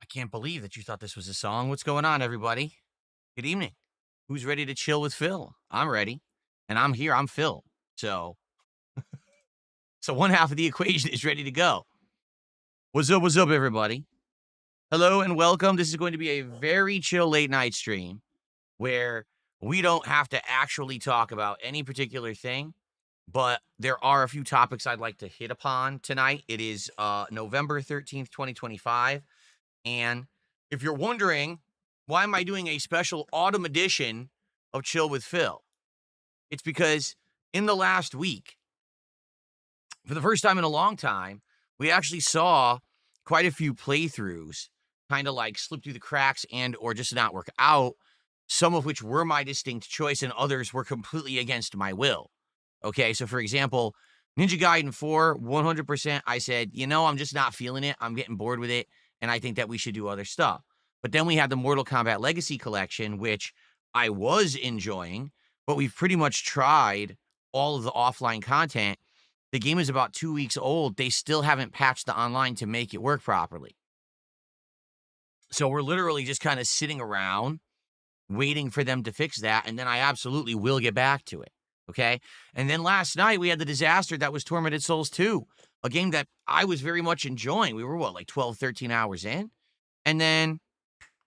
Can't believe that you thought this was a song. What's going on, everybody? Good evening. Who's ready to chill with Phil? I'm ready. And I'm here. I'm Phil. So one half of the equation is ready to go. What's up, everybody? Hello and welcome. This is going to be a very chill late night stream where we don't have to actually talk about any particular thing, but there are a few topics I'd like to hit upon tonight. It is November 13th, 2025. And if you're wondering, why am I doing a special autumn edition of Chill with Phil? It's because in the last week, for the first time in a long time, we actually saw quite a few playthroughs kind of like slip through the cracks and or just not work out, some of which were my distinct choice and others were completely against my will. Okay, so for example, Ninja Gaiden 4, 100%, I said, I'm just not feeling it. I'm getting bored with it, and I think that we should do other stuff. But then we had the Mortal Kombat Legacy Collection, which I was enjoying, but we've pretty much tried all of the offline content. The game is about 2 weeks old. They still haven't patched the online to make it work properly. So we're literally just kind of sitting around waiting for them to fix that, and then I absolutely will get back to it. Okay. And then last night we had the disaster that was Tormented Souls 2, a game that I was very much enjoying. We were like 12, 13 hours in. And then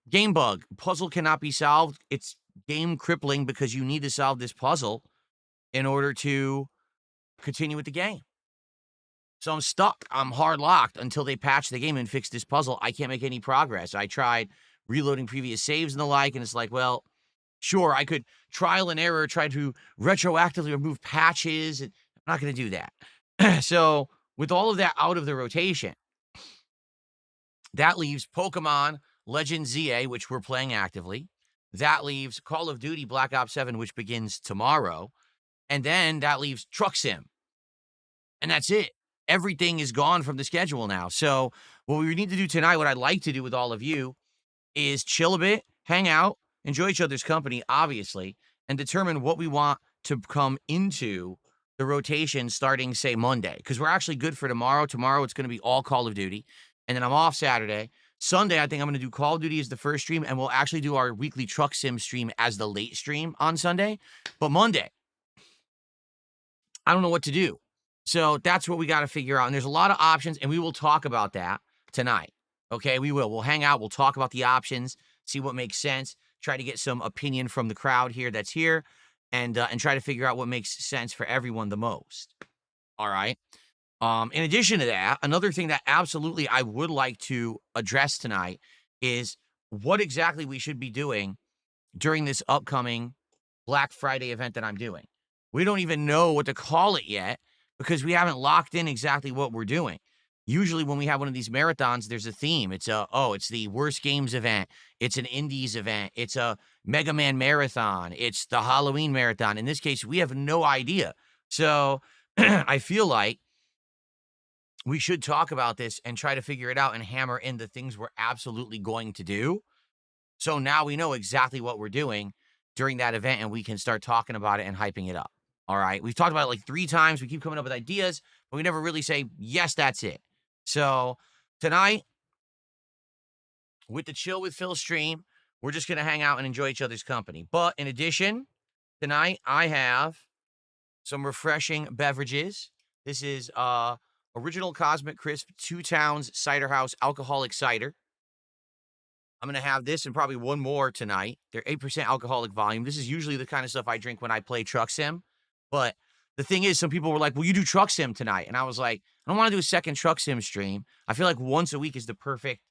game bug, puzzle cannot be solved. It's game crippling because you need to solve this puzzle in order to continue with the game. So I'm stuck. I'm hard locked until they patch the game and fix this puzzle. I can't make any progress. I tried reloading previous saves and the like, and it's like, well, sure, I could trial and error, try to retroactively remove patches. I'm not going to do that. So with all of that out of the rotation, that leaves Pokemon Legends ZA, which we're playing actively. That leaves Call of Duty Black Ops 7, which begins tomorrow. And then that leaves Truck Sim. And that's it. Everything is gone from the schedule now. So what we need to do tonight, what I'd like to do with all of you, is chill a bit, hang out, enjoy each other's company, obviously, and determine what we want to come into the rotation starting, say, Monday. Because we're actually good for tomorrow. Tomorrow, it's going to be all Call of Duty. And then I'm off Saturday. Sunday, I think I'm going to do Call of Duty as the first stream, and we'll actually do our weekly Truck Sim stream as the late stream on Sunday. But Monday, I don't know what to do. So that's what we got to figure out. And there's a lot of options, and we will talk about that tonight. Okay, we will. We'll hang out. We'll talk about the options, see what makes sense, try to get some opinion from the crowd here that's here, and try to figure out what makes sense for everyone the most. All right. In addition to that, another thing that absolutely I would like to address tonight is what exactly we should be doing during this upcoming Black Friday event that I'm doing. We don't even know what to call it yet because we haven't locked in exactly what we're doing. Usually when we have one of these marathons, there's a theme. It's the Worst Games event. It's an Indies event. It's a Mega Man marathon. It's the Halloween marathon. In this case, we have no idea. So I feel like we should talk about this and try to figure it out and hammer in the things we're absolutely going to do. So now we know exactly what we're doing during that event and we can start talking about it and hyping it up. All right. We've talked about it like 3 times. We keep coming up with ideas, but we never really say, yes, that's it. So tonight, with the Chill with Phil stream, we're just going to hang out and enjoy each other's company. But in addition, tonight I have some refreshing beverages. This is Original Cosmic Crisp 2 Towns Cider House Alcoholic Cider. I'm going to have this and probably one more tonight. They're 8% alcoholic volume. This is usually the kind of stuff I drink when I play Truck Sim. But the thing is, some people were like, well, you do Truck Sim tonight. And I was like, I don't want to do a second Truck Sim stream. I feel like once a week is the perfect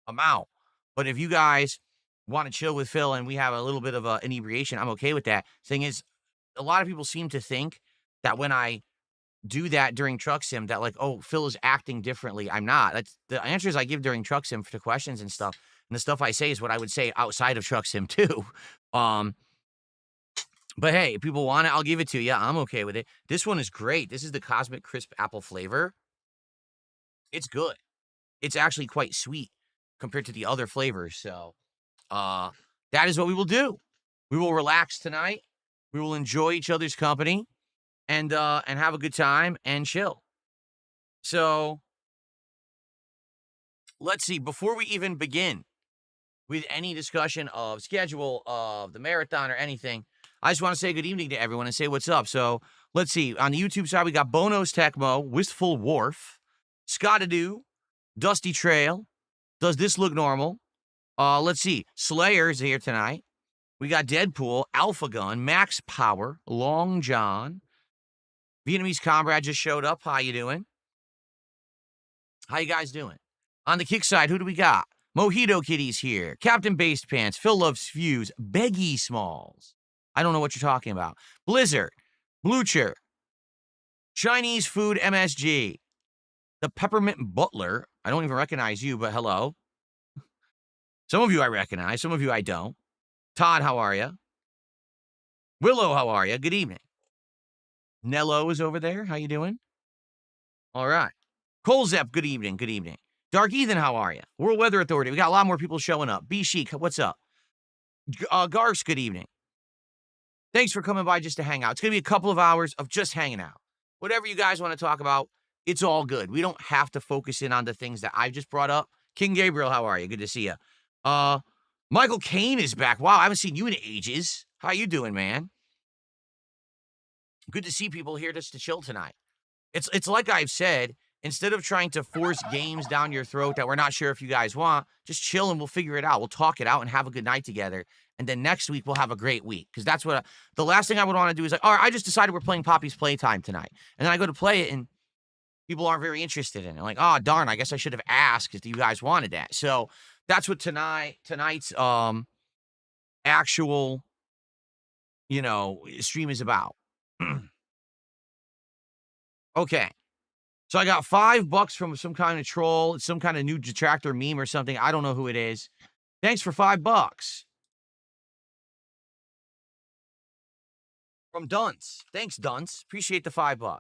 amount. But if you guys want to chill with Phil and we have a little bit of an inebriation, I'm okay with that. Thing is, a lot of people seem to think that when I do that during Truck Sim, that like, oh, Phil is acting differently. I'm not. That's the answers I give during Truck Sim to questions and stuff. And the stuff I say is what I would say outside of Truck Sim too. But hey, if people want it, I'll give it to you. I'm okay with it. This one is great. This is the Cosmic Crisp Apple flavor. It's good. It's actually quite sweet compared to the other flavors. So that is what we will do. We will relax tonight. We will enjoy each other's company and have a good time and chill. So let's see, before we even begin with any discussion of schedule of the marathon or anything, I just want to say good evening to everyone and say what's up. So let's see. On the YouTube side, we got Bono's Tecmo, Wistful Wharf, Scottadoo, Dusty Trail. Does this look normal? Let's see. Slayer is here tonight. We got Deadpool, Alpha Gun, Max Power, Long John. Vietnamese Comrade just showed up. How you doing? How you guys doing? On the kick side, who do we got? Mojito Kitty's here. Captain Based Pants, Phil Loves Fuse, Beggy Smalls. I don't know what you're talking about. Blizzard, Blucher, Chinese Food MSG, the Peppermint Butler. I don't even recognize you, but hello. Some of you I recognize, some of you I don't. Todd, how are you? Willow, how are you? Good evening. Nello is over there. How you doing? All right. Colzep, good evening. Good evening. Dark Ethan, how are you? World Weather Authority. We got a lot more people showing up. B Chic, what's up? Garks, good evening. Thanks for coming by just to hang out. It's going to be a couple of hours of just hanging out. Whatever you guys want to talk about, it's all good. We don't have to focus in on the things that I've just brought up. King Gabriel, how are you? Good to see you. Michael Caine is back. Wow, I haven't seen you in ages. How you doing, man? Good to see people here just to chill tonight. It's like I've said, instead of trying to force games down your throat that we're not sure if you guys want, just chill and we'll figure it out. We'll talk it out and have a good night together. And then next week, we'll have a great week. Because that's what the last thing I would want to do is like, all right, I just decided we're playing Poppy's Playtime tonight. And then I go to play it and people aren't very interested in it. Like, oh, darn, I guess I should have asked if you guys wanted that. So that's what tonight's actual, stream is about. Okay. So I got $5 from some kind of troll. It's some kind of new detractor meme or something. I don't know who it is. Thanks for $5. From Dunce. Thanks, Dunce. Appreciate the $5.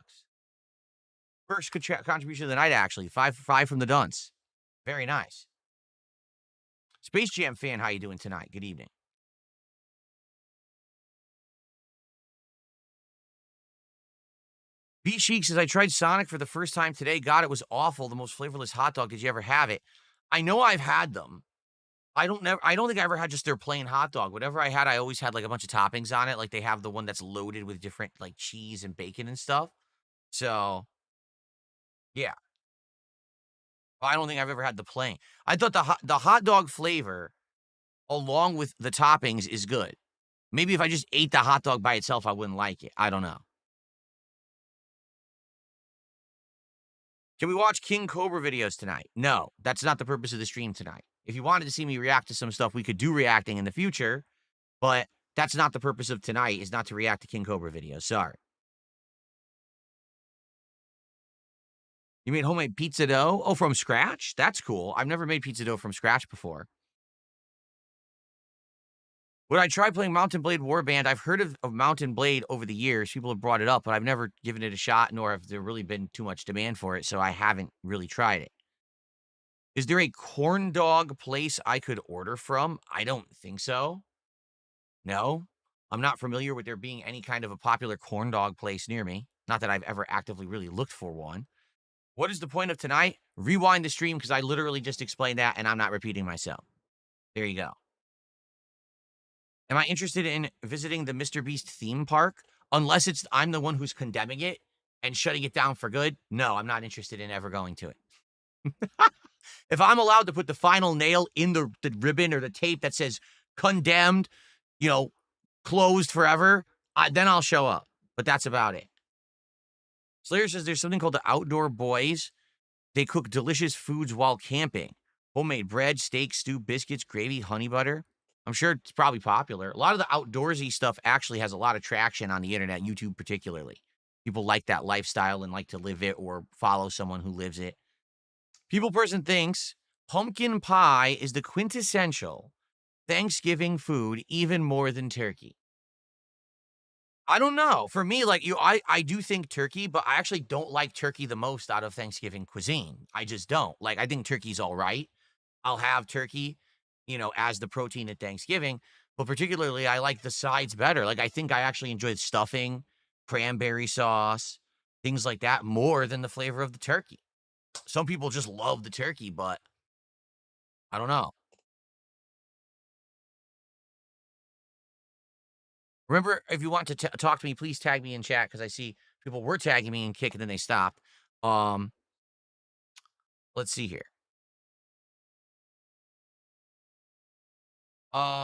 First contribution of the night, actually. Five from the Dunce. Very nice. Space Jam fan, how you doing tonight? Good evening. B Chic says, I tried Sonic for the first time today. God, it was awful. The most flavorless hot dog. Did you ever have it? I know I've had them. I don't think I ever had just their plain hot dog. Whatever I had, I always had like a bunch of toppings on it. Like they have the one that's loaded with different like cheese and bacon and stuff. So, yeah. I don't think I've ever had the plain. I thought the hot dog flavor along with the toppings is good. Maybe if I just ate the hot dog by itself, I wouldn't like it. I don't know. Can we watch King Cobra videos tonight? No, that's not the purpose of the stream tonight. If you wanted to see me react to some stuff, we could do reacting in the future, but that's not the purpose of tonight, is not to react to King Cobra videos. Sorry. You made homemade pizza dough? Oh, from scratch? That's cool. I've never made pizza dough from scratch before. Would I try playing Mountain Blade Warband? I've heard of Mountain Blade over the years. People have brought it up, but I've never given it a shot, nor have there really been too much demand for it, so I haven't really tried it. Is there a corn dog place I could order from? I don't think so. No. I'm not familiar with there being any kind of a popular corn dog place near me. Not that I've ever actively really looked for one. What is the point of tonight? Rewind the stream because I literally just explained that and I'm not repeating myself. There you go. Am I interested in visiting the Mr. Beast theme park? Unless I'm the one who's condemning it and shutting it down for good. No, I'm not interested in ever going to it. If I'm allowed to put the final nail in the ribbon or the tape that says condemned, closed forever, then I'll show up. But that's about it. Slayer says there's something called the Outdoor Boys. They cook delicious foods while camping. Homemade bread, steak, stew, biscuits, gravy, honey butter. I'm sure it's probably popular. A lot of the outdoorsy stuff actually has a lot of traction on the internet, YouTube particularly. People like that lifestyle and like to live it or follow someone who lives it. People Person thinks pumpkin pie is the quintessential Thanksgiving food, even more than turkey. I don't know. For me, I do think turkey, but I actually don't like turkey the most out of Thanksgiving cuisine. I just don't. I think turkey's all right. I'll have turkey, as the protein at Thanksgiving, but particularly I like the sides better. I think I actually enjoy stuffing, cranberry sauce, things like that more than the flavor of the turkey. Some people just love the turkey, but I don't know. Remember, if you want to talk to me, please tag me in chat because I see people were tagging me in Kick and then they stopped. Um, let's see here.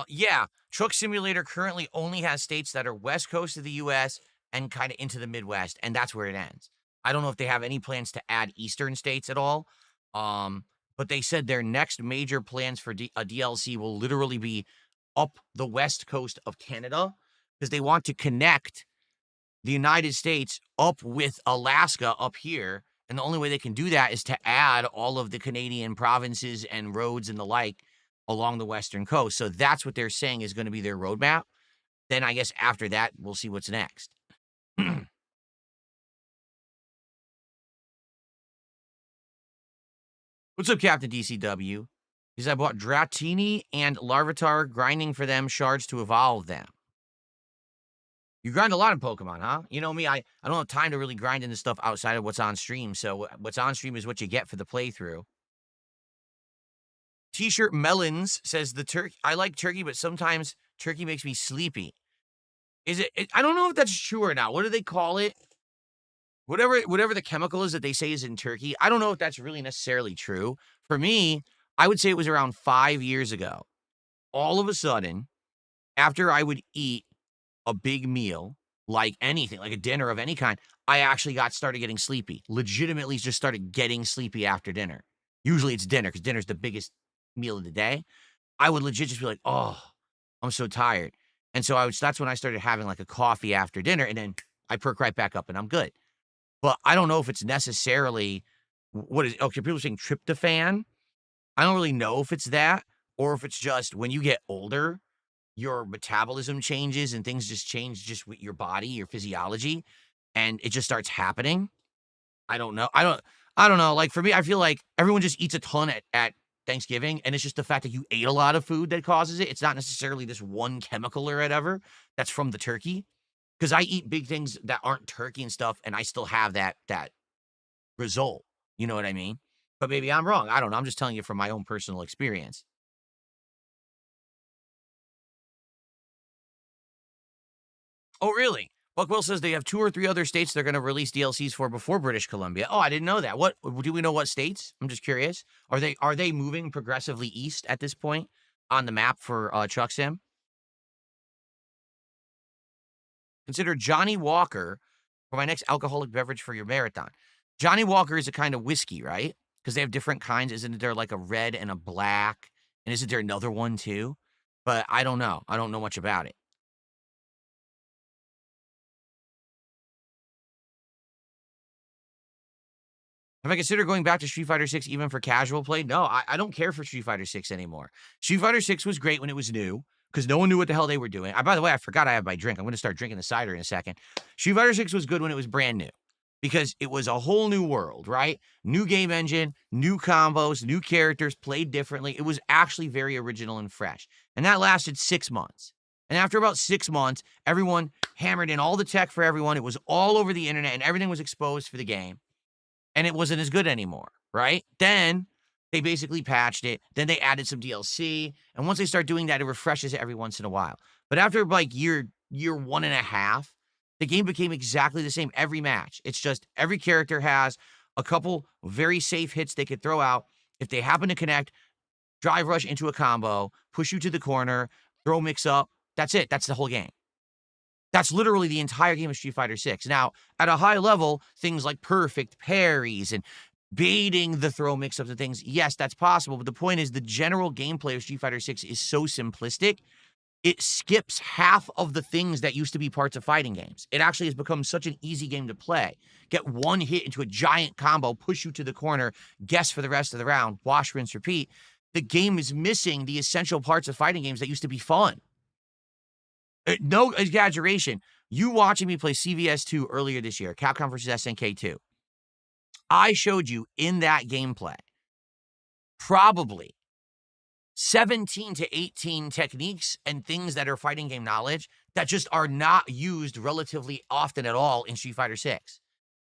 Yeah, Truck Simulator currently only has states that are west coast of the US and kind of into the Midwest, and that's where it ends. I don't know if they have any plans to add eastern states at all. Um, but they said their next major plans for a DLC will literally be up the west coast of Canada because they want to connect the United States up with Alaska up here. And the only way they can do that is to add all of the Canadian provinces and roads and the like along the western coast. So that's what they're saying is going to be their roadmap. Then I guess after that, we'll see what's next. What's up, Captain DCW? Because I bought Dratini and Larvitar, grinding for them shards to evolve them. You grind a lot in Pokemon, huh? You know me, I don't have time to really grind into stuff outside of what's on stream. So what's on stream is what you get for the playthrough. T-shirt Melons says the turkey. I like turkey, but sometimes turkey makes me sleepy. Is it? I don't know if that's true or not. What do they call it? Whatever the chemical is that they say is in turkey. I don't know if that's really necessarily true. For me, I would say it was around 5 years ago. All of a sudden, after I would eat a big meal, like anything, like a dinner of any kind, I actually started getting sleepy. Legitimately just started getting sleepy after dinner. Usually it's dinner because dinner's the biggest meal of the day. I would legit just be like, oh, I'm so tired. And so that's when I started having like a coffee after dinner, and then I perk right back up and I'm good. But I don't know if it's necessarily what is okay. People are saying tryptophan. I don't really know if it's that or if it's just when you get older, your metabolism changes and things just change just with your body, your physiology, and it just starts happening. I don't know. I don't know. Like for me, I feel like everyone just eats a ton at Thanksgiving, and it's just the fact that you ate a lot of food that causes it. It's not necessarily this one chemical or whatever that's from the turkey. Because I eat big things that aren't turkey and stuff, and I still have that result. You know what I mean? But maybe I'm wrong. I don't know. I'm just telling you from my own personal experience. Oh, really? Buck Will says they have 2 or 3 other states they're going to release DLCs for before British Columbia. Oh, I didn't know that. What do we know? What states? I'm just curious. Are they moving progressively east at this point on the map for Truck Sim? Consider Johnny Walker for my next alcoholic beverage for your marathon. Johnny Walker is a kind of whiskey, right? Because they have different kinds. Isn't there like a red and a black? And isn't there another one too? But I don't know. I don't know much about it. Have I considered going back to Street Fighter 6 even for casual play? No, I don't care for Street Fighter 6 anymore. Street Fighter 6 was great when it was new because no one knew what the hell they were doing. By the way, I forgot I have my drink. I'm going to start drinking the cider in a second. Street Fighter 6 was good when it was brand new because it was a whole new world, right? New game engine, new combos, new characters, played differently. It was actually very original and fresh. And that lasted 6 months. And after about 6 months, everyone hammered in all the tech for everyone. It was all over the internet and everything was exposed for the game. And it wasn't as good anymore, right? Then they basically patched it. Then they added some DLC. And once they start doing that, it refreshes it every once in a while. But after like year 1.5, the game became exactly the same every match. It's just every character has a couple very safe hits they could throw out. If they happen to connect, drive rush into a combo, push you to the corner, throw mix up. That's it. That's the whole game. That's literally the entire game of Street Fighter 6. Now, at a high level, things like perfect parries and baiting the throw mix-ups and things, yes, that's possible. But the point is the general gameplay of Street Fighter 6 is so simplistic, it skips half of the things that used to be parts of fighting games. It actually has become such an easy game to play. Get one hit into a giant combo, push you to the corner, guess for the rest of the round, wash, rinse, repeat. The game is missing the essential parts of fighting games that used to be fun. No exaggeration. You watching me play CVS2 earlier this year, Capcom vs. SNK2. I showed you in that gameplay probably 17 to 18 techniques and things that are fighting game knowledge that just are not used relatively often at all in Street Fighter 6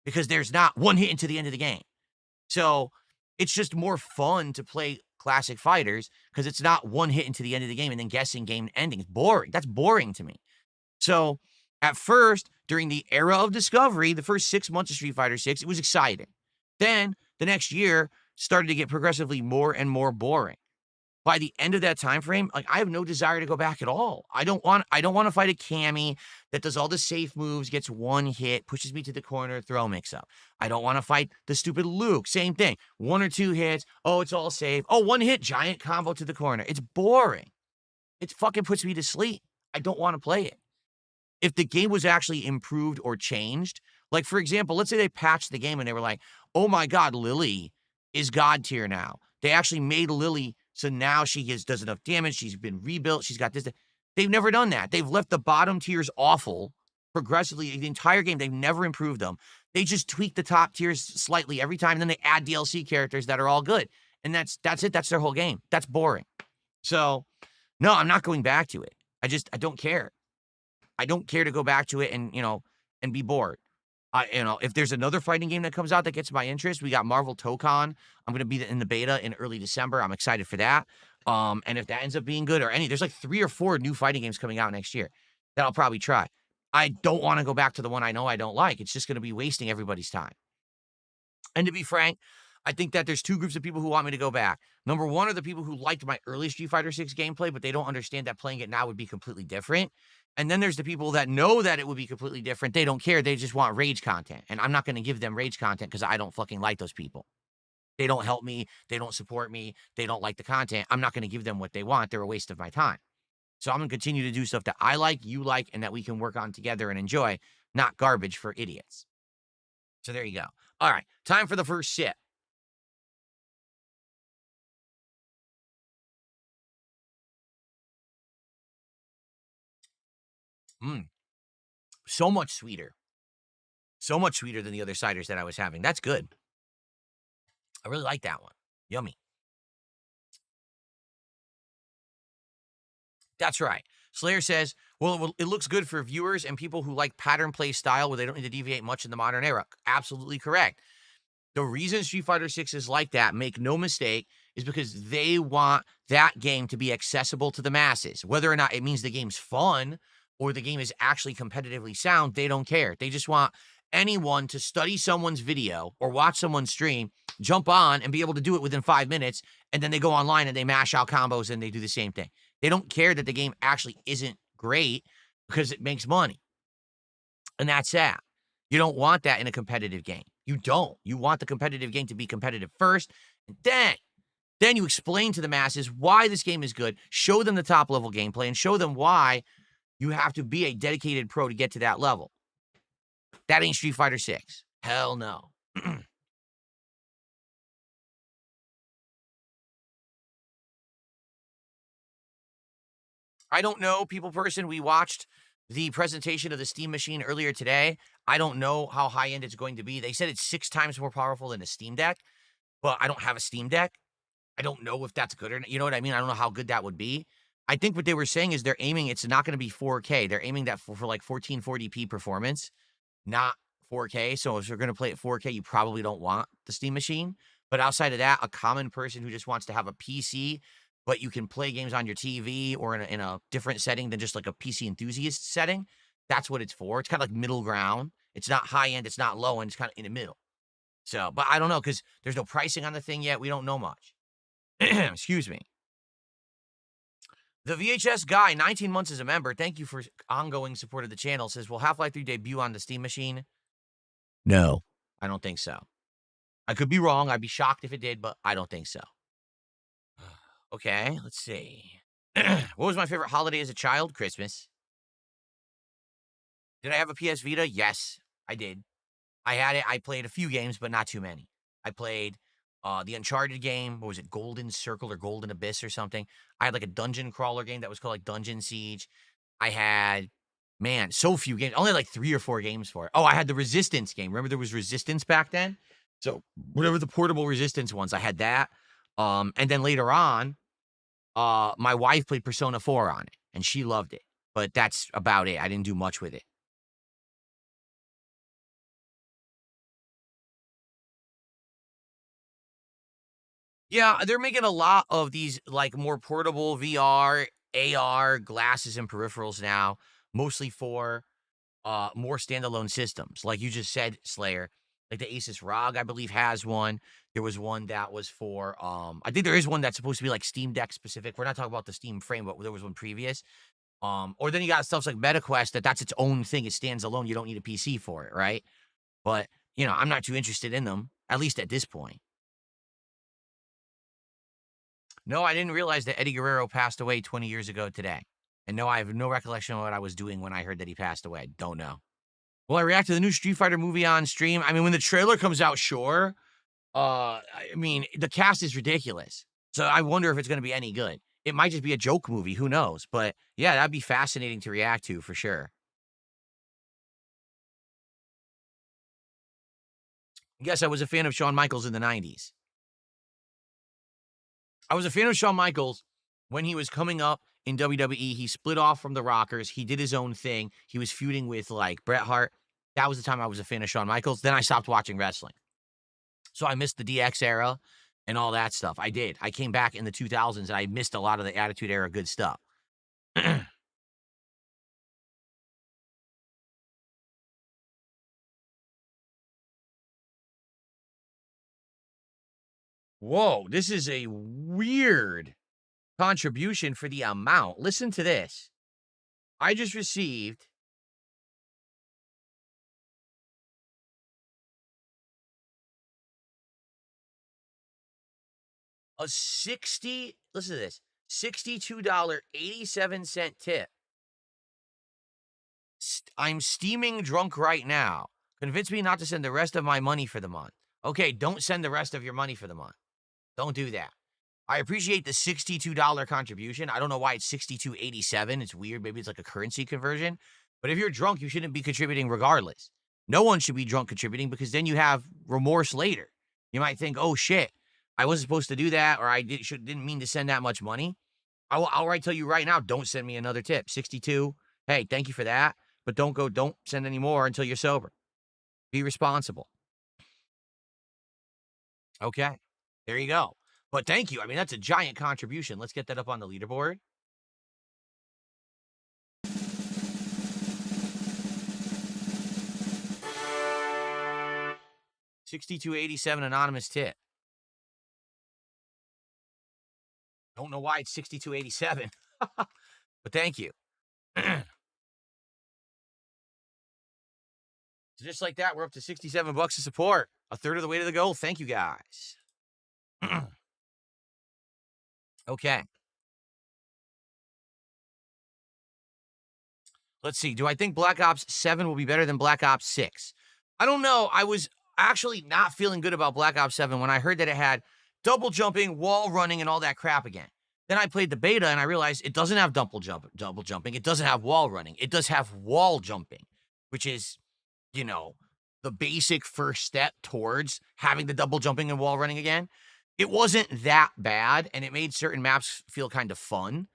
because there's not one hit into the end of the game. So it's just more fun to play classic fighters because it's not one hit into the end of the game and then guessing game ending. It's boring. That's boring to me. So at first, during the era of discovery, the first 6 months of Street Fighter 6, it was exciting. Then the next year started to get progressively more and more boring. By the end of that time frame, like I have no desire to go back at all. I don't want to fight a Cammy that does all the safe moves, gets one hit, pushes me to the corner, throw mix up. I don't want to fight the stupid Luke. Same thing. 1 or 2 hits. Oh, it's all safe. Oh, 1 hit, giant combo to the corner. It's boring. It fucking puts me to sleep. I don't want to play it. If the game was actually improved or changed, like for example, let's say they patched the game and they were like, oh my God, Lily is God tier now. They actually made Lily so now she does enough damage. She's been rebuilt. She's got this. They've never done that. They've left the bottom tiers awful progressively the entire game. They've never improved them. They just tweak the top tiers slightly every time. And then they add DLC characters that are all good. And that's it. That's their whole game. That's boring. So no, I'm not going back to it. I don't care. I don't care to go back to it and be bored. If there's another fighting game that comes out that gets my interest, we got Marvel Tokon. I'm going to be in the beta in early December. I'm excited for that. And if that ends up being good there's like 3 or 4 new fighting games coming out next year that I'll probably try. I don't want to go back to the one I know I don't like. It's just going to be wasting everybody's time. And to be frank, I think that there's 2 groups of people who want me to go back. Number 1 are the people who liked my early Street Fighter 6 gameplay, but they don't understand that playing it now would be completely different. And then there's the people that know that it would be completely different. They don't care. They just want rage content. And I'm not going to give them rage content because I don't fucking like those people. They don't help me. They don't support me. They don't like the content. I'm not going to give them what they want. They're a waste of my time. So I'm going to continue to do stuff that I like, you like, and that we can work on together and enjoy, not garbage for idiots. So there you go. All right, time for the first sip. So much sweeter. So much sweeter than the other ciders that I was having. That's good. I really like that one. Yummy. That's right. Slayer says, well, it looks good for viewers and people who like pattern play style where they don't need to deviate much in the modern era. Absolutely correct. The reason Street Fighter 6 is like that, make no mistake, is because they want that game to be accessible to the masses. Whether or not it means the game's fun or the game is actually competitively sound, they don't care. They just want anyone to study someone's video or watch someone's stream, jump on and be able to do it within 5 minutes, and then they go online and they mash out combos and they do the same thing. They don't care that the game actually isn't great because it makes money. And that's that. You don't want that in a competitive game. You don't. You want the competitive game to be competitive first, and then you explain to the masses why this game is good, show them the top level gameplay, and show them why you have to be a dedicated pro to get to that level. That ain't Street Fighter 6. Hell no. I don't know, people person. We watched the presentation of the Steam Machine earlier today. I don't know how high-end it's going to be. They said it's 6 times more powerful than a Steam Deck, but I don't have a Steam Deck. I don't know if that's good or not. You know what I mean? I don't know how good that would be. I think what they were saying is they're aiming, it's not going to be 4K. They're aiming that for like 1440p performance, not 4K. So if you're going to play at 4K, you probably don't want the Steam Machine. But outside of that, a common person who just wants to have a PC, but you can play games on your TV or in a different setting than just like a PC enthusiast setting, that's what it's for. It's kind of like middle ground. It's not high end. It's not low end. It's kind of in the middle. So, but I don't know because there's no pricing on the thing yet. We don't know much. Excuse me. The VHS guy, 19 months as a member. Thank you for ongoing support of the channel. Says, will Half-Life 3 debut on the Steam Machine? No, I don't think so. I could be wrong. I'd be shocked if it did, but I don't think so. Okay, let's see. What was my favorite holiday as a child? Christmas. Did I have a PS Vita? Yes, I did. I had it. I played a few games, but not too many. I played the Uncharted game. What was it? Golden Circle or Golden Abyss or something. I had like a dungeon crawler game that was called like Dungeon Siege. I had, man, so few games. Only like 3 or 4 games for it. Oh, I had the Resistance game. Remember there was Resistance back then? So whatever the portable Resistance ones, I had that. And then later on, my wife played Persona 4 on it, and she loved it. But that's about it. I didn't do much with it. Yeah, they're making a lot of these, like, more portable VR, AR glasses and peripherals now, mostly for, more standalone systems. Like you just said, Slayer, like the Asus ROG, I believe, has one. There was one that was for, I think there is one that's supposed to be, like, Steam Deck specific. We're not talking about the Steam frame, but there was one previous. Or then you got stuff like MetaQuest that's its own thing. It stands alone. You don't need a PC for it, right? But, I'm not too interested in them, at least at this point. No, I didn't realize that Eddie Guerrero passed away 20 years ago today. And no, I have no recollection of what I was doing when I heard that he passed away. Don't know. Will I react to the new Street Fighter movie on stream? I mean, when the trailer comes out, sure. I mean, the cast is ridiculous. So I wonder if it's going to be any good. It might just be a joke movie. Who knows? But yeah, that'd be fascinating to react to for sure. Yes, I was a fan of Shawn Michaels in the 90s. I was a fan of Shawn Michaels when he was coming up in WWE. He split off from the Rockers. He did his own thing. He was feuding with like Bret Hart. That was the time I was a fan of Shawn Michaels. Then I stopped watching wrestling. So I missed the DX era and all that stuff. I did. I came back in the 2000s and I missed a lot of the Attitude Era good stuff. Whoa, this is a weird contribution for the amount. Listen to this. I just received a listen to this, $62.87 tip. I'm steaming drunk right now. Convince me not to send the rest of my money for the month. Okay, don't send the rest of your money for the month. Don't do that. I appreciate the $62 contribution. I don't know why it's $62.87. It's weird. Maybe it's like a currency conversion. But if you're drunk, you shouldn't be contributing regardless. No one should be drunk contributing because then you have remorse later. You might think, oh shit, I wasn't supposed to do that, or didn't mean to send that much money. I'll tell you right now, don't send me another tip. 62. Hey, thank you for that. But don't send any more until you're sober. Be responsible. Okay. There you go. But thank you. I mean, that's a giant contribution. Let's get that up on the leaderboard. $62.87 anonymous tip. Don't know why it's $62.87. But thank you. So just like that, we're up to $67 of support. A third of the way to the goal. Thank you, guys. Okay. Let's see. Do I think Black Ops 7 will be better than Black Ops 6? I don't know. I was actually not feeling good about Black Ops 7 when I heard that it had double jumping, wall running, and all that crap again. Then I played the beta and I realized it doesn't have double jumping. It doesn't have wall running. It does have wall jumping, which is, the basic first step towards having the double jumping and wall running again. It wasn't that bad, and it made certain maps feel kind of fun,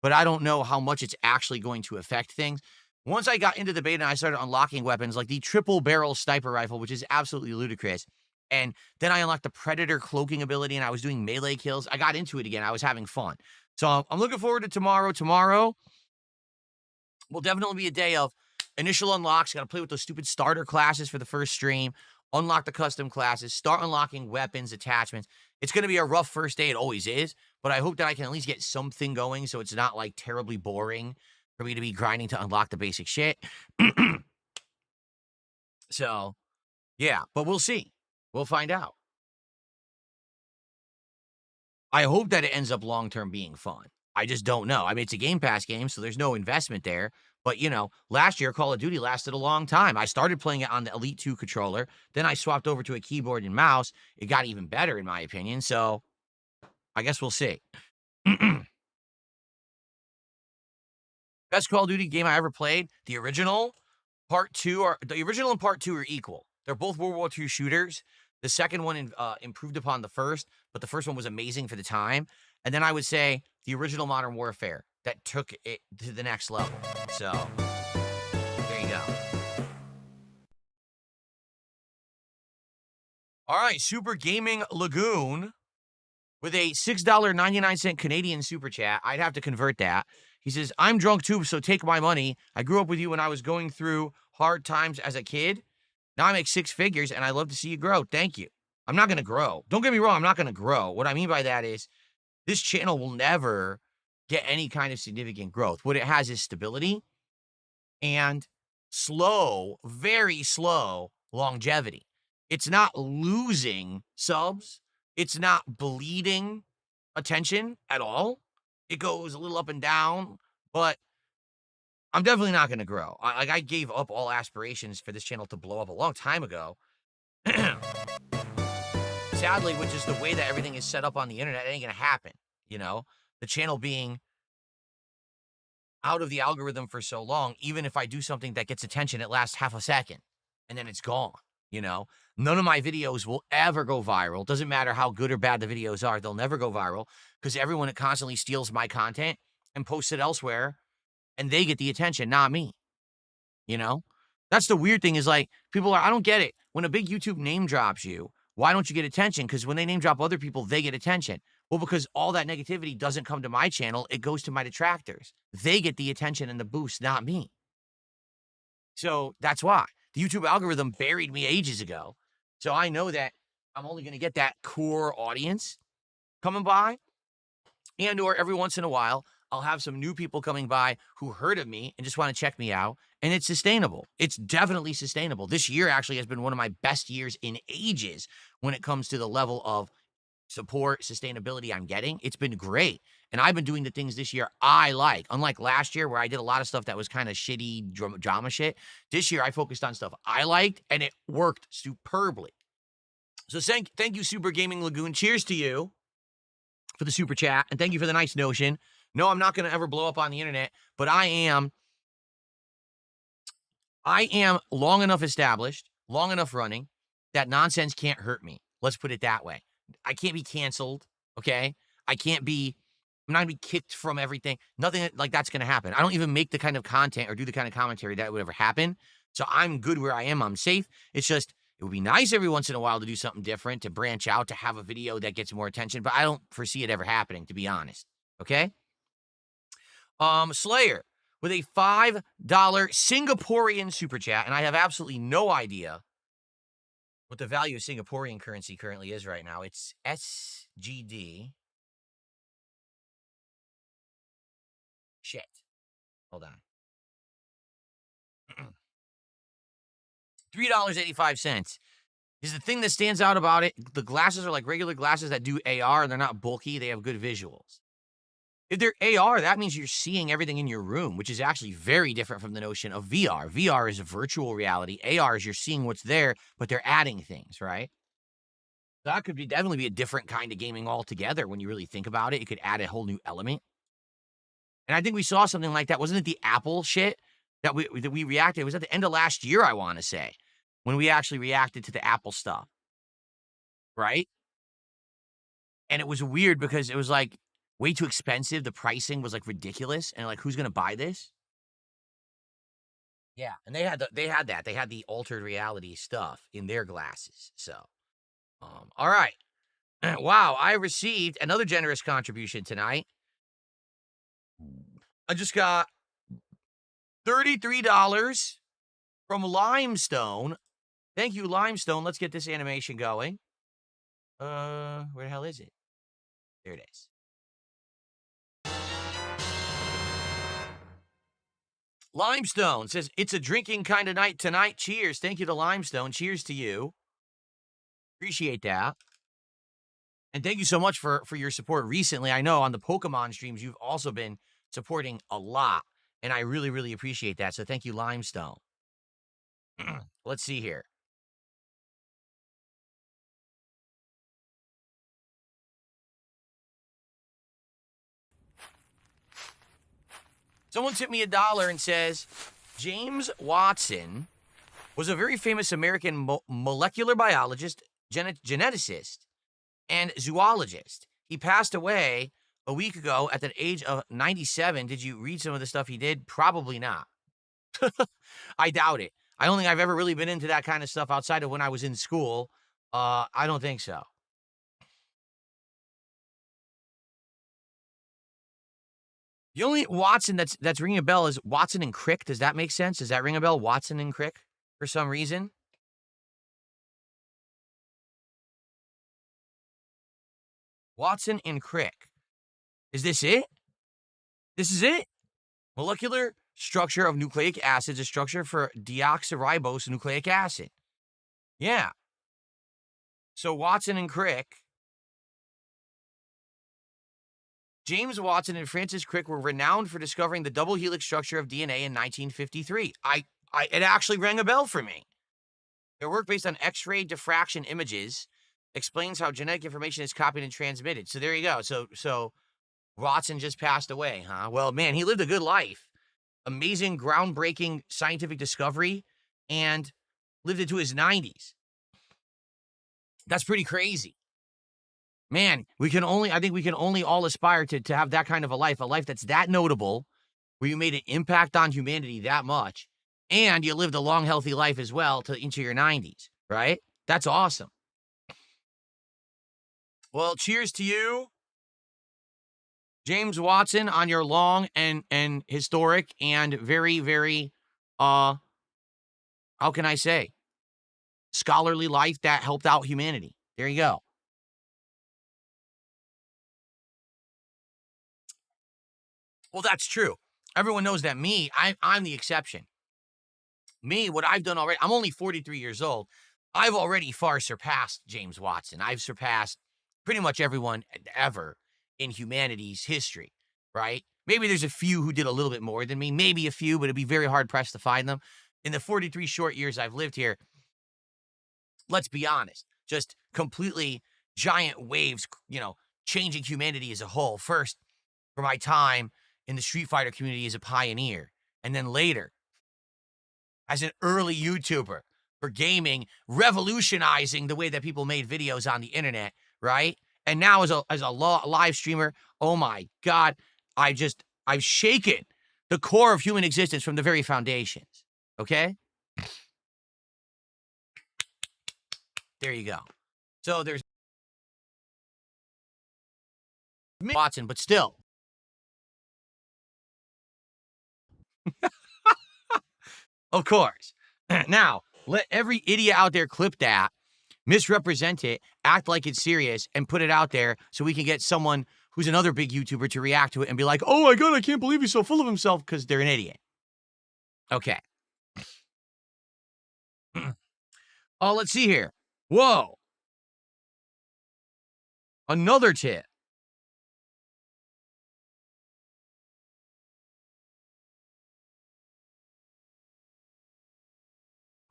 but I don't know how much it's actually going to affect things. Once I got into the beta and I started unlocking weapons like the triple barrel sniper rifle, which is absolutely ludicrous, and then I unlocked the Predator cloaking ability and I was doing melee kills, I got into it again. I was having fun. So I'm looking forward to tomorrow. Tomorrow will definitely be a day of initial unlocks. Got to play with those stupid starter classes for the first stream, unlock the custom classes, start unlocking weapons, attachments. It's going to be a rough first day. It always is. But I hope that I can at least get something going so it's not like terribly boring for me to be grinding to unlock the basic shit. So, yeah, but we'll see. We'll find out. I hope that it ends up long-term being fun. I just don't know. I mean, it's a Game Pass game, so there's no investment there. But, last year, Call of Duty lasted a long time. I started playing it on the Elite 2 controller. Then I swapped over to a keyboard and mouse. It got even better, in my opinion. So, I guess we'll see. Best Call of Duty game I ever played, the original, the original and part 2 are equal. They're both World War II shooters. The second one improved upon the first, but the first one was amazing for the time. And then I would say the original Modern Warfare that took it to the next level. So, there you go. All right, Super Gaming Lagoon with a $6.99 Canadian super chat. I'd have to convert that. He says, I'm drunk too, so take my money. I grew up with you when I was going through hard times as a kid. Now I make six figures, and I love to see you grow. Thank you. I'm not going to grow. Don't get me wrong. I'm not going to grow. What I mean by that is this channel will never get any kind of significant growth. What it has is stability and slow, very slow longevity. It's not losing subs. It's not bleeding attention at all. It goes a little up and down, but I'm definitely not going to grow. I gave up all aspirations for this channel to blow up a long time ago. Sadly, with just the way that everything is set up on the internet, it ain't going to happen. You know, the channel being out of the algorithm for so long, even if I do something that gets attention, it lasts half a second and then it's gone. You know, none of my videos will ever go viral. Doesn't matter how good or bad the videos are, they'll never go viral because everyone constantly steals my content and posts it elsewhere and they get the attention, not me. You know, that's the weird thing is like people are, I don't get it. When a big YouTube name drops you, why don't you get attention? Because when they name drop other people, they get attention. Well, because all that negativity doesn't come to my channel, it goes to my detractors. They get the attention and the boost, not me. So that's why the YouTube algorithm buried me ages ago. So I know that I'm only going to get that core audience coming by, and or every once in a while, I'll have some new people coming by who heard of me and just want to check me out. And it's sustainable. It's definitely sustainable. This year actually has been one of my best years in ages when it comes to the level of support, sustainability I'm getting. It's been great. And I've been doing the things this year I like. Unlike last year where I did a lot of stuff that was kind of shitty drama shit. This year I focused on stuff I liked and it worked superbly. So thank you, Super Gaming Lagoon. Cheers to you for the super chat. And thank you for the nice notion. No, I'm not going to ever blow up on the internet, but I am long enough established, long enough running, that nonsense can't hurt me. Let's put it that way. I can't be canceled, okay? I'm not gonna be kicked from everything. Nothing like that's gonna happen. I don't even make the kind of content or do the kind of commentary that would ever happen. So I'm good where I am. I'm safe. It's just, it would be nice every once in a while to do something different, to branch out, to have a video that gets more attention, but I don't foresee it ever happening, to be honest, okay? Slayer with a $5 Singaporean super chat, and I have absolutely no idea what the value of Singaporean currency currently is right now. It's SGD. Shit. Hold on. $3.85 is the thing that stands out about it. The glasses are like regular glasses that do AR, and they're not bulky. They have good visuals. If they're AR, that means you're seeing everything in your room, which is actually very different from the notion of VR. VR is a virtual reality. AR is you're seeing what's there, but they're adding things, right? That could definitely be a different kind of gaming altogether when you really think about it. It could add a whole new element. And I think we saw something like that. Wasn't it the Apple shit that we reacted? It was at the end of last year, I want to say, when we actually reacted to the Apple stuff, right? And it was weird because it was like way too expensive. The pricing was like ridiculous. And like, who's going to buy this? Yeah. And they had that. They had the altered reality stuff in their glasses. So, all right. Wow. I received another generous contribution tonight. I just got $33 from Limestone. Thank you, Limestone. Let's get this animation going. Where the hell is it? There it is. Limestone says, it's a drinking kind of night tonight. Cheers. Thank you to Limestone. Cheers to you. Appreciate that. And thank you so much for your support recently. I know on the Pokemon streams, you've also been supporting a lot. And I really, really appreciate that. So thank you, Limestone. Let's see here. Someone tipped me $1 and says, James Watson was a very famous American molecular biologist, geneticist, and zoologist. He passed away a week ago at the age of 97. Did you read some of the stuff he did? Probably not. I doubt it. I don't think I've ever really been into that kind of stuff outside of when I was in school. I don't think so. The only Watson that's ringing a bell is Watson and Crick. Does that make sense? Does that ring a bell? Watson and Crick for some reason? Watson and Crick. Is this it? This is it? Molecular structure of nucleic acids, a structure for deoxyribose nucleic acid. Yeah. So Watson and Crick. James Watson and Francis Crick were renowned for discovering the double helix structure of DNA in 1953. It actually rang a bell for me. Their work based on X-ray diffraction images explains how genetic information is copied and transmitted. So there you go. So Watson just passed away, huh? Well, man, he lived a good life. Amazing, groundbreaking scientific discovery, and lived into his 90s. That's pretty crazy. Man, I think we can only all aspire to have that kind of a life that's that notable, where you made an impact on humanity that much, and you lived a long, healthy life as well into your 90s, right? That's awesome. Well, cheers to you, James Watson, on your long and historic and very, very, how can I say, scholarly life that helped out humanity. There you go. Well, that's true. Everyone knows that I'm the exception. Me, what I've done already, I'm only 43 years old. I've already far surpassed James Watson. I've surpassed pretty much everyone ever in humanity's history, right? Maybe there's a few who did a little bit more than me, maybe a few, but it'd be very hard pressed to find them. In the 43 short years I've lived here, let's be honest, just completely giant waves, changing humanity as a whole. First, for my time in the Street Fighter community as a pioneer, and then later as an early YouTuber for gaming, revolutionizing the way that people made videos on the internet, right? And now as a live streamer, oh my God, I've shaken the core of human existence from the very foundations, okay? There you go. So there's Watson, but still. Of course. Now, let every idiot out there clip that, misrepresent it, act like it's serious, and put it out there so we can get someone who's another big YouTuber to react to it and be like, oh my God, I can't believe he's so full of himself, because they're an idiot. Okay. Oh, let's see here. Whoa. Another tip.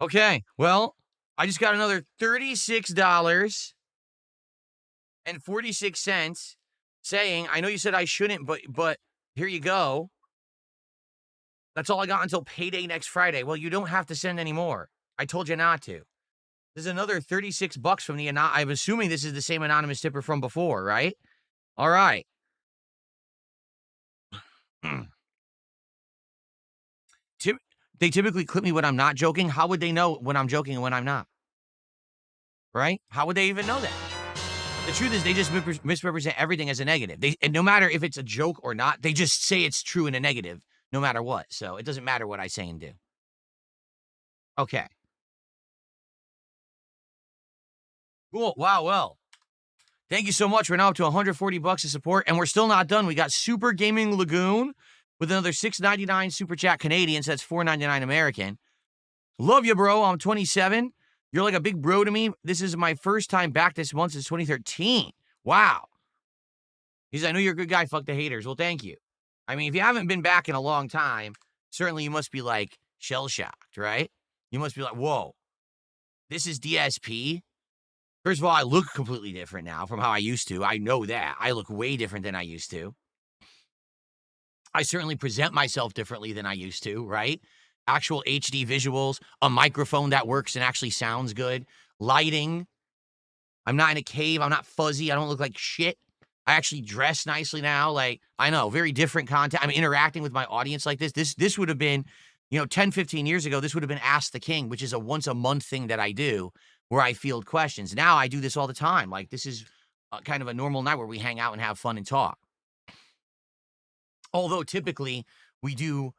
Okay, well, I just got another $36.46 saying, I know you said I shouldn't, but here you go. That's all I got until payday next Friday. Well, you don't have to send any more. I told you not to. There's another $36 from the I'm assuming this is the same anonymous tipper from before, right? All right. They typically clip me when I'm not joking. How would they know when I'm joking and when I'm not? Right? How would they even know that? The truth is, they just misrepresent everything as a negative. And no matter if it's a joke or not, they just say it's true in a negative, no matter what. So it doesn't matter what I say and do. Okay. Cool. Wow. Well, thank you so much. We're now up to $140 of support, and we're still not done. We got Super Gaming Lagoon with another $6.99 Super Chat Canadian, so that's $4.99 American. Love you, bro. I'm 27. You're like a big bro to me. This is my first time back this month since 2013. Wow. He says, I know you're a good guy. Fuck the haters. Well, thank you. I mean, if you haven't been back in a long time, certainly you must be like shell-shocked, right? You must be like, whoa, this is DSP? First of all, I look completely different now from how I used to. I know that. I look way different than I used to. I certainly present myself differently than I used to, right? Actual HD visuals, a microphone that works and actually sounds good, lighting. I'm not in a cave. I'm not fuzzy. I don't look like shit. I actually dress nicely now. Like, I know, very different content. I'm interacting with my audience like this. This would have been, 10, 15 years ago, this would have been Ask the King, which is a once a month thing that I do where I field questions. Now I do this all the time. Like, this is kind of a normal night where we hang out and have fun and talk. Although typically we do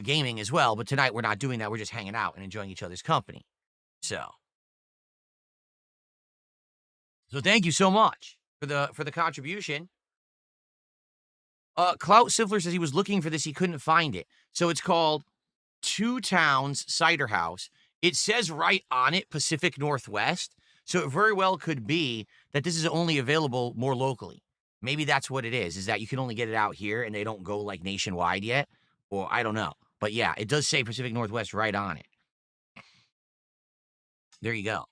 gaming as well, but tonight we're not doing that. We're just hanging out and enjoying each other's company. So thank you so much for the contribution. Clout Siffler says he was looking for this, he couldn't find it. So it's called Two Towns Cider House. It says right on it Pacific Northwest. So it very well could be that this is only available more locally. Maybe that's what it is that you can only get it out here and they don't go like nationwide yet. Or I don't know. But yeah, it does say Pacific Northwest right on it. There you go.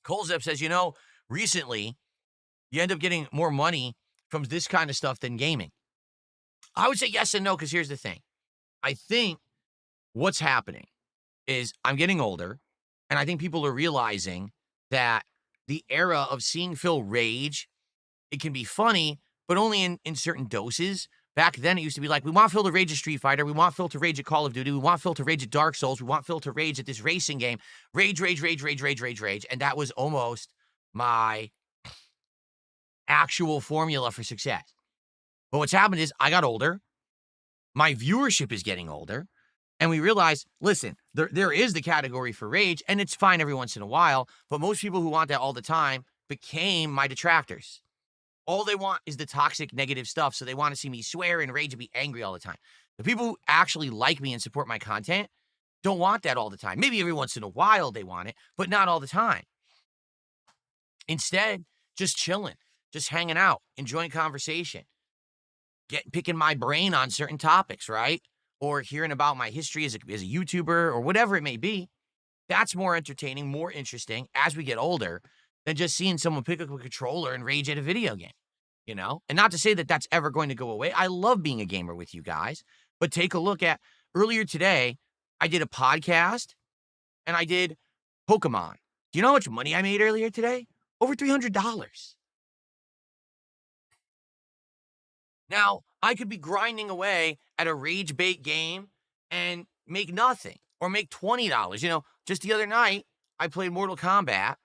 Colzep says, recently you end up getting more money from this kind of stuff than gaming. I would say yes and no, because here's the thing. I think what's happening is I'm getting older, and I think people are realizing that the era of seeing Phil rage, it can be funny, but only in certain doses. Back then, it used to be like, we want Phil to rage at Street Fighter. We want Phil to rage at Call of Duty. We want Phil to rage at Dark Souls. We want Phil to rage at this racing game. Rage, rage, rage, rage, rage, rage, rage. And that was almost my actual formula for success. But what's happened is I got older. My viewership is getting older. And we realized, listen, there is the category for rage, and it's fine every once in a while. But most people who want that all the time became my detractors. All they want is the toxic, negative stuff. So they want to see me swear and rage and be angry all the time. The people who actually like me and support my content don't want that all the time. Maybe every once in a while they want it, but not all the time. Instead, just chilling, just hanging out, enjoying conversation, picking my brain on certain topics, right? Or hearing about my history as a YouTuber or whatever it may be. That's more entertaining, more interesting as we get older than just seeing someone pick up a controller and rage at a video game, And not to say that that's ever going to go away. I love being a gamer with you guys, but take a look at earlier today, I did a podcast and I did Pokemon. Do you know how much money I made earlier today? Over $300. Now, I could be grinding away at a rage bait game and make nothing or make $20. Just the other night, I played Mortal Kombat,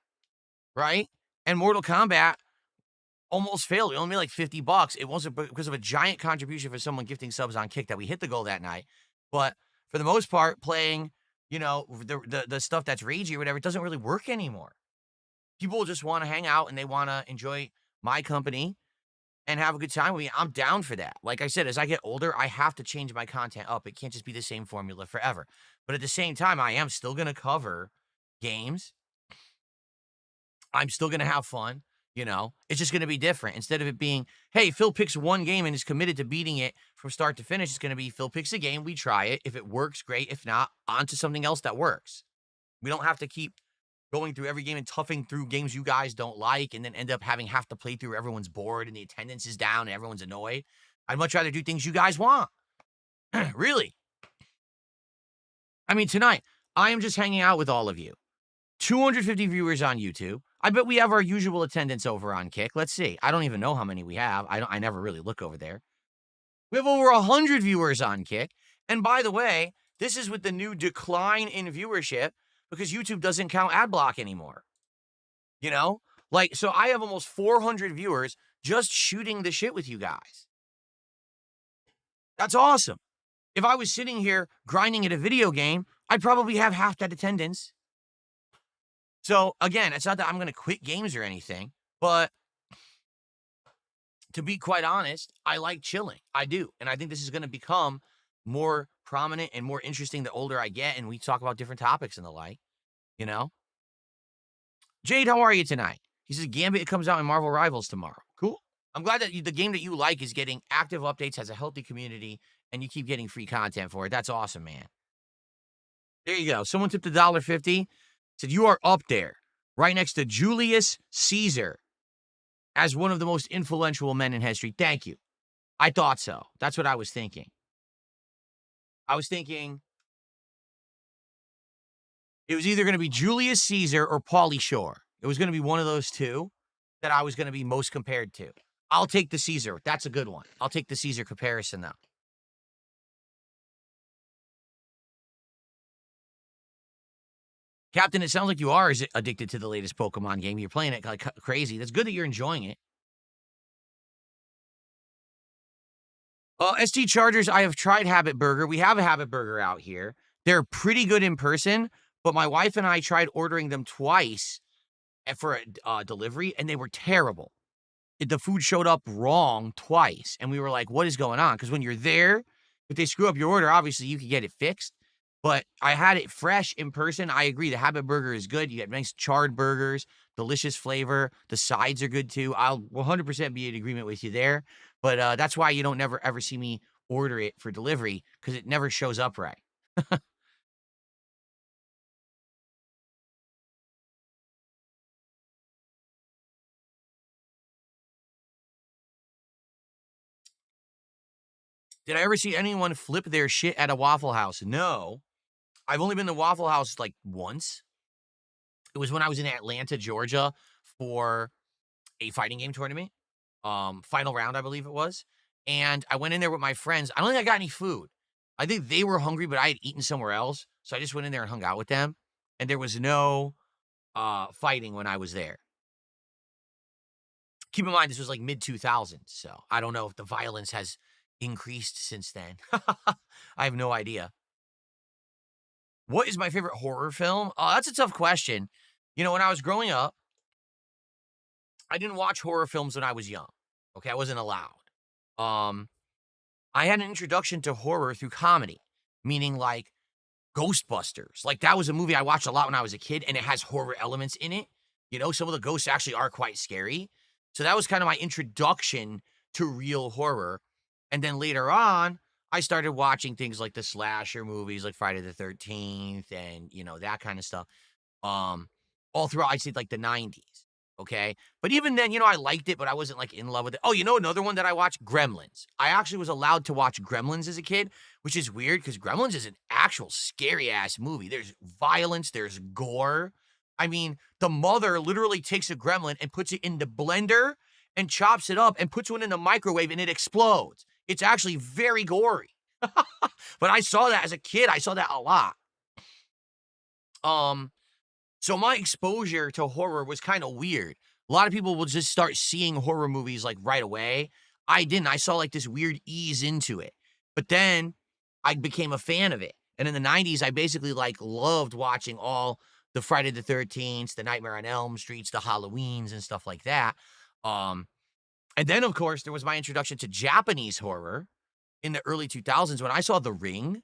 right? And Mortal Kombat almost failed. We only made like $50. It wasn't because of a giant contribution for someone gifting subs on Kick that we hit the goal that night. But for the most part, playing, the stuff that's ragey or whatever, it doesn't really work anymore. People just want to hang out and they want to enjoy my company and have a good time with me. I'm down for that. Like I said, as I get older, I have to change my content up. It can't just be the same formula forever. But at the same time, I am still going to cover games. I'm still going to have fun. It's just going to be different. Instead of it being, hey, Phil picks one game and is committed to beating it from start to finish, it's going to be Phil picks a game, we try it. If it works, great. If not, on to something else that works. We don't have to keep going through every game and toughing through games you guys don't like and then end up having to play through everyone's bored and the attendance is down and everyone's annoyed. I'd much rather do things you guys want. Really. I mean, tonight, I am just hanging out with all of you. 250 viewers on YouTube. I bet we have our usual attendance over on Kick. Let's see. I don't even know how many we have. I never really look over there. We have over 100 viewers on Kick. And by the way, this is with the new decline in viewership because YouTube doesn't count ad block anymore. So I have almost 400 viewers just shooting the shit with you guys. That's awesome. If I was sitting here grinding at a video game, I'd probably have half that attendance. So again, it's not that I'm going to quit games or anything, but to be quite honest, I like chilling. I do. And I think this is going to become more prominent and more interesting the older I get and we talk about different topics and the like, Jade, how are you tonight? He says Gambit comes out in Marvel Rivals tomorrow. Cool. I'm glad that the game that you like is getting active updates, has a healthy community, and you keep getting free content for it. That's awesome, man. There you go. Someone tipped $1.50. Said you are up there, right next to Julius Caesar, as one of the most influential men in history. Thank you. I thought so. That's what I was thinking. I was thinking it was either going to be Julius Caesar or Pauly Shore. It was going to be one of those two that I was going to be most compared to. I'll take the Caesar. That's a good one. I'll take the Caesar comparison, though. Captain, it sounds like you are addicted to the latest Pokemon game. You're playing it like crazy. That's good that you're enjoying it. ST Chargers, I have tried Habit Burger. We have a Habit Burger out here. They're pretty good in person, but my wife and I tried ordering them twice for a delivery, and they were terrible. The food showed up wrong twice, and we were like, what is going on? Because when you're there, if they screw up your order, obviously you can get it fixed. But I had it fresh in person. I agree. The Habit Burger is good. You get nice charred burgers, delicious flavor. The sides are good too. I'll 100% be in agreement with you there. But that's why you don't never ever see me order it for delivery, because it never shows up right. Did I ever see anyone flip their shit at a Waffle House? No. I've only been to Waffle House like once. It was when I was in Atlanta, Georgia for a fighting game tournament. Final round, I believe it was. And I went in there with my friends. I don't think I got any food. I think they were hungry, but I had eaten somewhere else. So I just went in there and hung out with them. And there was no fighting when I was there. Keep in mind, this was like mid 2000s. So I don't know if the violence has increased since then. I have no idea. What is my favorite horror film? That's a tough question. You know, when I was growing up, I didn't watch horror films when I was young. Okay, I wasn't allowed. Um, I had an introduction to horror through comedy, meaning like Ghostbusters. Like that was a movie I watched a lot when I was a kid, and it has horror elements in it. You know, some of the ghosts actually are quite scary. So that was kind of my introduction to real horror. And then later on, I started watching things like the slasher movies, like Friday the 13th, and that kind of stuff. Um, all throughout, I'd say like the 90s. Okay. But even then, I liked it, but I wasn't like in love with it. Oh, another one that I watched, Gremlins. I actually was allowed to watch Gremlins as a kid, which is weird because Gremlins is an actual scary ass movie. There's violence, there's gore. I mean, the mother literally takes a gremlin and puts it in the blender and chops it up and puts one in the microwave and it explodes. It's actually very gory. But I saw that as a kid. I saw that a lot. So my exposure to horror was kind of weird. A lot of people will just start seeing horror movies like right away. I didn't. I saw like this weird ease into it. But then I became a fan of it. And in the 90s, I basically like loved watching all the Friday the 13th, the Nightmare on Elm Streets, the Halloweens and stuff like that. And then of course, there was my introduction to Japanese horror in the early 2000s when I saw The Ring.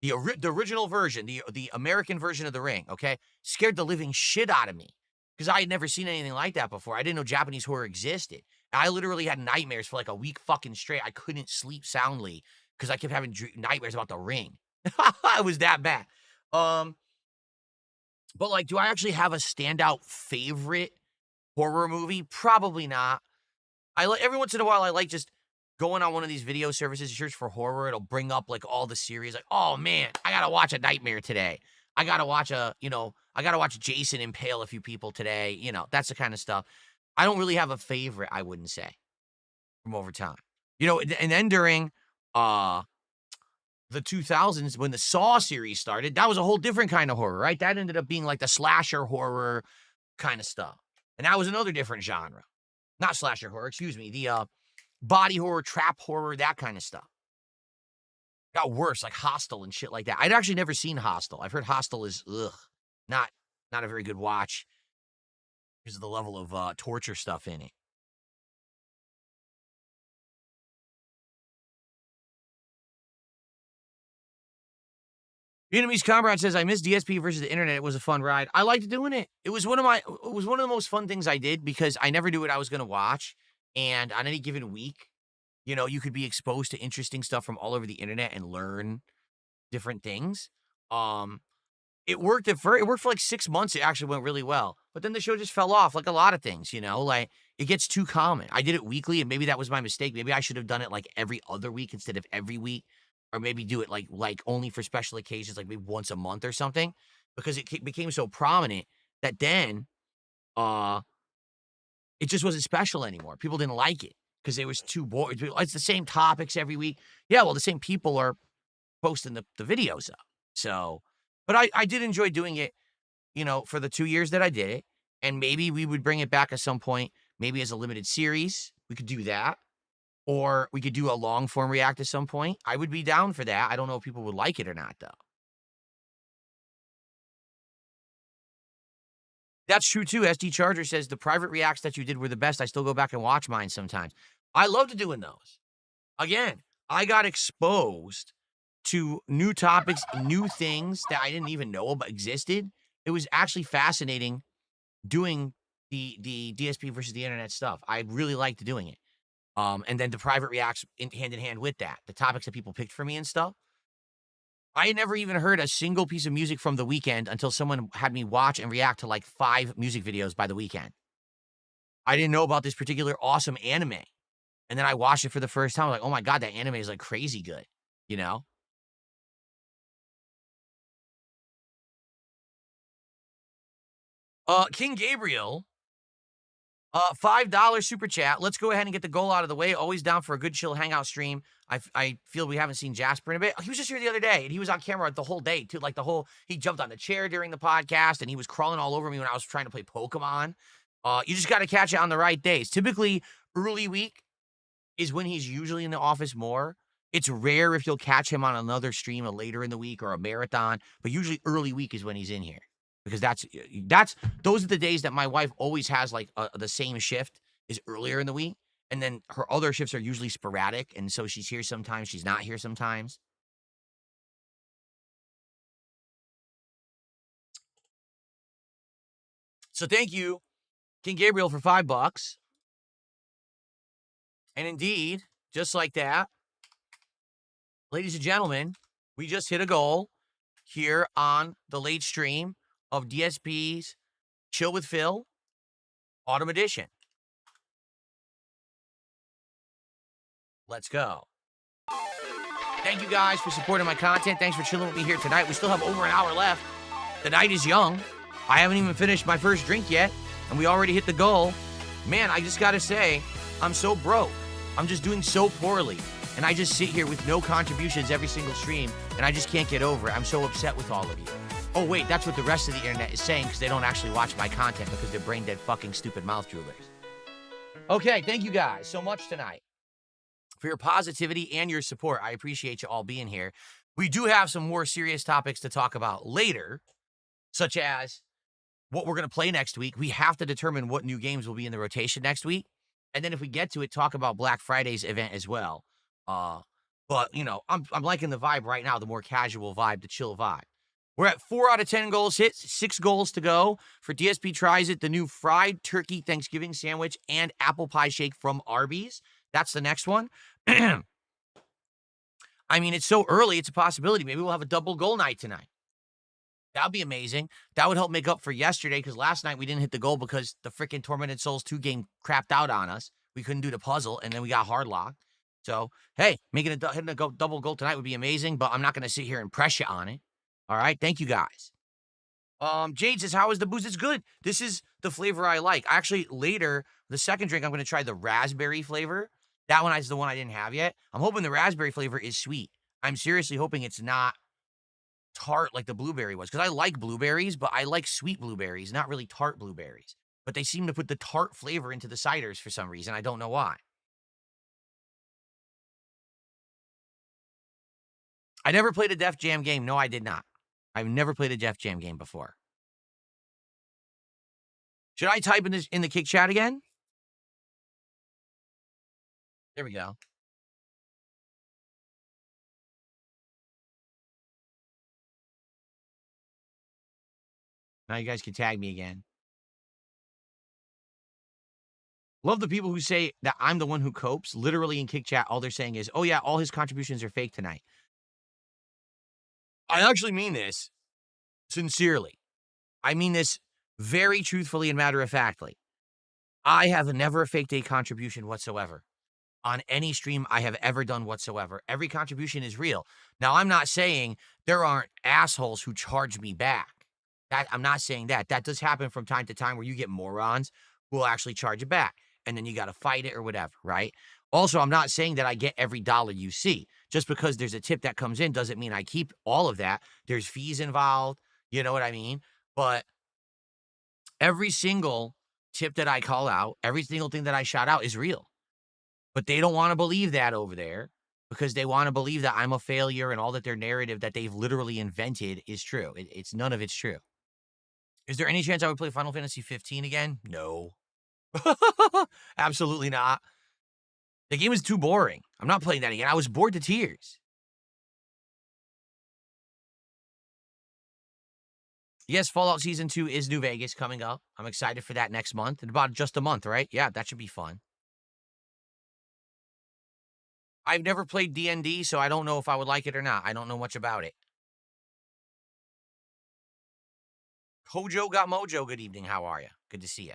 The original version, the American version of The Ring, okay, scared the living shit out of me because I had never seen anything like that before. I didn't know Japanese horror existed. I literally had nightmares for like a week fucking straight. I couldn't sleep soundly because I kept having nightmares about The Ring. It was that bad. But like, do I actually have a standout favorite horror movie? Probably not. I like every once in a while, I like just going on one of these video services, search for horror. It'll bring up like all the series. Like, oh man, I gotta watch A Nightmare today. I gotta watch I gotta watch Jason impale a few people today. That's the kind of stuff. I don't really have a favorite, I wouldn't say, from over time. And then during the 2000s, when the Saw series started, that was a whole different kind of horror, right? That ended up being like the slasher horror kind of stuff. And that was another different genre. Not slasher horror, excuse me. The body horror, trap horror, that kind of stuff. Got worse, like Hostel and shit like that. I'd actually never seen Hostel. I've heard Hostel is not a very good watch because of the level of torture stuff in it. Vietnamese Comrade says, I miss DSP versus the internet. It was a fun ride. I liked doing it. It was one of the most fun things I did because I never knew what I was going to watch. And on any given week, you could be exposed to interesting stuff from all over the internet and learn different things. It worked it worked for like 6 months. It actually went really well. But then the show just fell off like a lot of things, like it gets too common. I did it weekly and maybe that was my mistake. Maybe I should have done it like every other week instead of every week, or maybe do it like only for special occasions, like maybe once a month or something, because it became so prominent that then it just wasn't special anymore. People didn't like it because it was too boring. It's the same topics every week. Yeah, well, the same people are posting the videos up. So, but I did enjoy doing it. for the 2 years that I did it, and maybe we would bring it back at some point, maybe as a limited series. We could do that. Or we could do a long form react at some point. I would be down for that. I don't know if people would like it or not, though. That's true too. SD Charger says the private reacts that you did were the best. I still go back and watch mine sometimes. I loved doing those. Again, I got exposed to new topics, new things that I didn't even know about existed. It was actually fascinating doing the DSP versus the internet stuff. I really liked doing it. And then the private reacts hand in hand with that, the topics that people picked for me and stuff. I had never even heard a single piece of music from The Weeknd until someone had me watch and react to like 5 music videos by The Weeknd. I didn't know about this particular awesome anime. And then I watched it for the first time. I'm like, oh my God, that anime is like crazy good, you know? King Gabriel, $5 super chat. Let's go ahead and get the goal out of the way. Always down for a good chill hangout stream. I feel we haven't seen Jasper in a bit. He was just here the other day, and he was on camera the whole day, too. Like he jumped on the chair during the podcast, and he was crawling all over me when I was trying to play Pokemon. You just got to catch it on the right days. Typically, early week is when he's usually in the office more. It's rare if you'll catch him on another stream later in the week or a marathon, but usually early week is when he's in here. Because those are the days that my wife always has like the same shift is earlier in the week. And then her other shifts are usually sporadic. And so she's here sometimes, she's not here sometimes. So thank you, King Gabriel, for $5. And indeed, just like that, ladies and gentlemen, we just hit a goal here on the late stream of DSP's Chill with Phil Autumn Edition. Let's go. Thank you guys for supporting my content. Thanks for chilling with me here tonight. We still have over an hour left. The night is young. I haven't even finished my first drink yet, and we already hit the goal. Man, I just gotta say, I'm so broke. I'm just doing so poorly. And I just sit here with no contributions every single stream, and I just can't get over it. I'm so upset with all of you. Oh, wait, that's what the rest of the internet is saying because they don't actually watch my content because they're brain-dead fucking stupid mouth droolers. Okay, thank you guys so much tonight for your positivity and your support. I appreciate you all being here. We do have some more serious topics to talk about later, such as what we're going to play next week. We have to determine what new games will be in the rotation next week. And then if we get to it, talk about Black Friday's event as well. But, I'm liking the vibe right now, the more casual vibe, the chill vibe. We're at 4 out of 10 goals hit, 6 goals to go for DSP Tries It, the new fried turkey Thanksgiving sandwich and apple pie shake from Arby's. That's the next one. I mean, it's so early, it's a possibility. Maybe we'll have a double goal night tonight. That would be amazing. That would help make up for yesterday because last night we didn't hit the goal because the freaking Tormented Souls 2 game crapped out on us. We couldn't do the puzzle, and then we got hard locked. So, hey, hitting a double goal tonight would be amazing, but I'm not going to sit here and press you on it. All right, thank you guys. Jade says, how is the booze? It's good. This is the flavor I like. Actually, later, the second drink, I'm going to try the raspberry flavor. That one is the one I didn't have yet. I'm hoping the raspberry flavor is sweet. I'm seriously hoping it's not tart like the blueberry was, because I like blueberries, but I like sweet blueberries, not really tart blueberries. But they seem to put the tart flavor into the ciders for some reason. I don't know why. I never played a Def Jam game. No, I did not. I've never played a Def Jam game before. Should I type in the kick chat again? There we go. Now you guys can tag me again. Love the people who say that I'm the one who copes. Literally in kick chat, all they're saying is, oh yeah, all his contributions are fake tonight. I actually mean this sincerely. I mean this very truthfully and matter-of-factly. I have never faked a contribution whatsoever on any stream I have ever done whatsoever. Every contribution is real. Now, I'm not saying there aren't assholes who charge me back. I'm not saying that. That does happen from time to time where you get morons who will actually charge you back, and then you got to fight it or whatever, right? Also, I'm not saying that I get every dollar you see. Just because there's a tip that comes in doesn't mean I keep all of that. There's fees involved. You know what I mean? But Every single tip that I call out, every single thing that I shout out is real. But they don't want to believe that over there because they want to believe that I'm a failure and all that their narrative that they've literally invented is true. It's none of it's true. Is there any chance I would play Final Fantasy 15 again? No. Absolutely not. The game is too boring. I'm not playing that again. I was bored to tears. Yes, Fallout Season 2 is New Vegas coming up. I'm excited for that next month. In about just a month, right? Yeah, that should be fun. I've never played D&D, so I don't know if I would like it or not. I don't know much about it. Hojo got Mojo, good evening. How are you? Good to see you.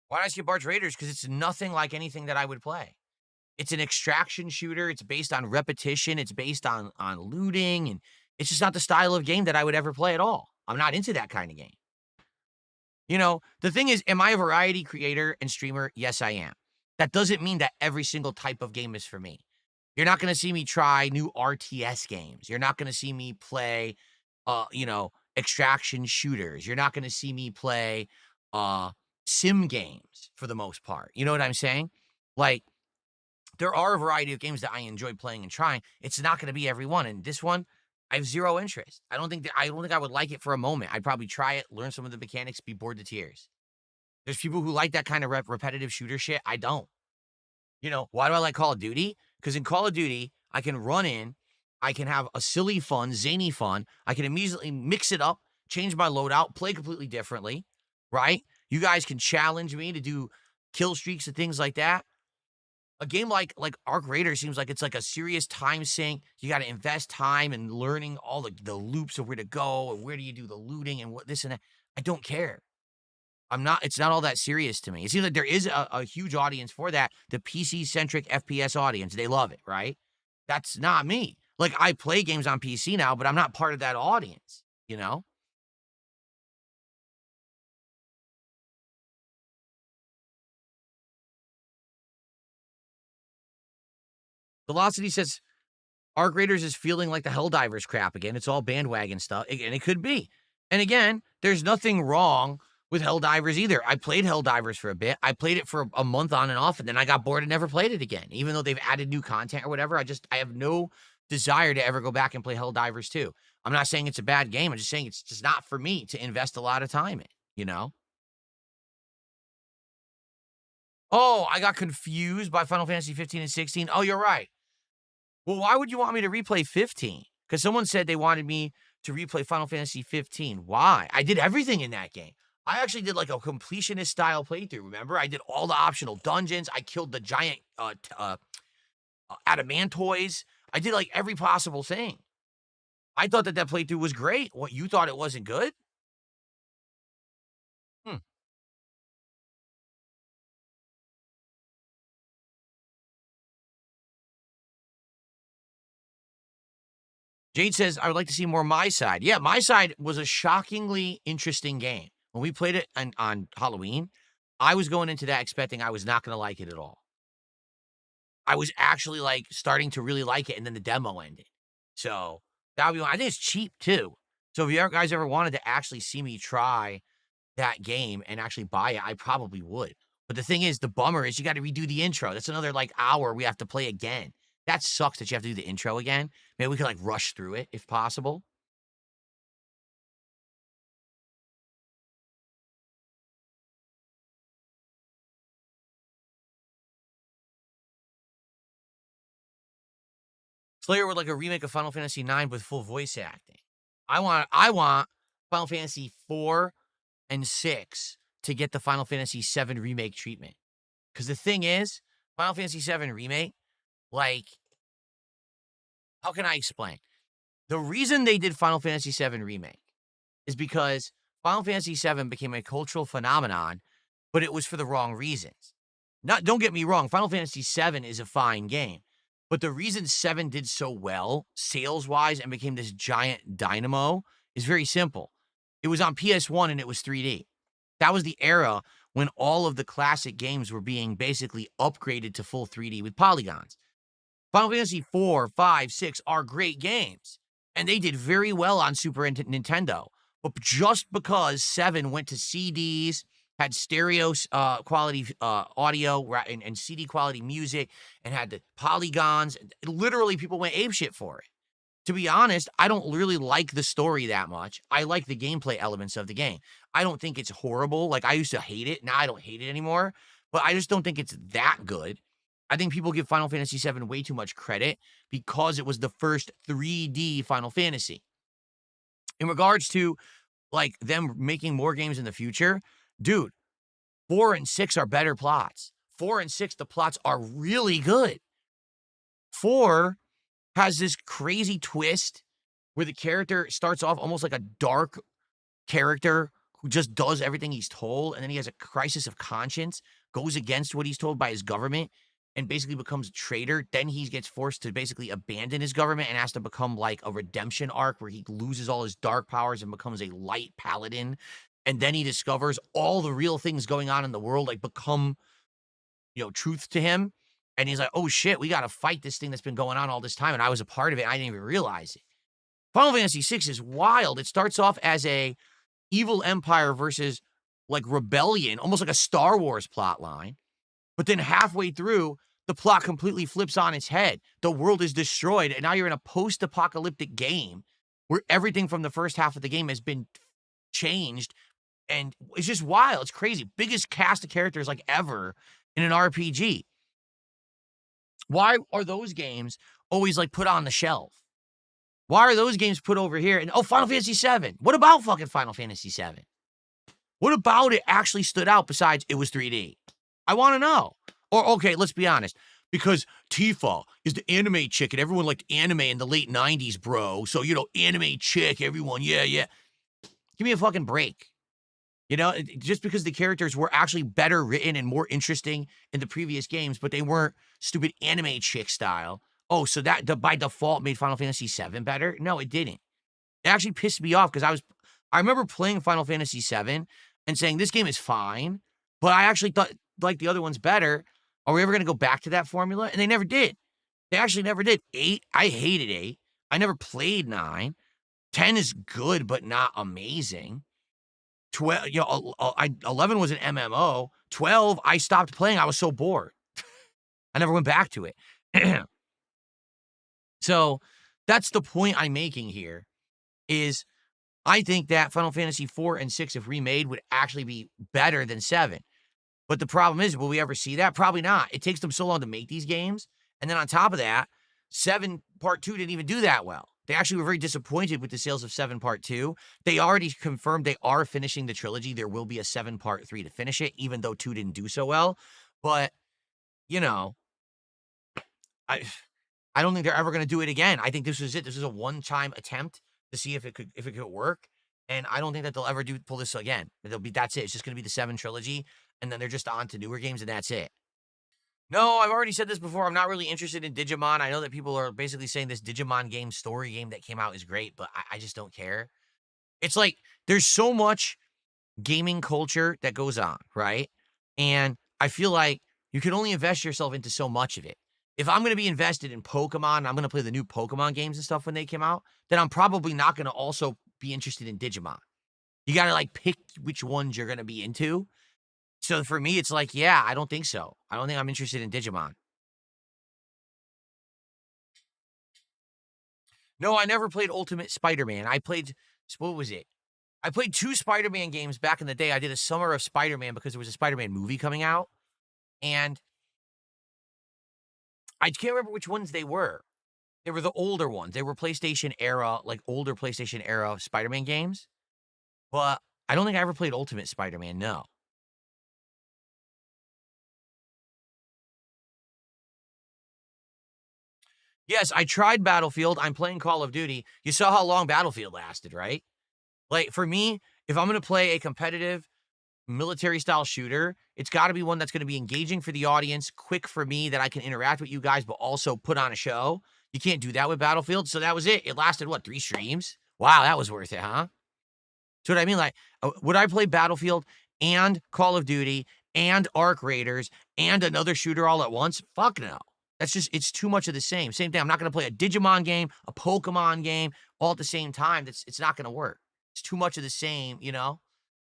Why do I skip Barge Raiders? Because it's nothing like anything that I would play. It's an extraction shooter. It's based on repetition. It's based on looting, and it's just not the style of game that I would ever play at all. I'm not into that kind of game. You know, the thing is, am I a variety creator and streamer? Yes, I am. That doesn't mean that every single type of game is for me. You're not going to see me try new RTS games. You're not going to see me play, extraction shooters. You're not going to see me play sim games for the most part. You know what I'm saying? Like, there are a variety of games that I enjoy playing and trying. It's not going to be every one. And this one, I have zero interest. I don't think I would like it for a moment. I'd probably try it, learn some of the mechanics, be bored to tears. There's people who like that kind of repetitive shooter shit. I don't. You know, why do I like Call of Duty? Because in Call of Duty, I can run in, I can have a silly fun, zany fun. I can immediately mix it up, change my loadout, play completely differently, right? You guys can challenge me to do kill streaks and things like that. A game like Arc Raider seems like it's like a serious time sink. You got to invest time in learning all the loops of where to go and where do you do the looting and what this and that. I don't care. It's not all that serious to me. It seems like there is a huge audience for that. The PC-centric FPS audience. They love it, right? That's not me. Like, I play games on PC now, but I'm not part of that audience, you know? Velocity says, Arc Raiders is feeling like the Helldivers crap again. It's all bandwagon stuff, and it could be. And again, there's nothing wrong with Helldivers either. I played Helldivers for a bit. I played it for a month on and off, and then I got bored and never played it again. Even though they've added new content or whatever, I have no desire to ever go back and play Helldivers 2. I'm not saying it's a bad game. I'm just saying it's just not for me to invest a lot of time in, you know? Oh, I got confused by Final Fantasy 15 and 16. Oh, you're right. Well, why would you want me to replay 15? Because someone said they wanted me to replay Final Fantasy 15. Why? I did everything in that game. I actually did like a completionist style playthrough, remember? I did all the optional dungeons. I killed the giant adamantoids. I did like every possible thing. I thought that playthrough was great. What, you thought it wasn't good? Hmm. Jade says, I would like to see more My Side. Yeah, My Side was a shockingly interesting game. When we played it on Halloween, I was going into that expecting I was not going to like it at all. I was actually like starting to really like it, and then the demo ended. So that would be one. I think it's cheap too. So if you guys ever wanted to actually see me try that game and actually buy it, I probably would. But the thing is, the bummer is you got to redo the intro. That's another like hour we have to play again. That sucks that you have to do the intro again. Maybe we could like rush through it if possible. Slayer would like a remake of Final Fantasy IX with full voice acting. I want Final Fantasy 4 and 6 to get the Final Fantasy 7 remake treatment. Because the thing is, Final Fantasy 7 remake, like, how can I explain? The reason they did Final Fantasy 7 remake is because Final Fantasy 7 became a cultural phenomenon, but it was for the wrong reasons. Don't get me wrong, Final Fantasy 7 is a fine game. But the reason 7 did so well, sales-wise, and became this giant dynamo is very simple. It was on PS1 and it was 3D. That was the era when all of the classic games were being basically upgraded to full 3D with polygons. Final Fantasy 4, 5, 6 are great games, and they did very well on Super Nintendo. But just because 7 went to CDs, had stereo quality audio and CD quality music, and had the polygons, literally people went apeshit for it. To be honest, I don't really like the story that much. I like the gameplay elements of the game. I don't think it's horrible. Like, I used to hate it. Now I don't hate it anymore. But I just don't think it's that good. I think people give Final Fantasy VII way too much credit because it was the first 3D Final Fantasy. In regards to, like, them making more games in the future, dude, 4 and 6 are better plots. 4 and 6, the plots are really good. 4 has this crazy twist where the character starts off almost like a dark character who just does everything he's told, and then he has a crisis of conscience, goes against what he's told by his government, and basically becomes a traitor. Then he gets forced to basically abandon his government and has to become like a redemption arc where he loses all his dark powers and becomes a light paladin. And then he discovers all the real things going on in the world, like, become, truth to him. And he's like, oh shit, we got to fight this thing that's been going on all this time. And I was a part of it. I didn't even realize it. Final Fantasy VI is wild. It starts off as a evil empire versus like rebellion, almost like a Star Wars plot line. But then halfway through, the plot completely flips on its head. The world is destroyed. And now you're in a post-apocalyptic game where everything from the first half of the game has been changed. And it's just wild. It's crazy. Biggest cast of characters like ever in an RPG. Why are those games always like put on the shelf? Why are those games put over here? And Final Fantasy VII. What about fucking Final Fantasy VII? What about it actually stood out besides it was 3D? I want to know. Or, okay, let's be honest. Because Tifa is the anime chick, and everyone liked anime in the late 90s, bro. So, anime chick, everyone, yeah. Give me a fucking break. Just because the characters were actually better written and more interesting in the previous games, but they weren't stupid anime chick style. Oh, so that by default made Final Fantasy VII better? No, it didn't. It actually pissed me off because I remember playing Final Fantasy VII and saying, this game is fine, but I actually thought, like, the other one's better. Are we ever going to go back to that formula? And they never did. They actually never did. 8, I hated 8. I never played 9. 10 is good, but not amazing. 12, 11 was an MMO. 12, I stopped playing. I was so bored. I never went back to it. So that's the point I'm making here, is I think that Final Fantasy 4 and 6, if remade, would actually be better than 7. But the problem is, will we ever see that? Probably not. It takes them so long to make these games. And then on top of that, 7 Part 2 didn't even do that well. They actually were very disappointed with the sales of 7 Part 2. They already confirmed they are finishing the trilogy. There will be a 7 Part 3 to finish it, even though 2 didn't do so well. But, I don't think they're ever going to do it again. I think this was it. This is a one-time attempt to see if it could work. And I don't think that they'll ever pull this again. That's it. It's just going to be the 7 trilogy, and then they're just on to newer games, and that's it. No, I've already said this before. I'm not really interested in Digimon. I know that people are basically saying this Digimon story game that came out is great, but I just don't care. It's like, there's so much gaming culture that goes on, right? And I feel like you can only invest yourself into so much of it. If I'm going to be invested in Pokemon, and I'm going to play the new Pokemon games and stuff when they came out, then I'm probably not going to also be interested in Digimon. You got to, like, pick which ones you're going to be into. So for me, it's like, yeah, I don't think so. I don't think I'm interested in Digimon. No, I never played Ultimate Spider-Man. What was it? I played 2 Spider-Man games back in the day. I did a summer of Spider-Man because there was a Spider-Man movie coming out. And I can't remember which ones they were. They were the older ones. They were PlayStation era, like older PlayStation era Spider-Man games. But I don't think I ever played Ultimate Spider-Man, no. Yes, I tried Battlefield. I'm playing Call of Duty. You saw how long Battlefield lasted, right? Like, for me, if I'm going to play a competitive military-style shooter, it's got to be one that's going to be engaging for the audience, quick for me, that I can interact with you guys, but also put on a show. You can't do that with Battlefield, so that was it. It lasted, 3 streams? Wow, that was worth it, huh? So what I mean, like, would I play Battlefield and Call of Duty and Arc Raiders and another shooter all at once? Fuck no. That's just, it's too much of the same. Same thing. I'm not going to play a Digimon game, a Pokemon game all at the same time. It's not going to work. It's too much of the same, you know?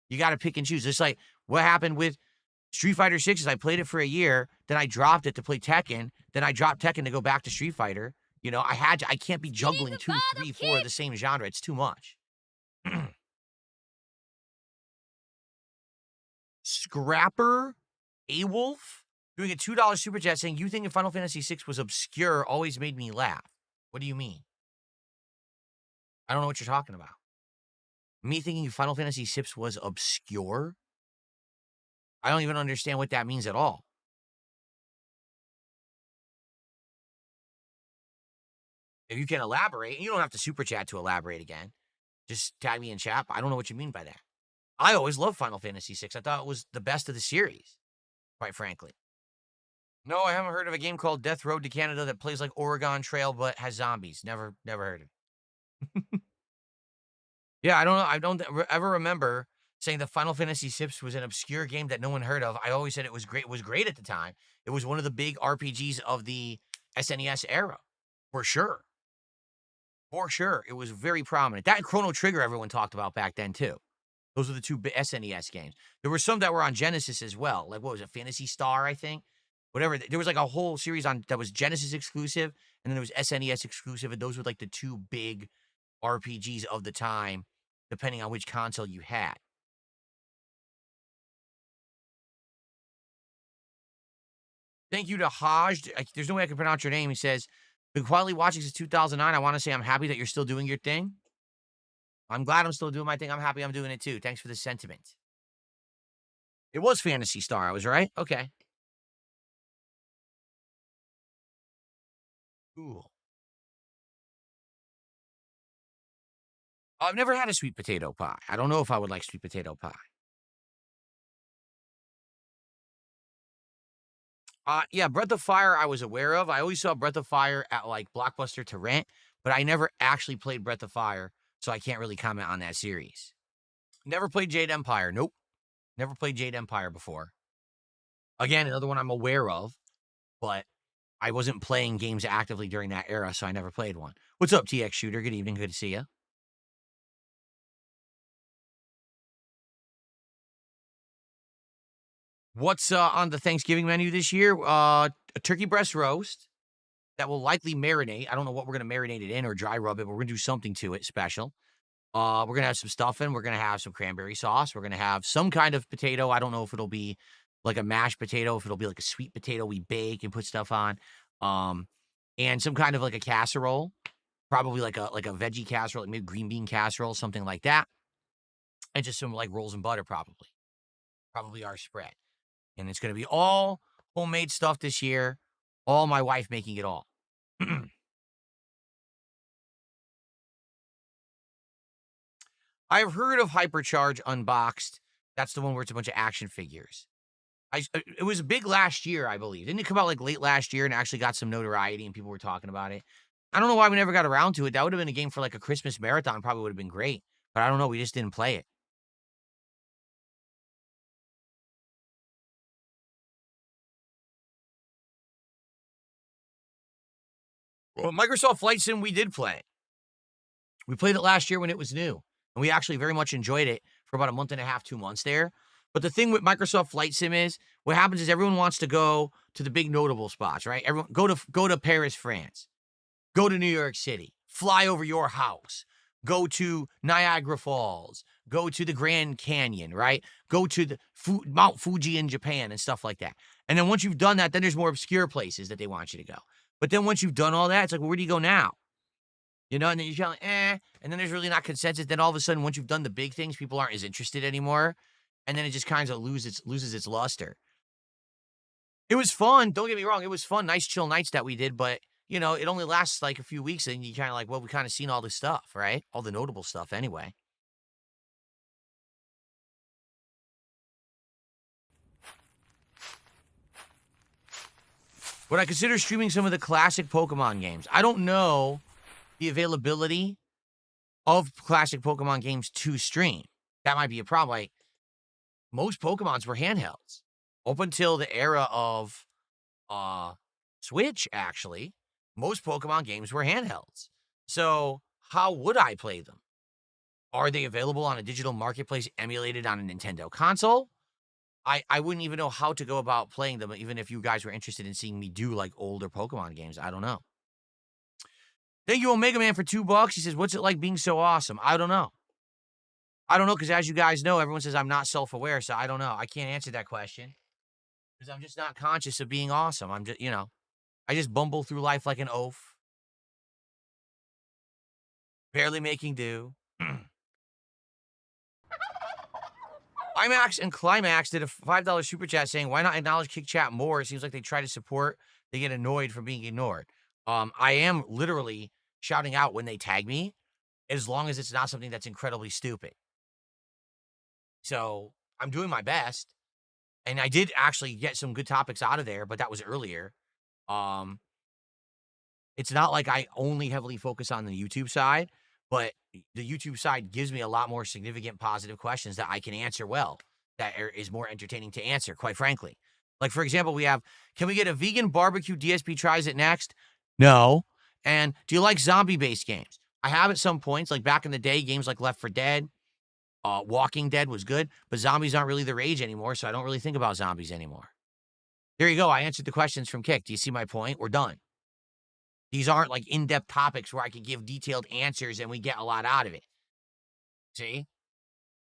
You got to pick and choose. It's like what happened with Street Fighter 6 is I played it for a year, then I dropped it to play Tekken, then I dropped Tekken to go back to Street Fighter. You know, I can't be juggling 2, 3, 4 of the same genre. It's too much. Scrapper A-Wolf doing a $2 super chat saying, you think Final Fantasy VI was obscure always made me laugh. What do you mean? I don't know what you're talking about. Me thinking Final Fantasy VI was obscure? I don't even understand what that means at all. If you can elaborate, and you don't have to super chat to elaborate again. Just tag me in chat. I don't know what you mean by that. I always loved Final Fantasy VI. I thought it was the best of the series, quite frankly. No, I haven't heard of a game called Death Road to Canada that plays like Oregon Trail but has zombies. Never heard of it. Yeah, I don't know. I don't ever remember saying that Final Fantasy VI was an obscure game that no one heard of. I always said it was great. It was great at the time. It was one of the big RPGs of the SNES era, for sure. For sure. It was very prominent. That and Chrono Trigger everyone talked about back then, too. Those were the two SNES games. There were some that were on Genesis as well. Like, what was it? Phantasy Star, I think? Whatever. There was like a whole series on that was Genesis exclusive, and then there was SNES exclusive, and those were like the two big RPGs of the time, depending on which console you had. Thank you to Haj. There's no way I can pronounce your name. He says, been quietly watching since 2009. I want to say I'm happy that you're still doing your thing. I'm glad I'm still doing my thing. I'm happy I'm doing it too. Thanks for the sentiment. It was Phantasy Star. I was right? Okay. Cool. I've never had a sweet potato pie. I don't know if I would like sweet potato pie. Yeah, Breath of Fire I was aware of. I always saw Breath of Fire at like Blockbuster to rent, but I never actually played Breath of Fire, so I can't really comment on that series. Never played Jade Empire. Nope. Never played Jade Empire before. Again, another one I'm aware of, but I wasn't playing games actively during that era, so I never played one. What's up, TX Shooter? Good evening. Good to see you. What's on the Thanksgiving menu this year? A turkey breast roast that will likely marinate. I don't know what we're going to marinate it in or dry rub it, but we're going to do something to it special. We're going to have some stuffing. We're going to have some cranberry sauce. We're going to have some kind of potato. I don't know if it'll be like a mashed potato, if it'll be like a sweet potato we bake and put stuff on. And some kind of like a casserole, probably like a veggie casserole, like maybe green bean casserole, something like that. And just some like rolls and butter, probably our spread. And it's going to be all homemade stuff this year. All my wife making it all. I've heard of Hypercharge Unboxed. That's the one where it's a bunch of action figures. It was big last year, I believe. Didn't it come out like late last year and actually got some notoriety and people were talking about it? I don't know why we never got around to it. That would have been a game for like a Christmas marathon. Probably would have been great. But I don't know. We just didn't play it. Well, Microsoft Flight Sim, we did play. We played it last year when it was new. And we actually very much enjoyed it for about a month and a half, 2 months there. But the thing with Microsoft Flight Sim is, what happens is everyone wants to go to the big notable spots, right? Everyone go to Paris, France. Go to New York City. Fly over your house. Go to Niagara Falls. Go to the Grand Canyon, right? Go to the Mount Fuji in Japan and stuff like that. And then once you've done that, then there's more obscure places that they want you to go. But then once you've done all that, it's like, well, where do you go now? You know, and then you're like, and then there's really not consensus. Then all of a sudden, once you've done the big things, people aren't as interested anymore. And then it just kind of loses its luster. It was fun. Don't get me wrong. It was fun. Nice chill nights that we did. But, you know, it only lasts like a few weeks. And you kind of like, well, we kind of seen all this stuff, right? All the notable stuff anyway. Would I consider streaming some of the classic Pokemon games? I don't know the availability of classic Pokemon games to stream. That might be a problem. Like, most Pokemons were handhelds. Up until the era of Switch, actually, most Pokemon games were handhelds. So how would I play them? Are they available on a digital marketplace emulated on a Nintendo console? I wouldn't even know how to go about playing them, even if you guys were interested in seeing me do like older Pokemon games. I don't know. Thank you, Omega Man, for $2. He says, what's it like being so awesome? I don't know. I don't know, because as you guys know, everyone says I'm not self-aware, so I don't know. I can't answer that question because I'm just not conscious of being awesome. I'm just, I just bumble through life like an oaf, barely making do. IMAX and Climax did a $5 super chat saying, why not acknowledge Kick Chat more? It seems like they try to support, they get annoyed from being ignored. I am literally shouting out when they tag me, as long as it's not something that's incredibly stupid. So I'm doing my best. And I did actually get some good topics out of there, but that was earlier. It's not like I only heavily focus on the YouTube side, but the YouTube side gives me a lot more significant positive questions that I can answer well, that is more entertaining to answer, quite frankly. Like, for example, we have, can we get a vegan barbecue DSP tries it next? No. And do you like zombie-based games? I have at some points, like back in the day, games like Left 4 Dead, Walking Dead was good, but zombies aren't really the rage anymore, so I don't really think about zombies anymore. There you go. I answered the questions from Kick. Do you see my point? We're done. These aren't like in-depth topics where I can give detailed answers and we get a lot out of it. See?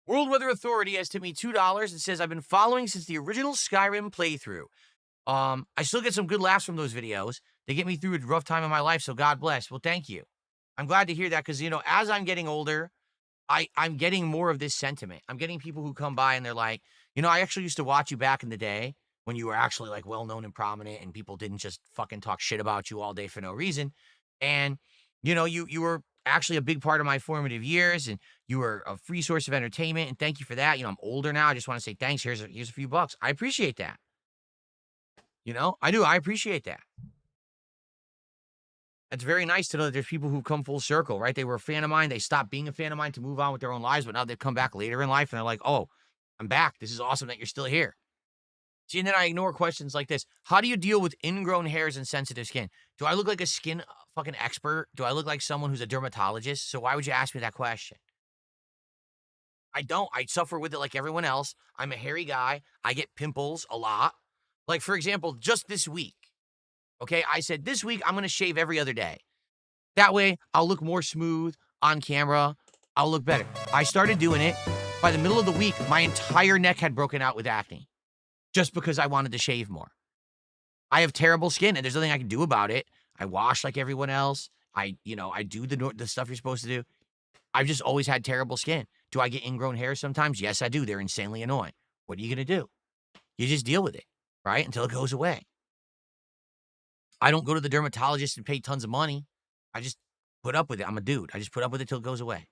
World Weather Authority has tipped me $2 and says, I've been following since the original Skyrim playthrough. I still get some good laughs from those videos. They get me through a rough time in my life, so God bless. Well, thank you. I'm glad to hear that because, as I'm getting older, I'm getting more of this sentiment. I'm getting people who come by and they're like, I actually used to watch you back in the day when you were actually like well-known and prominent and people didn't just fucking talk shit about you all day for no reason. And, you were actually a big part of my formative years and you were a free source of entertainment. And thank you for that. I'm older now. I just want to say thanks. Here's a few bucks. I appreciate that. I do. I appreciate that. It's very nice to know that there's people who come full circle, right? They were a fan of mine. They stopped being a fan of mine to move on with their own lives, but now they've come back later in life and they're like, oh, I'm back. This is awesome that you're still here. See, and then I ignore questions like this. How do you deal with ingrown hairs and sensitive skin? Do I look like a skin fucking expert? Do I look like someone who's a dermatologist? So why would you ask me that question? I don't. I suffer with it like everyone else. I'm a hairy guy. I get pimples a lot. Like, for example, just this week, okay, I said this week I'm going to shave every other day. That way, I'll look more smooth on camera. I'll look better. I started doing it. By the middle of the week, my entire neck had broken out with acne just because I wanted to shave more. I have terrible skin, and there's nothing I can do about it. I wash like everyone else. I do the stuff you're supposed to do. I've just always had terrible skin. Do I get ingrown hair sometimes? Yes, I do. They're insanely annoying. What are you going to do? You just deal with it, right? Until it goes away. I don't go to the dermatologist and pay tons of money. I just put up with it. I'm a dude. I just put up with it till it goes away.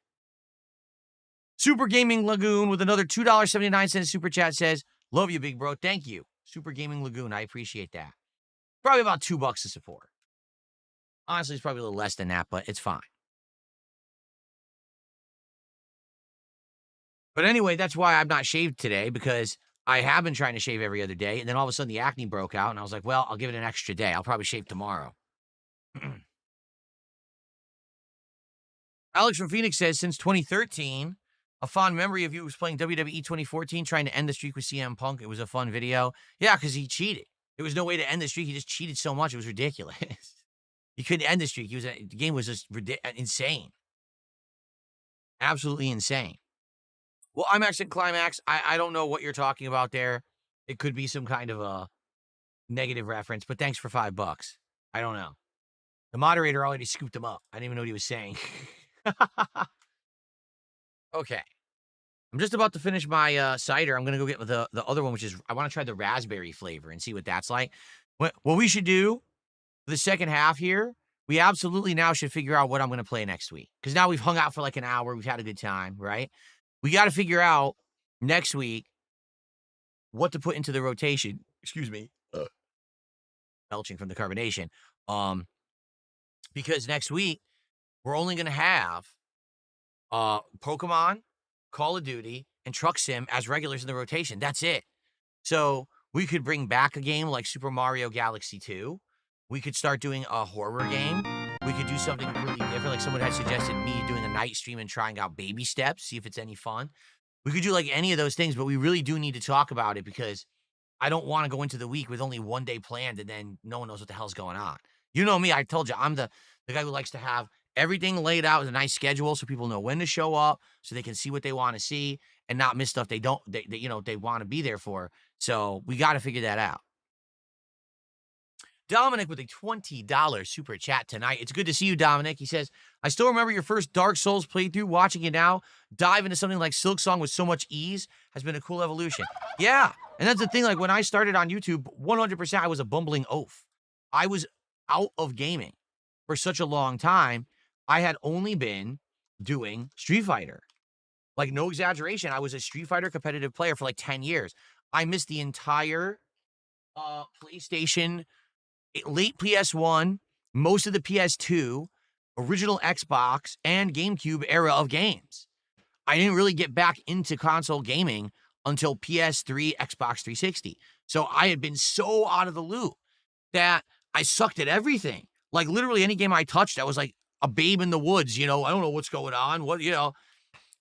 Super Gaming Lagoon with another $2.79 super chat says, love you, big bro. Thank you. Super Gaming Lagoon. I appreciate that. Probably about $2 to support. Honestly, it's probably a little less than that, but it's fine. But anyway, that's why I'm not shaved today, because I have been trying to shave every other day. And then all of a sudden the acne broke out and I was like, well, I'll give it an extra day. I'll probably shave tomorrow. Alex from Phoenix says, since 2013, a fond memory of you was playing WWE 2014, trying to end the streak with CM Punk. It was a fun video. Yeah, because he cheated. There was no way to end the streak. He just cheated so much. It was ridiculous. He couldn't end the streak. The game was just insane. Absolutely insane. Well, IMAX and Climax, I don't know what you're talking about there. It could be some kind of a negative reference, but thanks for $5. I don't know. The moderator already scooped him up. I didn't even know what he was saying. Okay. I'm just about to finish my cider. I'm going to go get the other one, which is, I want to try the raspberry flavor and see what that's like. What we should do for the second half here, we absolutely now should figure out what I'm going to play next week. Because now we've hung out for like an hour. We've had a good time, right? We got to figure out next week what to put into the rotation. Excuse me. Belching from the carbonation. Because next week, we're only going to have Pokemon, Call of Duty, and Truck Sim as regulars in the rotation. That's it. So we could bring back a game like Super Mario Galaxy 2. We could start doing a horror game. We could do something completely different. Like someone had suggested me doing a night stream and trying out baby steps, see if it's any fun. We could do like any of those things, but we really do need to talk about it because I don't want to go into the week with only one day planned and then no one knows what the hell's going on. You know me, I told you, I'm the guy who likes to have everything laid out with a nice schedule so people know when to show up, so they can see what they want to see and not miss stuff they want to be there for. So we got to figure that out. Dominic with a $20 super chat tonight. It's good to see you, Dominic. He says, I still remember your first Dark Souls playthrough. Watching it now, dive into something like Silksong with so much ease has been a cool evolution. Yeah, and that's the thing. Like when I started on YouTube, 100% I was a bumbling oaf. I was out of gaming for such a long time. I had only been doing Street Fighter. Like no exaggeration, I was a Street Fighter competitive player for like 10 years. I missed the entire PlayStation, late PS1, most of the PS2, original Xbox, and GameCube era of games. I didn't really get back into console gaming until PS3, Xbox 360. So I had been so out of the loop that I sucked at everything. Like literally any game I touched, I was like a babe in the woods, I don't know what's going on,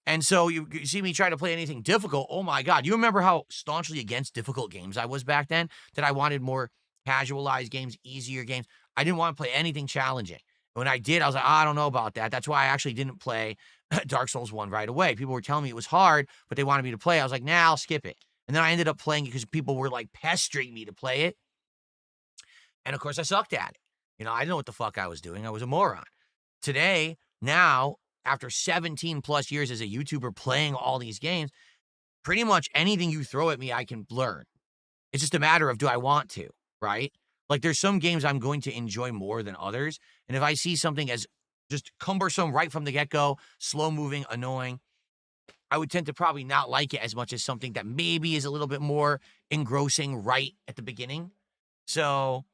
And so you see me try to play anything difficult. Oh my God. You remember how staunchly against difficult games I was back then? That I wanted more casualized games, easier games. I didn't want to play anything challenging. When I did, I was like, I don't know about that. That's why I actually didn't play Dark Souls 1 right away. People were telling me it was hard, but they wanted me to play. I was like, nah, I'll skip it. And then I ended up playing it because people were like pestering me to play it. And of course, I sucked at it. I didn't know what the fuck I was doing. I was a moron. Today, now, after 17 plus years as a YouTuber playing all these games, pretty much anything you throw at me, I can learn. It's just a matter of, do I want to, right? Like there's some games I'm going to enjoy more than others. And if I see something as just cumbersome right from the get-go, slow moving, annoying, I would tend to probably not like it as much as something that maybe is a little bit more engrossing right at the beginning. So,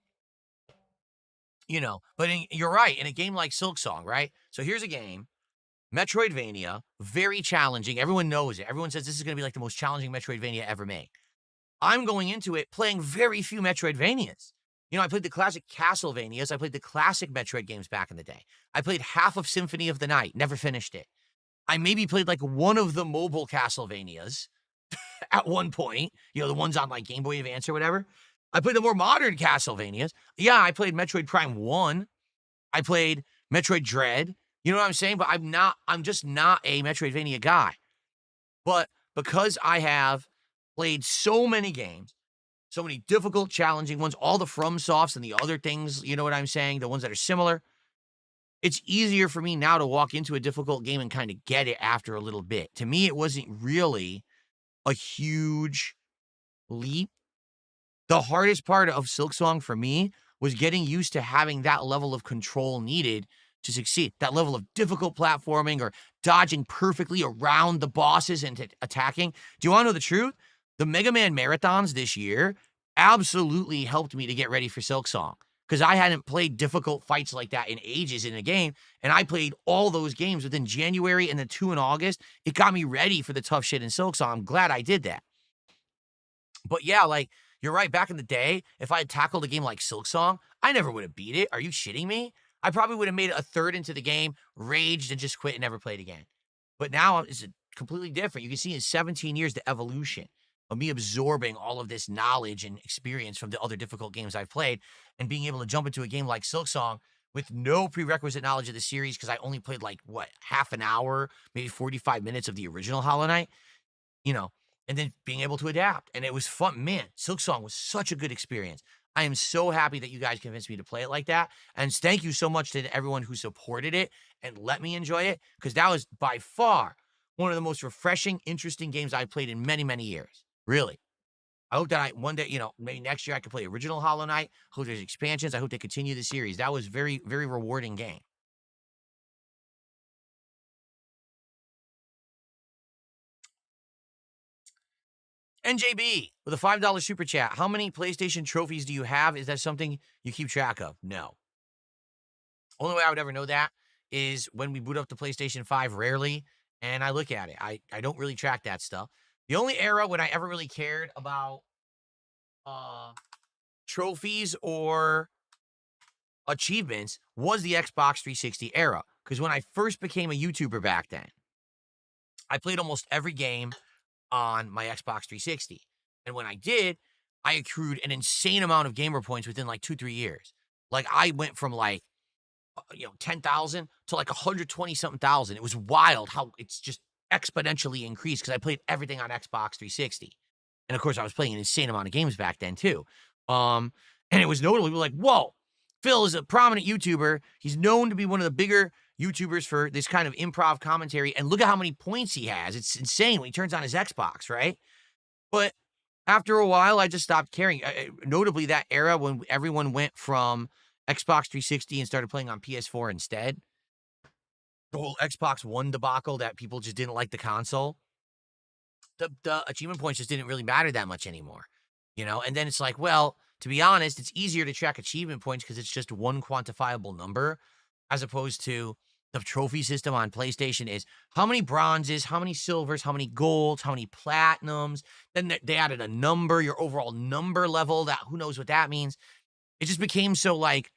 but you're right. In a game like Silksong, right? So here's a game, Metroidvania, very challenging. Everyone knows it. Everyone says this is going to be like the most challenging Metroidvania ever made. I'm going into it playing very few Metroidvanias. I played the classic Castlevanias. I played the classic Metroid games back in the day. I played half of Symphony of the Night, never finished it. I maybe played like one of the mobile Castlevanias at one point, the ones on like Game Boy Advance or whatever. I played the more modern Castlevanias. Yeah, I played Metroid Prime 1. I played Metroid Dread. You know what I'm saying? But I'm just not a Metroidvania guy. But because I have played so many games, so many difficult, challenging ones, all the FromSofts and the other things, you know what I'm saying? The ones that are similar. It's easier for me now to walk into a difficult game and kind of get it after a little bit. To me, it wasn't really a huge leap. The hardest part of Silksong for me was getting used to having that level of control needed to succeed. That level of difficult platforming or dodging perfectly around the bosses and attacking. Do you want to know the truth? The Mega Man marathons this year absolutely helped me to get ready for Silksong because I hadn't played difficult fights like that in ages in a game, and I played all those games within January and then 2 in August. It got me ready for the tough shit in Silksong. I'm glad I did that. But yeah, like, you're right. Back in the day, if I had tackled a game like Silksong, I never would have beat it. Are you shitting me? I probably would have made it a third into the game, raged, and just quit and never played again. But now it's completely different. You can see in 17 years the evolution of me absorbing all of this knowledge and experience from the other difficult games I've played and being able to jump into a game like Silksong with no prerequisite knowledge of the series because I only played half an hour, maybe 45 minutes of the original Hollow Knight, and then being able to adapt. And it was fun. Man, Silksong was such a good experience. I am so happy that you guys convinced me to play it like that. And thank you so much to everyone who supported it and let me enjoy it, because that was by far one of the most refreshing, interesting games I've played in many, many years. Really. I hope that one day, maybe next year I could play original Hollow Knight. I hope there's expansions. I hope they continue the series. That was very, very rewarding game. NJB with a $5 super chat. How many PlayStation trophies do you have? Is that something you keep track of? No. Only way I would ever know that is when we boot up the PlayStation 5 rarely and I look at it. I don't really track that stuff. The only era when I ever really cared about trophies or achievements was the Xbox 360 era. Because when I first became a YouTuber back then, I played almost every game on my Xbox 360. And when I did, I accrued an insane amount of gamer points within like 2-3 years. Like I went from like 10,000 to like 120 something thousand. It was wild how it's just exponentially increased because I played everything on Xbox 360. And of course, I was playing an insane amount of games back then too. And it was notable. People were like, whoa, Phil is a prominent YouTuber. He's known to be one of the bigger YouTubers for this kind of improv commentary. And look at how many points he has. It's insane when he turns on his Xbox, right? But after a while, I just stopped caring. Notably, that era when everyone went from Xbox 360 and started playing on PS4 instead. The whole Xbox One debacle that people just didn't like the console. The achievement points just didn't really matter that much anymore, And then it's like, well, to be honest, it's easier to track achievement points because it's just one quantifiable number, as opposed to the trophy system on PlayStation is how many bronzes, how many silvers, how many golds, how many platinums. Then they added a number, your overall number level. That who knows what that means. It just became so like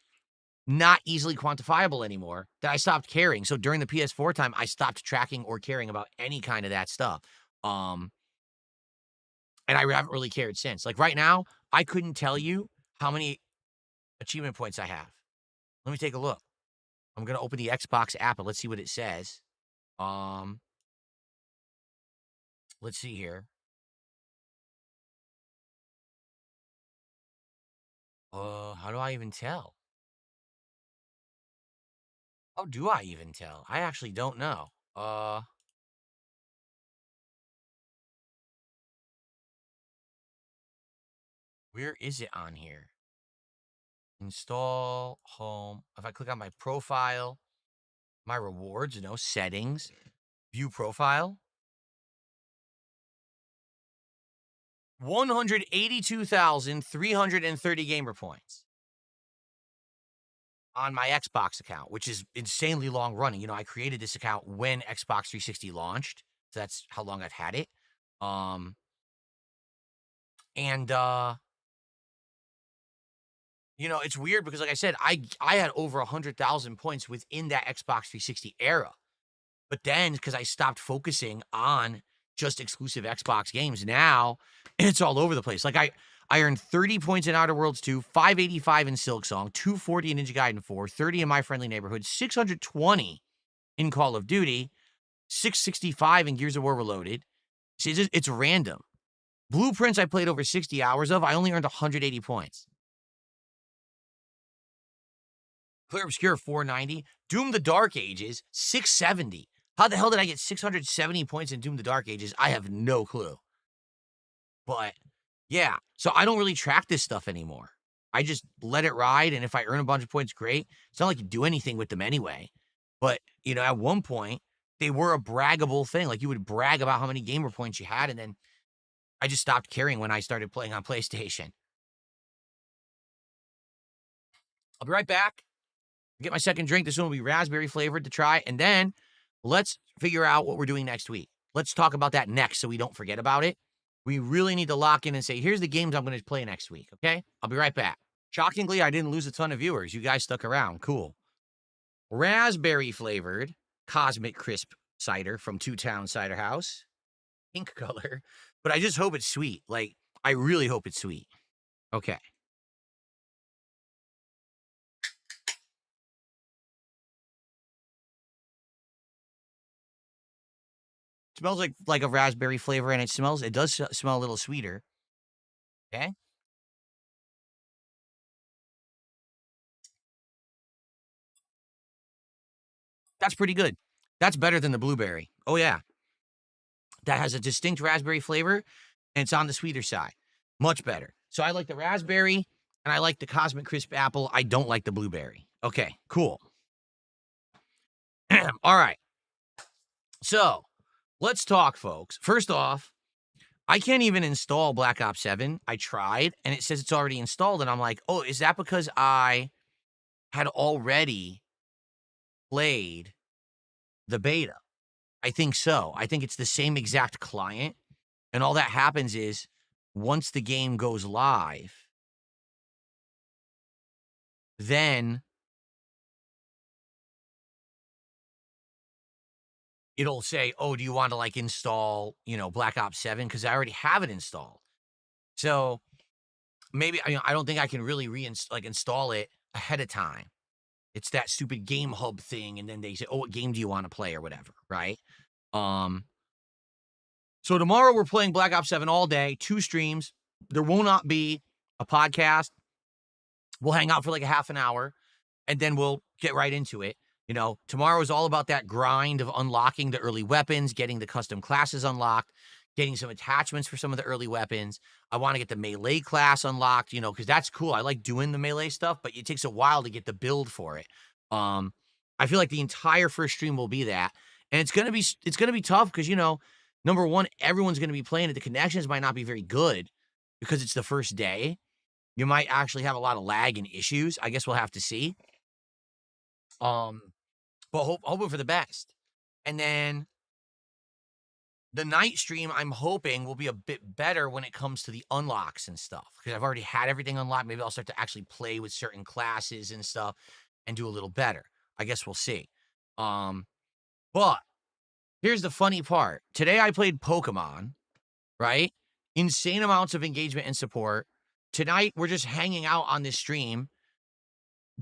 not easily quantifiable anymore that I stopped caring. So during the PS4 time, I stopped tracking or caring about any kind of that stuff. And I haven't really cared since. Like right now, I couldn't tell you how many achievement points I have. Let me take a look. I'm going to open the Xbox app and let's see what it says. Let's see here. How do I even tell? How do I even tell? I actually don't know. Where is it on here? Install, home. If I click on my profile, my rewards, settings, view profile. 182,330 gamer points on my Xbox account, which is insanely long running. I created this account when Xbox 360 launched. So that's how long I've had it. It's weird because like I said, I had over 100,000 points within that Xbox 360 era. But then because I stopped focusing on just exclusive Xbox games, now it's all over the place. Like I earned 30 points in Outer Worlds 2, 585 in Silksong, 240 in Ninja Gaiden 4, 30 in My Friendly Neighborhood, 620 in Call of Duty, 665 in Gears of War Reloaded. See, it's random. Blueprints I played over 60 hours of, I only earned 180 points. Clear Obscure 490, Doom the Dark Ages 670. How the hell did I get 670 points in Doom the Dark Ages? I have no clue. But yeah, so I don't really track this stuff anymore. I just let it ride, and if I earn a bunch of points, great. It's not like you do anything with them anyway. But, at one point, they were a braggable thing. Like, you would brag about how many gamer points you had, and then I just stopped caring when I started playing on PlayStation. I'll be right back. Get my second drink. This one will be raspberry flavored to try. And then let's figure out what we're doing next week. Let's talk about that next so we don't forget about it. We really need to lock in and say, here's the games I'm going to play next week, okay? I'll be right back. Shockingly, I didn't lose a ton of viewers. You guys stuck around. Cool. Raspberry flavored Cosmic Crisp cider from Two Town Cider House. Pink color. But I just hope it's sweet. Like, I really hope it's sweet. Okay. Smells like a raspberry flavor, and it does smell a little sweeter. Okay. That's pretty good. That's better than the blueberry. Oh, yeah. That has a distinct raspberry flavor, and it's on the sweeter side. Much better. So I like the raspberry, and I like the Cosmic Crisp apple. I don't like the blueberry. Okay, cool. All right. So let's talk, folks. First off, I can't even install Black Ops 7. I tried, and it says it's already installed, and I'm like, oh, is that because I had already played the beta? I think so. I think it's the same exact client. And all that happens is once the game goes live, then it'll say, "Oh, do you want to like install, Black Ops 7?" Because I already have it installed. So maybe I don't think I can really install it ahead of time. It's that stupid game hub thing, and then they say, "Oh, what game do you want to play?" or whatever, right? Um, so tomorrow we're playing Black Ops 7 all day, 2 streams. There will not be a podcast. We'll hang out for like a half an hour, and then we'll get right into it. Tomorrow is all about that grind of unlocking the early weapons, getting the custom classes unlocked, getting some attachments for some of the early weapons. I want to get the melee class unlocked, because that's cool. I like doing the melee stuff, but it takes a while to get the build for it. I feel like the entire first stream will be that. And it's gonna be tough because, number one, everyone's gonna be playing it. The connections might not be very good because it's the first day. You might actually have a lot of lag and issues. I guess we'll have to see. But hoping for the best. And then the night stream, I'm hoping, will be a bit better when it comes to the unlocks and stuff. Because I've already had everything unlocked. Maybe I'll start to actually play with certain classes and stuff and do a little better. I guess we'll see. But here's the funny part. Today I played Pokemon, right? Insane amounts of engagement and support. Tonight, we're just hanging out on this stream.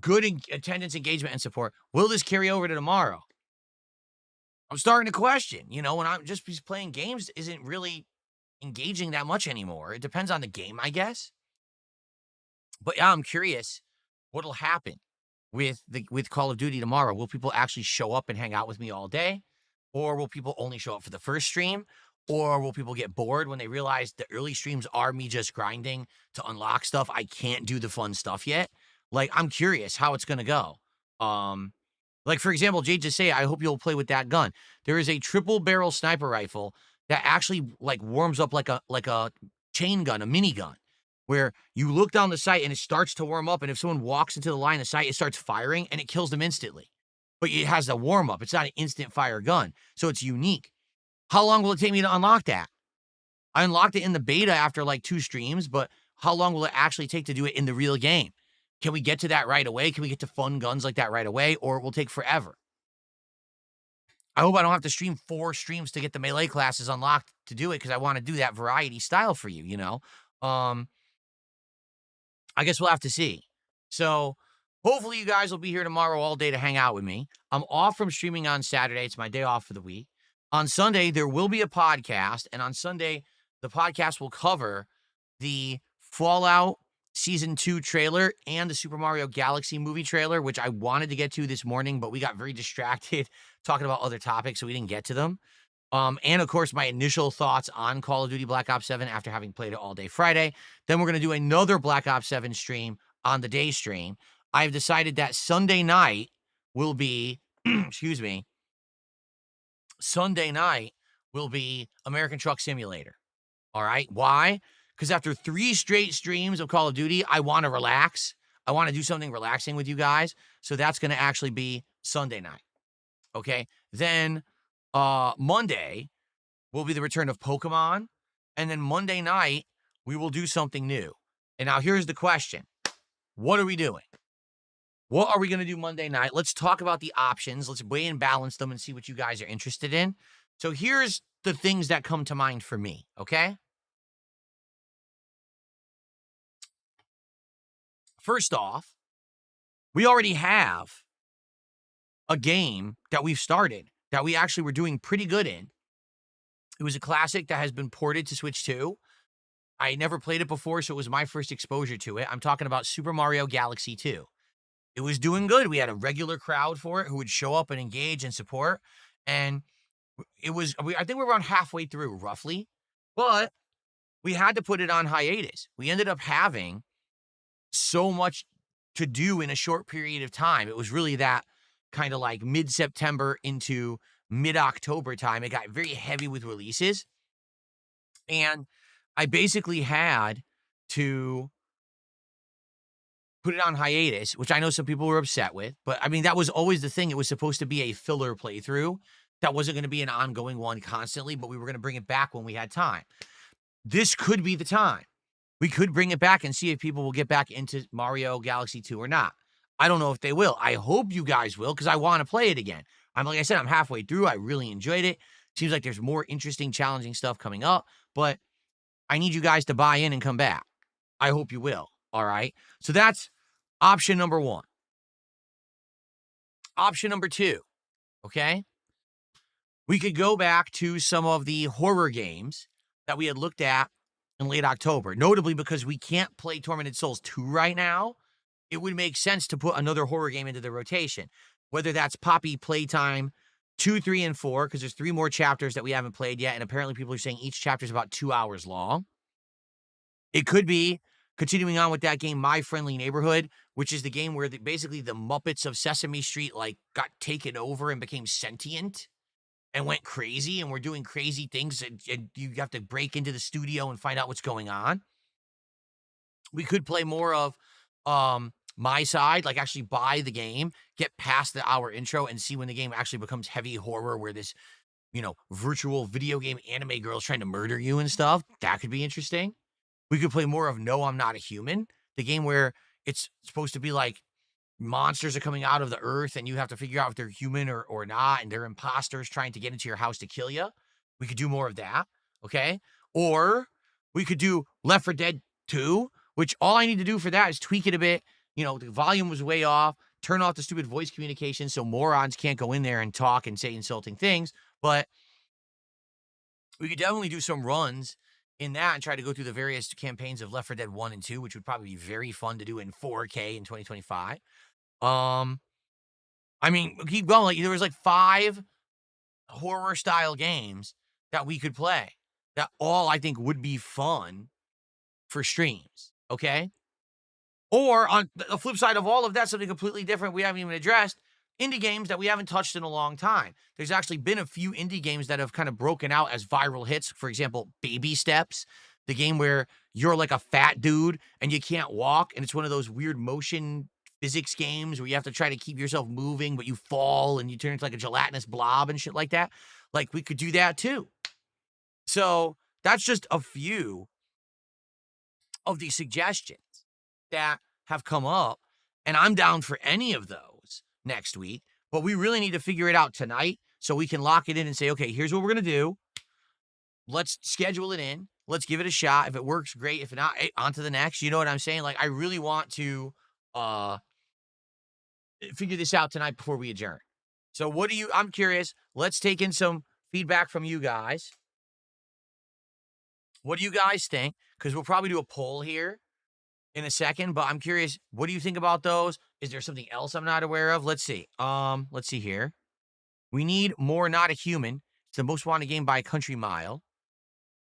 Good attendance, engagement, and support. Will this carry over to tomorrow? I'm starting to question, when I'm just playing games isn't really engaging that much anymore. It depends on the game, I guess. But yeah, I'm curious what'll happen with Call of Duty tomorrow. Will people actually show up and hang out with me all day? Or will people only show up for the first stream? Or will people get bored when they realize the early streams are me just grinding to unlock stuff? I can't do the fun stuff yet. Like, I'm curious how it's going to go. Like, for example, Jade just say, I hope you'll play with that gun. There is a triple barrel sniper rifle that actually like warms up like a chain gun, a minigun, where you look down the sight and it starts to warm up. And if someone walks into the line of sight, it starts firing and it kills them instantly. But it has a warm up. It's not an instant fire gun. So it's unique. How long will it take me to unlock that? I unlocked it in the beta after like 2 streams, but how long will it actually take to do it in the real game? Can we get to that right away? Can we get to fun guns like that right away? Or it will take forever? I hope I don't have to stream 4 streams to get the melee classes unlocked to do it, because I want to do that variety style for you, I guess we'll have to see. So hopefully you guys will be here tomorrow all day to hang out with me. I'm off from streaming on Saturday. It's my day off for the week. On Sunday, there will be a podcast. And on Sunday, the podcast will cover the Fallout Season 2 trailer and the Super Mario Galaxy movie trailer, which I wanted to get to this morning, but we got very distracted talking about other topics, so we didn't get to them. And of course, my initial thoughts on Call of Duty Black Ops 7 after having played it all day Friday. Then we're going to do another Black Ops 7 stream on the day stream. I've decided that Sunday night will be, excuse me, Sunday night will be American Truck Simulator. All right. Why? Because after 3 straight streams of Call of Duty, I want to relax. I want to do something relaxing with you guys. So that's going to actually be Sunday night. Okay. Then Monday will be the return of Pokemon. And then Monday night, we will do something new. And now here's the question. What are we doing? What are we going to do Monday night? Let's talk about the options. Let's weigh and balance them and see what you guys are interested in. So here's the things that come to mind for me. Okay. First off, we already have a game that we've started that we actually were doing pretty good in. It was a classic that has been ported to Switch 2. I never played it before, so it was my first exposure to it. I'm talking about Super Mario Galaxy 2. It was doing good. We had a regular crowd for it who would show up and engage and support. And it was, I think we're around halfway through, roughly. But we had to put it on hiatus. We ended up having so much to do in a short period of time. It was really that kind of like mid-September into mid-October time. It got very heavy with releases. And I basically had to put it on hiatus, which I know some people were upset with. But I mean, that was always the thing. It was supposed to be a filler playthrough. that wasn't going to be an ongoing one constantly, but we were going to bring it back when we had time. This could be the time. We could bring it back and see if people will get back into Mario Galaxy 2 or not. I don't know if they will. I hope you guys will, because I want to play it again. Like I said, I'm halfway through. I really enjoyed it. Seems like there's more interesting, challenging stuff coming up, but I need you guys to buy in and come back. I hope you will. All right. So that's option number one. Option number two. Okay. We could go back to some of the horror games that we had looked at in late October, notably because we can't play Tormented Souls 2 right now. It would make sense to put another horror game into the rotation, whether that's Poppy Playtime 2, 3, and 4, because there's 3 more chapters that we haven't played yet, and apparently people are saying each chapter is about 2 hours long. It could be continuing on with that game, My Friendly Neighborhood, which is the game where basically the Muppets of Sesame Street like got taken over and became sentient and went crazy, and we're doing crazy things, and you have to break into the studio and find out what's going on. We could play more of My Side, like actually buy the game, get past the hour intro, and see when the game actually becomes heavy horror, where this, virtual video game anime girl is trying to murder you and stuff. That could be interesting. We could play more of No, I'm Not a Human, the game where it's supposed to be like monsters are coming out of the earth and you have to figure out if they're human or not, and they're imposters trying to get into your house to kill you. We could do more of that, okay? Or we could do Left 4 Dead 2, which all I need to do for that is tweak it a bit. The volume was way off, turn off the stupid voice communication so morons can't go in there and talk and say insulting things. But we could definitely do some runs in that and try to go through the various campaigns of Left 4 Dead 1 and 2, which would probably be very fun to do in 4K in 2025. Keep going. Like, there was like 5 horror style games that we could play that all I think would be fun for streams. Okay. Or on the flip side of all of that, something completely different we haven't even addressed, indie games that we haven't touched in a long time. There's actually been a few indie games that have kind of broken out as viral hits. For example, Baby Steps, the game where you're like a fat dude and you can't walk, and it's one of those weird motion physics games where you have to try to keep yourself moving, but you fall and you turn into like a gelatinous blob and shit like that. Like, we could do that too. So that's just a few of the suggestions that have come up, and I'm down for any of those next week, but we really need to figure it out tonight so we can lock it in and say, okay, here's what we're going to do. Let's schedule it in. Let's give it a shot. If it works, great. If not, on to the next. You know what I'm saying? Like, I really want to figure this out tonight before we adjourn. So I'm curious. Let's take in some feedback from you guys. What do you guys think? Because we'll probably do a poll here in a second, but I'm curious, what do you think about those? Is there something else I'm not aware of? Let's see. Let's see here. We need more Not a Human. It's the most wanted game by a country mile.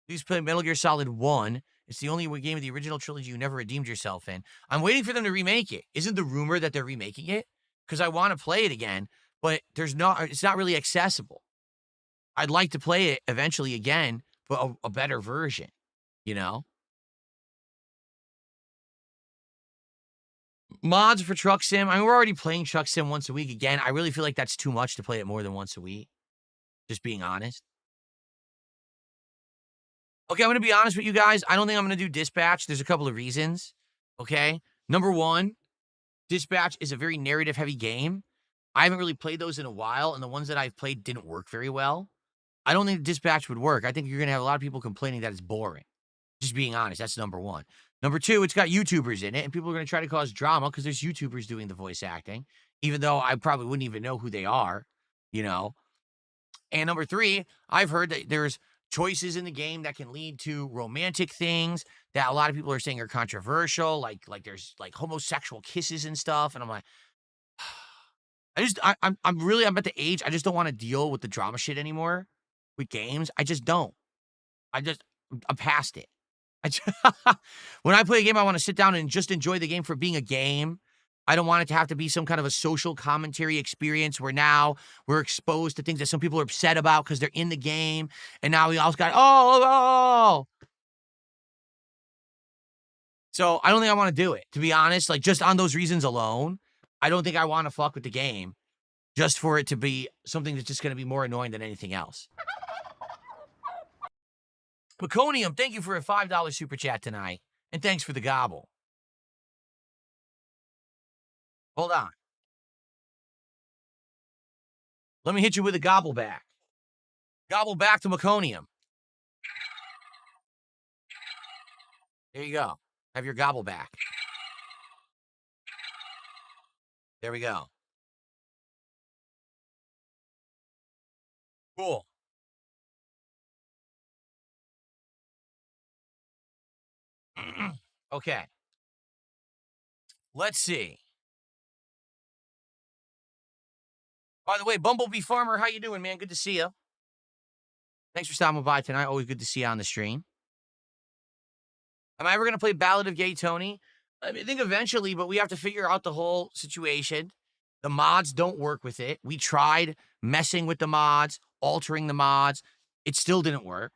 Please play Metal Gear Solid 1. It's the only game of the original trilogy you never redeemed yourself in. I'm waiting for them to remake it. Isn't the rumor that they're remaking it? Because I want to play it again, but it's not really accessible. I'd like to play it eventually again, but a better version, Mods for Truck Sim. We're already playing Truck Sim once a week again. I really feel like that's too much to play it more than once a week. Just being honest. Okay, I'm going to be honest with you guys. I don't think I'm going to do Dispatch. There's a couple of reasons. Okay. Number one, Dispatch is a very narrative-heavy game. I haven't really played those in a while, and the ones that I've played didn't work very well. I don't think Dispatch would work. I think you're going to have a lot of people complaining that it's boring. Just being honest, that's number one. Number two, it's got YouTubers in it, and people are going to try to cause drama because there's YouTubers doing the voice acting, even though I probably wouldn't even know who they are, And number three, I've heard that there's choices in the game that can lead to romantic things that a lot of people are saying are controversial, like there's like homosexual kisses and stuff, and I'm like, I'm at the age, I just don't want to deal with the drama shit anymore with games. I just don't. I'm past it. When I play a game, I want to sit down and just enjoy the game for being a game. I don't want it to have to be some kind of a social commentary experience where now we're exposed to things that some people are upset about because they're in the game. And now we all got, oh. So I don't think I want to do it, to be honest. Like, just on those reasons alone, I don't think I want to fuck with the game just for it to be something that's just going to be more annoying than anything else. Peconium, thank you for a $5 super chat tonight. And thanks for the gobble. Hold on. Let me hit you with a gobble back. Gobble back to Meconium. There you go. Have your gobble back. There we go. Cool. Okay. Let's see. By the way, Bumblebee Farmer, how you doing, man? Good to see you. Thanks for stopping by tonight. Always good to see you on the stream. Am I ever going to play Ballad of Gay Tony? I think eventually, but we have to figure out the whole situation. The mods don't work with it. We tried messing with the mods, altering the mods. It still didn't work.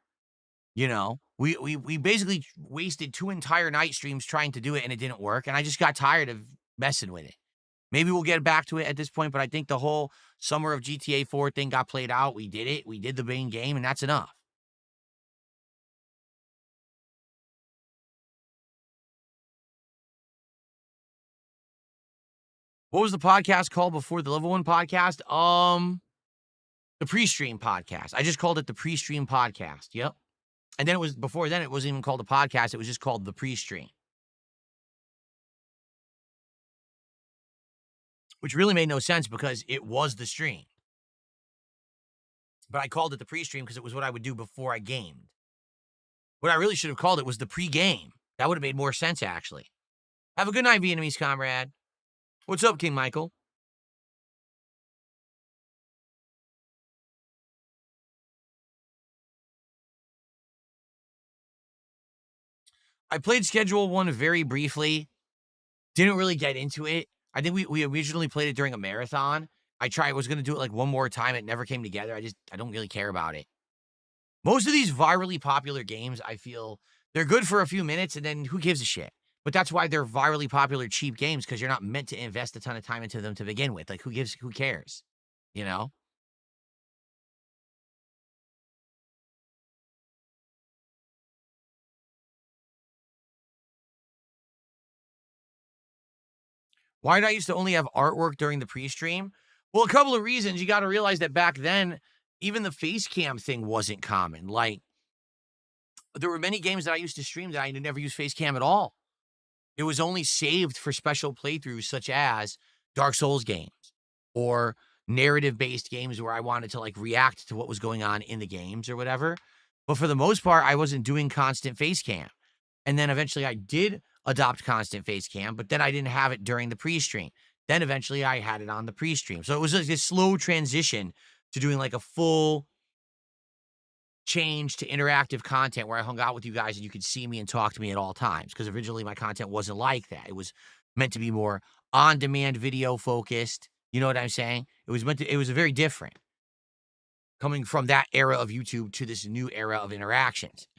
You know, we basically wasted 2 entire night streams trying to do it, and it didn't work. And I just got tired of messing with it. Maybe we'll get back to it at this point, but I think the whole summer of GTA 4 thing got played out. We did it. We did the main game, and that's enough. What was the podcast called before the Level 1 podcast? The pre-stream podcast. I just called it the pre-stream podcast. Yep. And then before then, it wasn't even called a podcast. It was just called the pre-stream. Which really made no sense because it was the stream. But I called it the pre-stream because it was what I would do before I gamed. What I really should have called it was the pre-game. That would have made more sense, actually. Have a good night, Vietnamese comrade. What's up, King Michael? I played Schedule 1 very briefly. Didn't really get into it. I think we originally played it during a marathon. I was going to do it like one more time. It never came together. I don't really care about it. Most of these virally popular games, I feel, they're good for a few minutes, and then who gives a shit? But that's why they're virally popular, cheap games, because you're not meant to invest a ton of time into them to begin with. Like, who cares? You know? Why did I used to only have artwork during the pre-stream? Well, a couple of reasons. You got to realize that back then, even the face cam thing wasn't common. Like, there were many games that I used to stream that I never used face cam at all. It was only saved for special playthroughs such as Dark Souls games or narrative-based games where I wanted to like react to what was going on in the games or whatever. But for the most part, I wasn't doing constant face cam. And then eventually I did adopt constant face cam, but then I didn't have it during the pre-stream. Then eventually I had it on the pre-stream. So it was like this slow transition to doing like a full change to interactive content where I hung out with you guys and you could see me and talk to me at all times. Because originally my content wasn't like that. It was meant to be more on-demand video focused. You know what I'm saying? It was very different coming from that era of YouTube to this new era of interactions.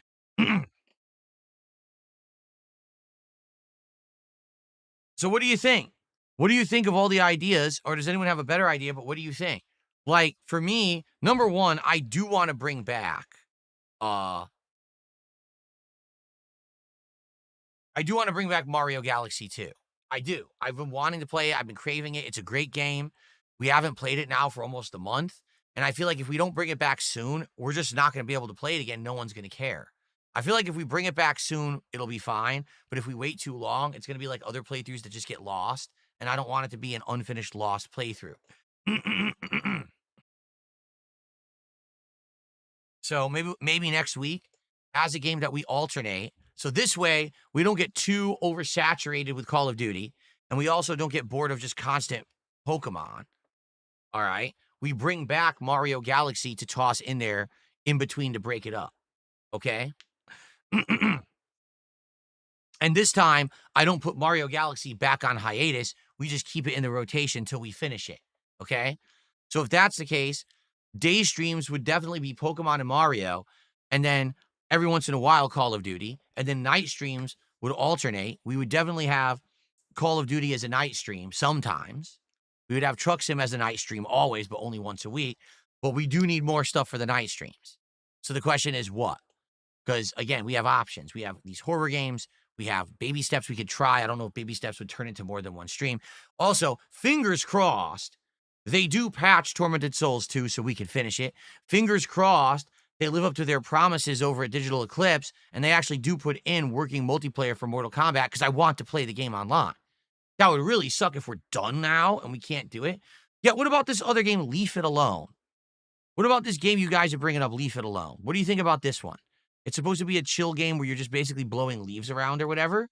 So what do you think? What do you think of all the ideas? Or does anyone have a better idea? But what do you think? Like, for me, number one, I do want to bring back, Mario Galaxy 2. I do. I've been wanting to play it. I've been craving it. It's a great game. We haven't played it now for almost a month. And I feel like if we don't bring it back soon, we're just not going to be able to play it again. No one's going to care. I feel like if we bring it back soon, it'll be fine. But if we wait too long, it's going to be like other playthroughs that just get lost. And I don't want it to be an unfinished lost playthrough. So maybe next week as a game that we alternate. So this way we don't get too oversaturated with Call of Duty. And we also don't get bored of just constant Pokemon. All right. We bring back Mario Galaxy to toss in there in between to break it up. Okay. And this time, I don't put Mario Galaxy back on hiatus. We just keep it in the rotation until we finish it. Okay. So if that's the case, day streams would definitely be Pokemon and Mario. And then every once in a while, Call of Duty. And then night streams would alternate. We would definitely have Call of Duty as a night stream sometimes. We would have Truck Sim as a night stream always, but only once a week. But we do need more stuff for the night streams. So the question is what? Because again, we have options. We have these horror games. We have baby steps we could try. I don't know if baby steps would turn into more than one stream. Also, fingers crossed, they do patch Tormented Souls 2 so we can finish it. Fingers crossed, they live up to their promises over at Digital Eclipse, and they actually do put in working multiplayer for Mortal Kombat because I want to play the game online. That would really suck if we're done now and we can't do it. Yeah, what about this other game, Leave It Alone? What about this game you guys are bringing up, Leave It Alone? What do you think about this one? It's supposed to be a chill game where you're just basically blowing leaves around or whatever.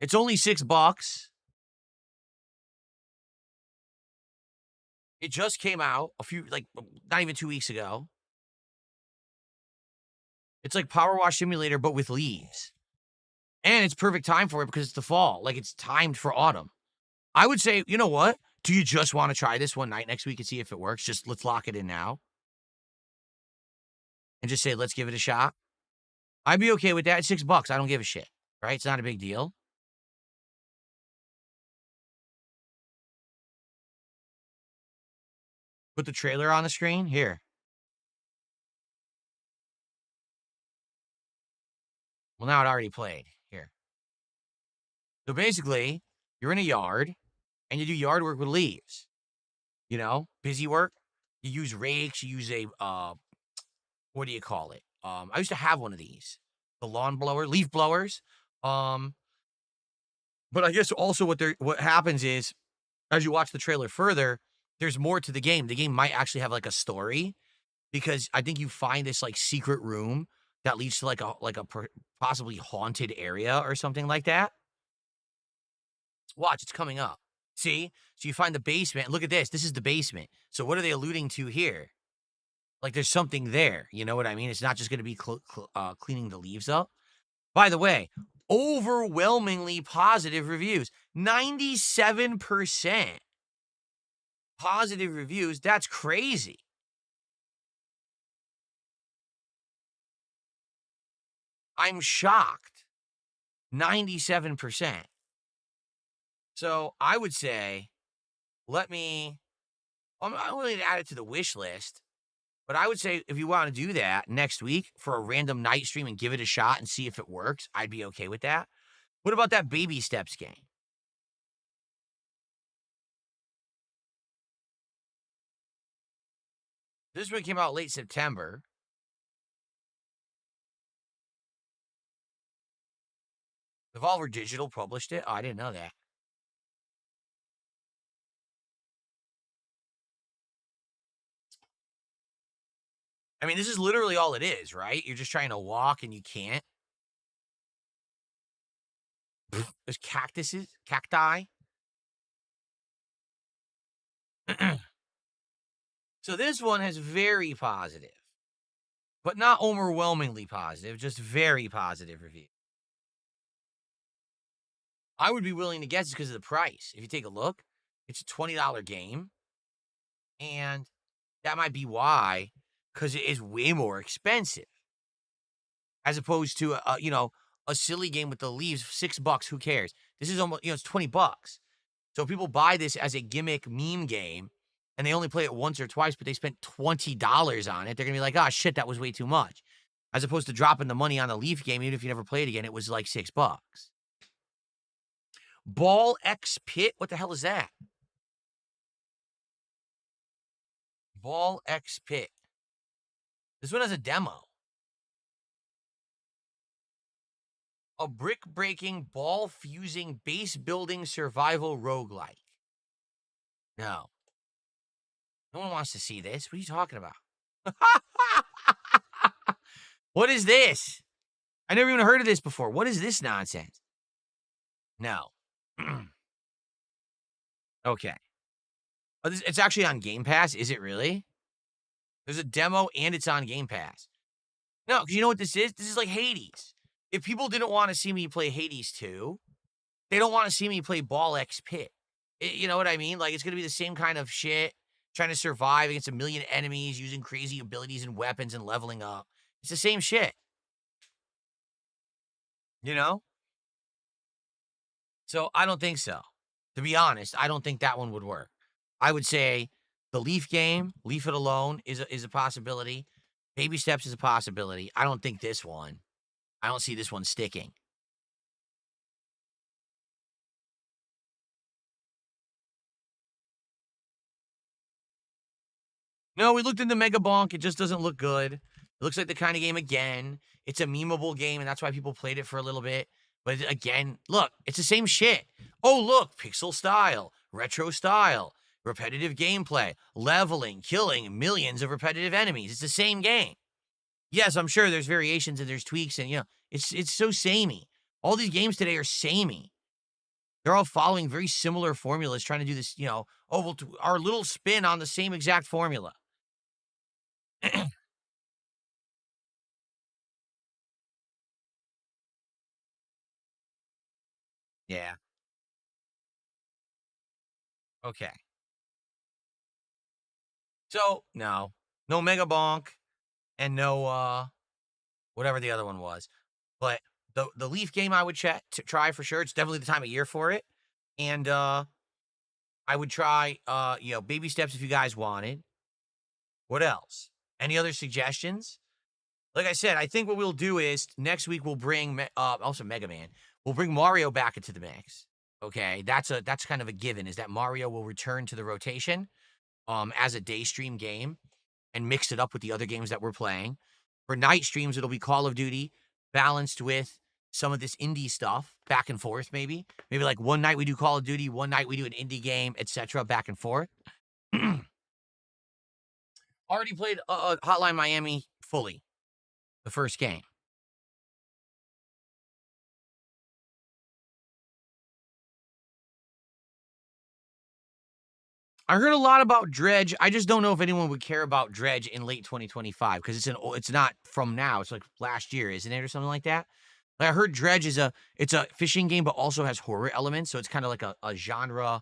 It's only $6. It just came out not even 2 weeks ago. It's like Power Wash Simulator, but with leaves. And it's perfect time for it because it's the fall. Like, it's timed for autumn. I would say, you know what? Do you just want to try this one night next week and see if it works? Just let's lock it in now. And just say, let's give it a shot. I'd be okay with that. It's $6. I don't give a shit. Right? It's not a big deal. Put the trailer on the screen. Here. Well, now it already played. Here. So basically, you're in a yard, and you do yard work with leaves. You know? Busy work. You use rakes. You use a, what do you call it? I used to have one of these. The lawn blower. Leaf blowers. But I guess also what happens is, as you watch the trailer further, there's more to the game. The game might actually have, like, a story. Because I think you find this, like, secret room that leads to, like a possibly haunted area or something like that. Watch, it's coming up. See? So you find the basement. Look at this. This is the basement. So what are they alluding to here? Like, there's something there. You know what I mean? It's not just going to be cleaning the leaves up. By the way, overwhelmingly positive reviews. 97% positive reviews. That's crazy. I'm shocked. 97%. So I would say, I'm willing to add it to the wish list, but I would say if you want to do that next week for a random night stream and give it a shot and see if it works, I'd be okay with that. What about that Baby Steps game? This one came out late September. Devolver Digital published it. Oh, I didn't know that. I mean, this is literally all it is, right? You're just trying to walk and you can't. There's cacti. So this one has very positive, but not overwhelmingly positive, just very positive review. I would be willing to guess it's because of the price. If you take a look, it's a $20 game, and that might be why, because it is way more expensive. As opposed to, a silly game with the leaves, $6, who cares? This is almost, it's $20. So if people buy this as a gimmick meme game, and they only play it once or twice, but they spent $20 on it, they're going to be like, oh, shit, that was way too much. As opposed to dropping the money on the Leaf game, even if you never play it again, it was like $6. Ball X Pit? What the hell is that? Ball X Pit. This one has a demo. A brick-breaking, ball-fusing, base-building survival roguelike. No. No one wants to see this. What are you talking about? What is this? I never even heard of this before. What is this nonsense? No. Okay. Oh, it's actually on Game Pass. Is it really? There's a demo and it's on Game Pass. No, because you know what this is? This is like Hades. If people didn't want to see me play Hades 2, they don't want to see me play Ball X Pit. You know what I mean? Like, it's going to be the same kind of shit, trying to survive against a million enemies, using crazy abilities and weapons and leveling up. It's the same shit. You know? So I don't think so. To be honest, I don't think that one would work. I would say the Leaf game, Leave It Alone is a possibility. Baby Steps is a possibility. I don't think this one. I don't see this one sticking. No, we looked into Mega Bonk. It just doesn't look good. It looks like the kind of game again. It's a memeable game, and that's why people played it for a little bit. But again, look, it's the same shit. Oh, look, pixel style, retro style, repetitive gameplay, leveling, killing millions of repetitive enemies. It's the same game. Yes, I'm sure there's variations and there's tweaks, and it's so samey. All these games today are samey. They're all following very similar formulas, trying to do this, oh, well, our little spin on the same exact formula. Yeah. Okay. So, no. No Mega Bonk and no, whatever the other one was. But the Leaf game I would try for sure. It's definitely the time of year for it. And, I would try, Baby Steps if you guys wanted. What else? Any other suggestions? Like I said, I think what we'll do is next week we'll bring, also Mega Man. We'll bring Mario back into the mix. Okay, that's kind of a given, is that Mario will return to the rotation, as a day stream game, and mix it up with the other games that we're playing. For night streams, it'll be Call of Duty balanced with some of this indie stuff, back and forth maybe. Maybe like one night we do Call of Duty, one night we do an indie game, etc., back and forth. Already played Hotline Miami fully, the first game. I heard a lot about Dredge. I just don't know if anyone would care about Dredge in late 2025 because it's not from now. It's like last year, isn't it, or something like that? Like I heard Dredge it's a fishing game, but also has horror elements, so it's kind of like a genre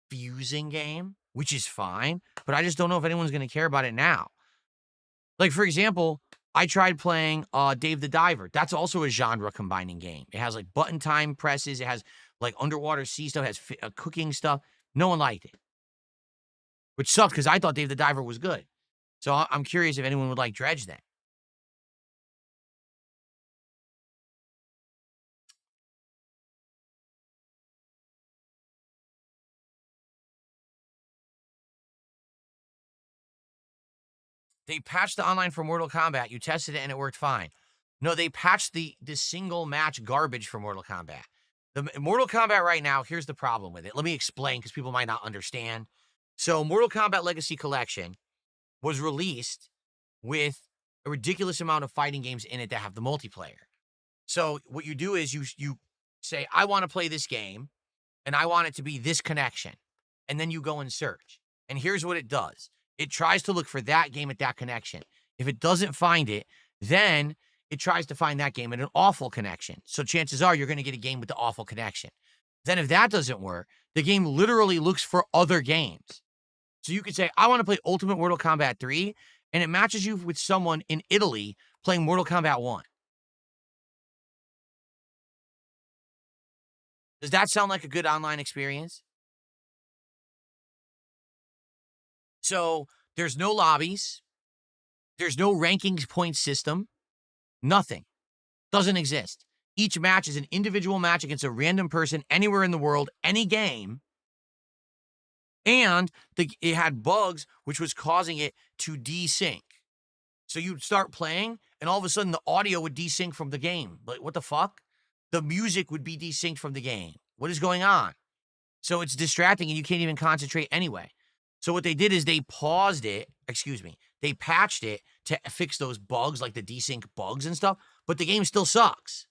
fusing game, which is fine. But I just don't know if anyone's gonna care about it now. Like for example, I tried playing Dave the Diver. That's also a genre combining game. It has like button time presses. It has like underwater sea stuff. It has cooking stuff. No one liked it, which sucked because I thought Dave the Diver was good. So I'm curious if anyone would like Dredge then. They patched the online for Mortal Kombat. You tested it and it worked fine. No, they patched the single match garbage for Mortal Kombat. The Mortal Kombat right now, here's the problem with it. Let me explain because people might not understand. So Mortal Kombat Legacy Collection was released with a ridiculous amount of fighting games in it that have the multiplayer. So what you do is you say, I want to play this game and I want it to be this connection. And then you go and search. And here's what it does. It tries to look for that game at that connection. If it doesn't find it, then it tries to find that game at an awful connection. So chances are you're going to get a game with the awful connection. Then if that doesn't work, the game literally looks for other games. So you could say, I want to play Ultimate Mortal Kombat 3, and it matches you with someone in Italy playing Mortal Kombat 1. Does that sound like a good online experience? So there's no lobbies. There's no rankings point system. Nothing. Doesn't exist. Each match is an individual match against a random person anywhere in the world, any game. And it had bugs, which was causing it to desync. So you'd start playing, and all of a sudden the audio would desync from the game. Like, what the fuck? The music would be desynced from the game. What is going on? So it's distracting, and you can't even concentrate anyway. So what they did is they paused it, they patched it to fix those bugs, like the desync bugs and stuff, but the game still sucks.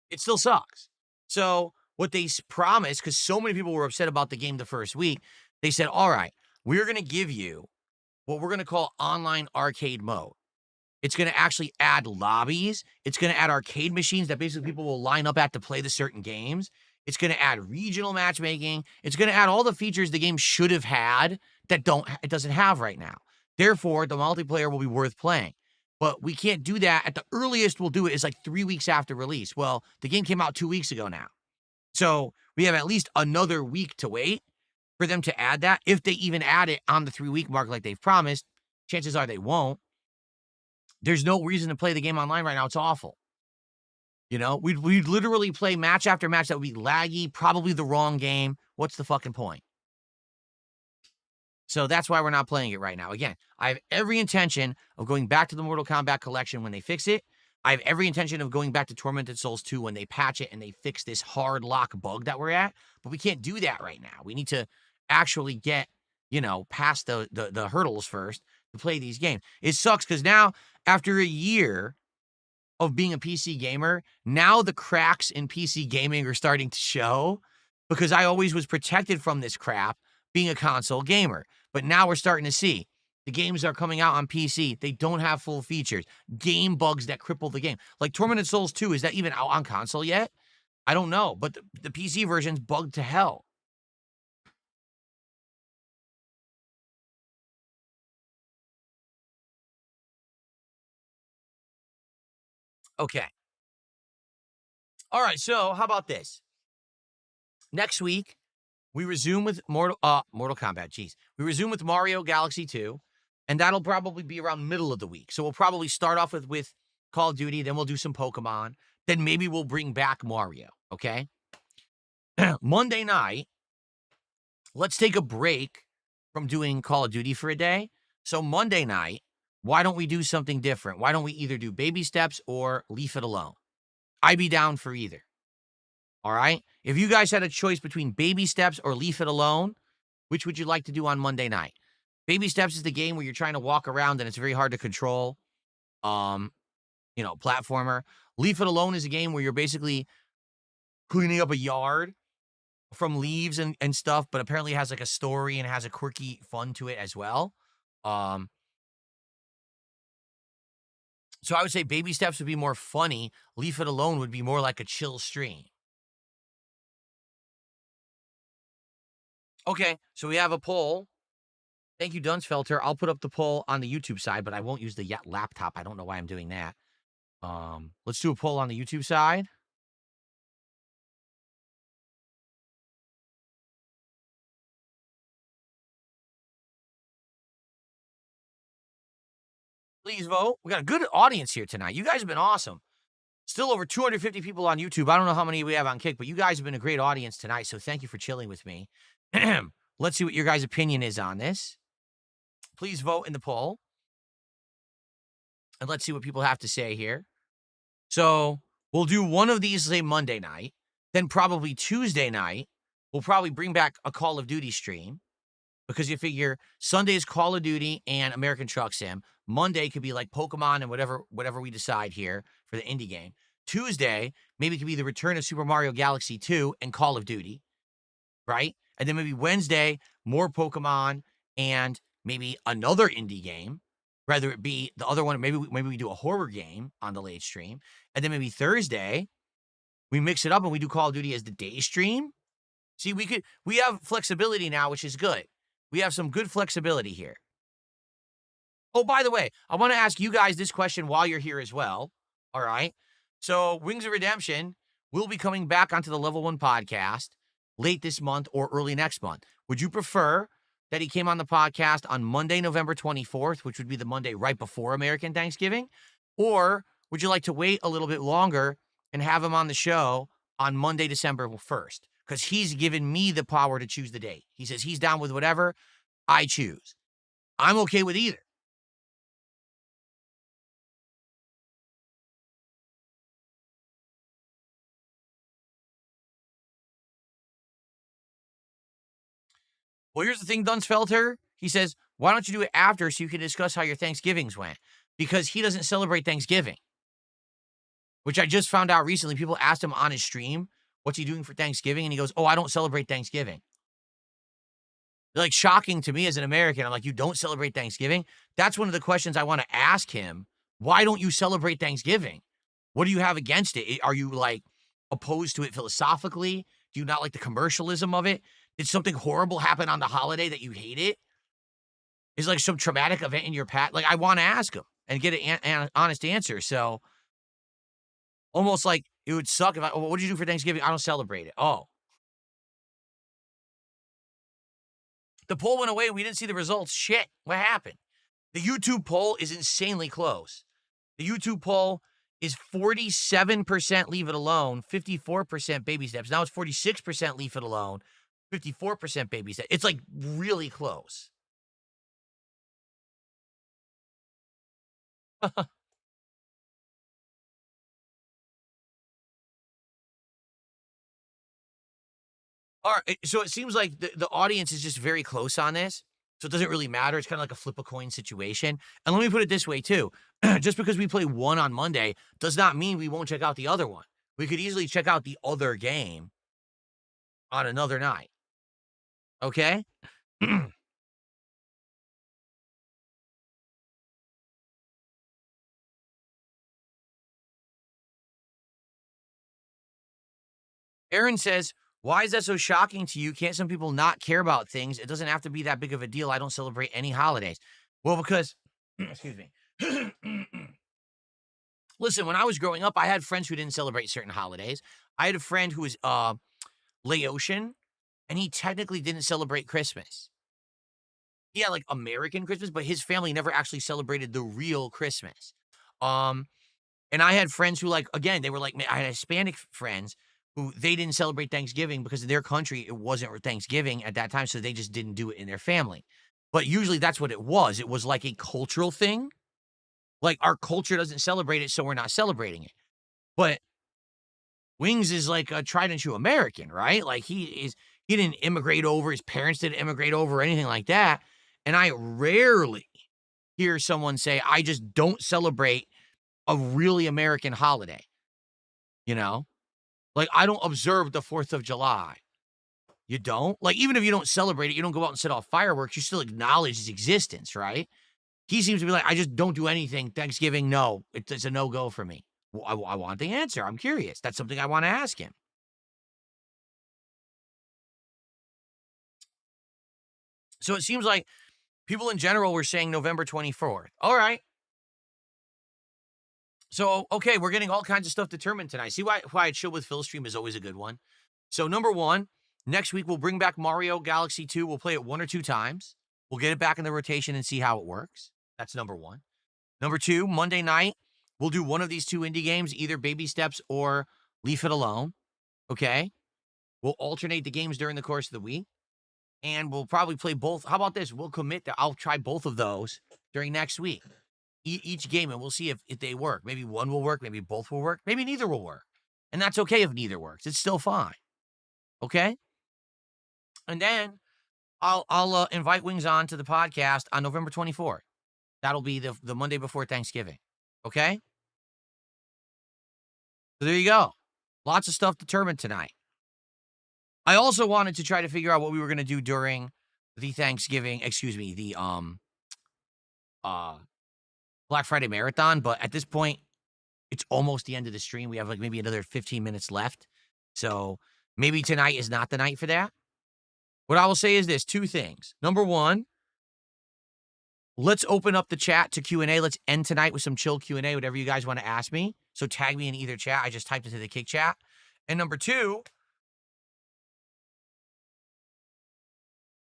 It still sucks. So what they promised, because so many people were upset about the game the first week, they said, all right, we're going to give you what we're going to call online arcade mode. It's going to actually add lobbies. It's going to add arcade machines that basically people will line up at to play the certain games. It's going to add regional matchmaking. It's going to add all the features the game should have had that it doesn't have right now. Therefore, the multiplayer will be worth playing. But we can't do that. At the earliest we'll do it is like 3 weeks after release. Well, the game came out 2 weeks ago now. So we have at least another week to wait for them to add that. If they even add it on the 3-week mark like they've promised, chances are they won't. There's no reason to play the game online right now. It's awful. You know, we'd literally play match after match that would be laggy, probably the wrong game. What's the fucking point? So that's why we're not playing it right now. Again, I have every intention of going back to the Mortal Kombat collection when they fix it. I have every intention of going back to Tormented Souls 2 when they patch it and they fix this hard lock bug that we're at. But we can't do that right now. We need to actually get, past the hurdles first to play these games. It sucks because now, after a year of being a PC gamer, now the cracks in PC gaming are starting to show because I always was protected from this crap being a console gamer. But now we're starting to see the games that are coming out on PC, they don't have full features. Game bugs that cripple the game. Like Tormented Souls 2, is that even out on console yet? I don't know, but the PC version's bugged to hell. Okay. All right, so how about this? Next week, we resume with Mortal Kombat, jeez. We resume with Mario Galaxy 2, and that'll probably be around middle of the week. So we'll probably start off with Call of Duty, then we'll do some Pokemon, then maybe we'll bring back Mario, okay? Monday night, let's take a break from doing Call of Duty for a day. So Monday night, why don't we do something different? Why don't we either do Baby Steps or Leave It Alone? I'd be down for either. All right? If you guys had a choice between Baby Steps or Leave It Alone, which would you like to do on Monday night? Baby Steps is the game where you're trying to walk around and it's very hard to control. Platformer. Leave It Alone is a game where you're basically cleaning up a yard from leaves and stuff, but apparently has like a story and has a quirky fun to it as well. So I would say Baby Steps would be more funny. Leave It Alone would be more like a chill stream. Okay, so we have a poll. Thank you, Dunsfelter. I'll put up the poll on the YouTube side, but I won't use the laptop. I don't know why I'm doing that. Let's do a poll on the YouTube side. Please vote. We got a good audience here tonight. You guys have been awesome. Still over 250 people on YouTube. I don't know how many we have on Kick, but you guys have been a great audience tonight, so thank you for chilling with me. Let's see what your guys' opinion is on this. Please vote in the poll. And let's see what people have to say here. So we'll do one of these, say, Monday night. Then probably Tuesday night, we'll probably bring back a Call of Duty stream. Because you figure Sunday is Call of Duty and American Truck Sim. Monday could be like Pokemon and whatever we decide here for the indie game. Tuesday, maybe it could be the return of Super Mario Galaxy 2 and Call of Duty, right? And then maybe Wednesday, more Pokemon and maybe another indie game. Whether it be the other one, maybe we do a horror game on the late stream. And then maybe Thursday, we mix it up and we do Call of Duty as the day stream. See, we have flexibility now, which is good. We have some good flexibility here. Oh, by the way, I want to ask you guys this question while you're here as well. All right. So Wings of Redemption will be coming back onto the Level 1 podcast late this month or early next month. Would you prefer that he came on the podcast on Monday, November 24th, which would be the Monday right before American Thanksgiving? Or would you like to wait a little bit longer and have him on the show on Monday, December 1st? Because he's given me the power to choose the date. He says he's down with whatever I choose. I'm okay with either. Well, here's the thing, Dunsfelter. He says, why don't you do it after so you can discuss how your Thanksgivings went? Because he doesn't celebrate Thanksgiving, which I just found out recently. People asked him on his stream, what's he doing for Thanksgiving? And he goes, oh, I don't celebrate Thanksgiving. Like, shocking to me as an American. I'm like, you don't celebrate Thanksgiving? That's one of the questions I want to ask him. Why don't you celebrate Thanksgiving? What do you have against it? Are you, like, opposed to it philosophically? Do you not like the commercialism of it? Did something horrible happen on the holiday that you hate it? Is like some traumatic event in your past? Like, I want to ask him and get an honest answer. So, almost like It would suck if I, what'd you do for Thanksgiving? I don't celebrate it. Oh, the poll went away. We didn't see the results. Shit. What happened? The YouTube poll is insanely close. The YouTube poll is 47% leave it alone, 54% baby steps. Now it's 46% leave it alone, 54% baby steps. It's like really close. All right, so it seems like the audience is just very close on this. So it doesn't really matter. It's kind of like a flip a coin situation. And let me put it this way, too. Just because we play one on Monday does not mean we won't check out the other one. We could easily check out the other game on another night. Okay? Aaron says, why is that so shocking to you? Can't some people not care about things? It doesn't have to be that big of a deal. I don't celebrate any holidays. Well, because, excuse me. Listen, when I was growing up, I had friends who didn't celebrate certain holidays. I had a friend who was Laotian, and he technically didn't celebrate Christmas. He had like American Christmas, but his family never actually celebrated the real Christmas. And I had friends who, like, again, they were like, I had Hispanic friends who they didn't celebrate Thanksgiving because in their country, it wasn't Thanksgiving at that time, so they just didn't do it in their family. But usually that's what it was. It was like a cultural thing. Like, our culture doesn't celebrate it, so we're not celebrating it. But Wings is like a tried and true American, right? Like, he didn't immigrate over. His parents didn't immigrate over or anything like that. And I rarely hear someone say, I just don't celebrate a really American holiday. You know? Like, I don't observe the 4th of July. You don't? Like, even if you don't celebrate it, you don't go out and set off fireworks, you still acknowledge its existence, right? He seems to be like, I just don't do anything. Thanksgiving, no. It's a no-go for me. Well, I want the answer. I'm curious. That's something I want to ask him. So it seems like people in general were saying November 24th. All right. So, okay, we're getting all kinds of stuff determined tonight. See why Chill with Phil stream is always a good one. So, number one, next week we'll bring back Mario Galaxy 2. We'll play it 1 or 2 times. We'll get it back in the rotation and see how it works. That's number one. Number two, Monday night, we'll do one of these 2 indie games, either Baby Steps or Leave It Alone. Okay? We'll alternate the games during the course of the week. And we'll probably play both. How about this? We'll commit that I'll try both of those during next week. Each game, and we'll see if they work. Maybe one will work. Maybe both will work. Maybe neither will work. And that's okay if neither works. It's still fine. Okay? And then I'll invite Wings on to the podcast on November 24th. That'll be the Monday before Thanksgiving. Okay? So there you go. Lots of stuff determined tonight. I also wanted to try to figure out what we were going to do during the Thanksgiving, the Black Friday marathon, but at this point, it's almost the end of the stream. We have like maybe another 15 minutes left. So maybe tonight is not the night for that. What I will say is this, 2 things. Number one, let's open up the chat to Q&A. Let's end tonight with some chill Q&A, whatever you guys want to ask me. So tag me in either chat. I just typed into the Kick chat. And number 2,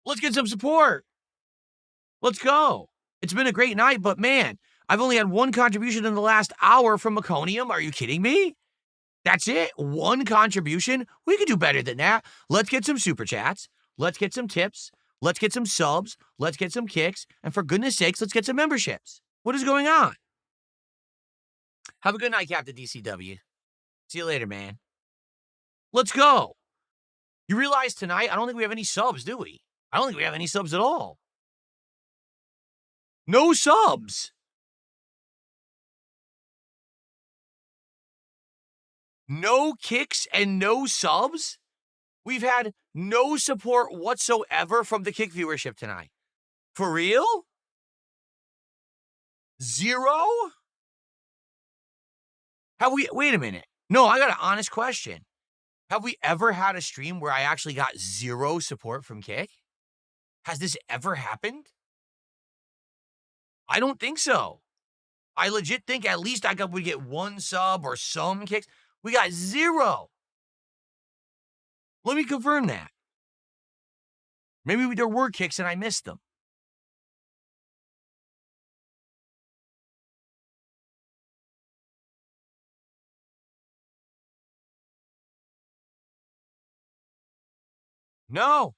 let's get some support. Let's go. It's been a great night, but man, I've only had 1 contribution in the last hour from Meconium. Are you kidding me? That's it? 1 contribution? We could do better than that. Let's get some super chats. Let's get some tips. Let's get some subs. Let's get some kicks. And for goodness sakes, let's get some memberships. What is going on? Have a good night, Captain DCW. See you later, man. Let's go. You realize tonight, I don't think we have any subs, do we? I don't think we have any subs at all. No subs. No kicks and no subs? We've had no support whatsoever from the kick viewership tonight. For real? 0? Wait a minute. No, I got an honest question. Have we ever had a stream where I actually got 0 support from kick? Has this ever happened? I don't think so. I legit think at least would get 1 sub or some kicks. We got 0. Let me confirm that. Maybe there were kicks and I missed them. No.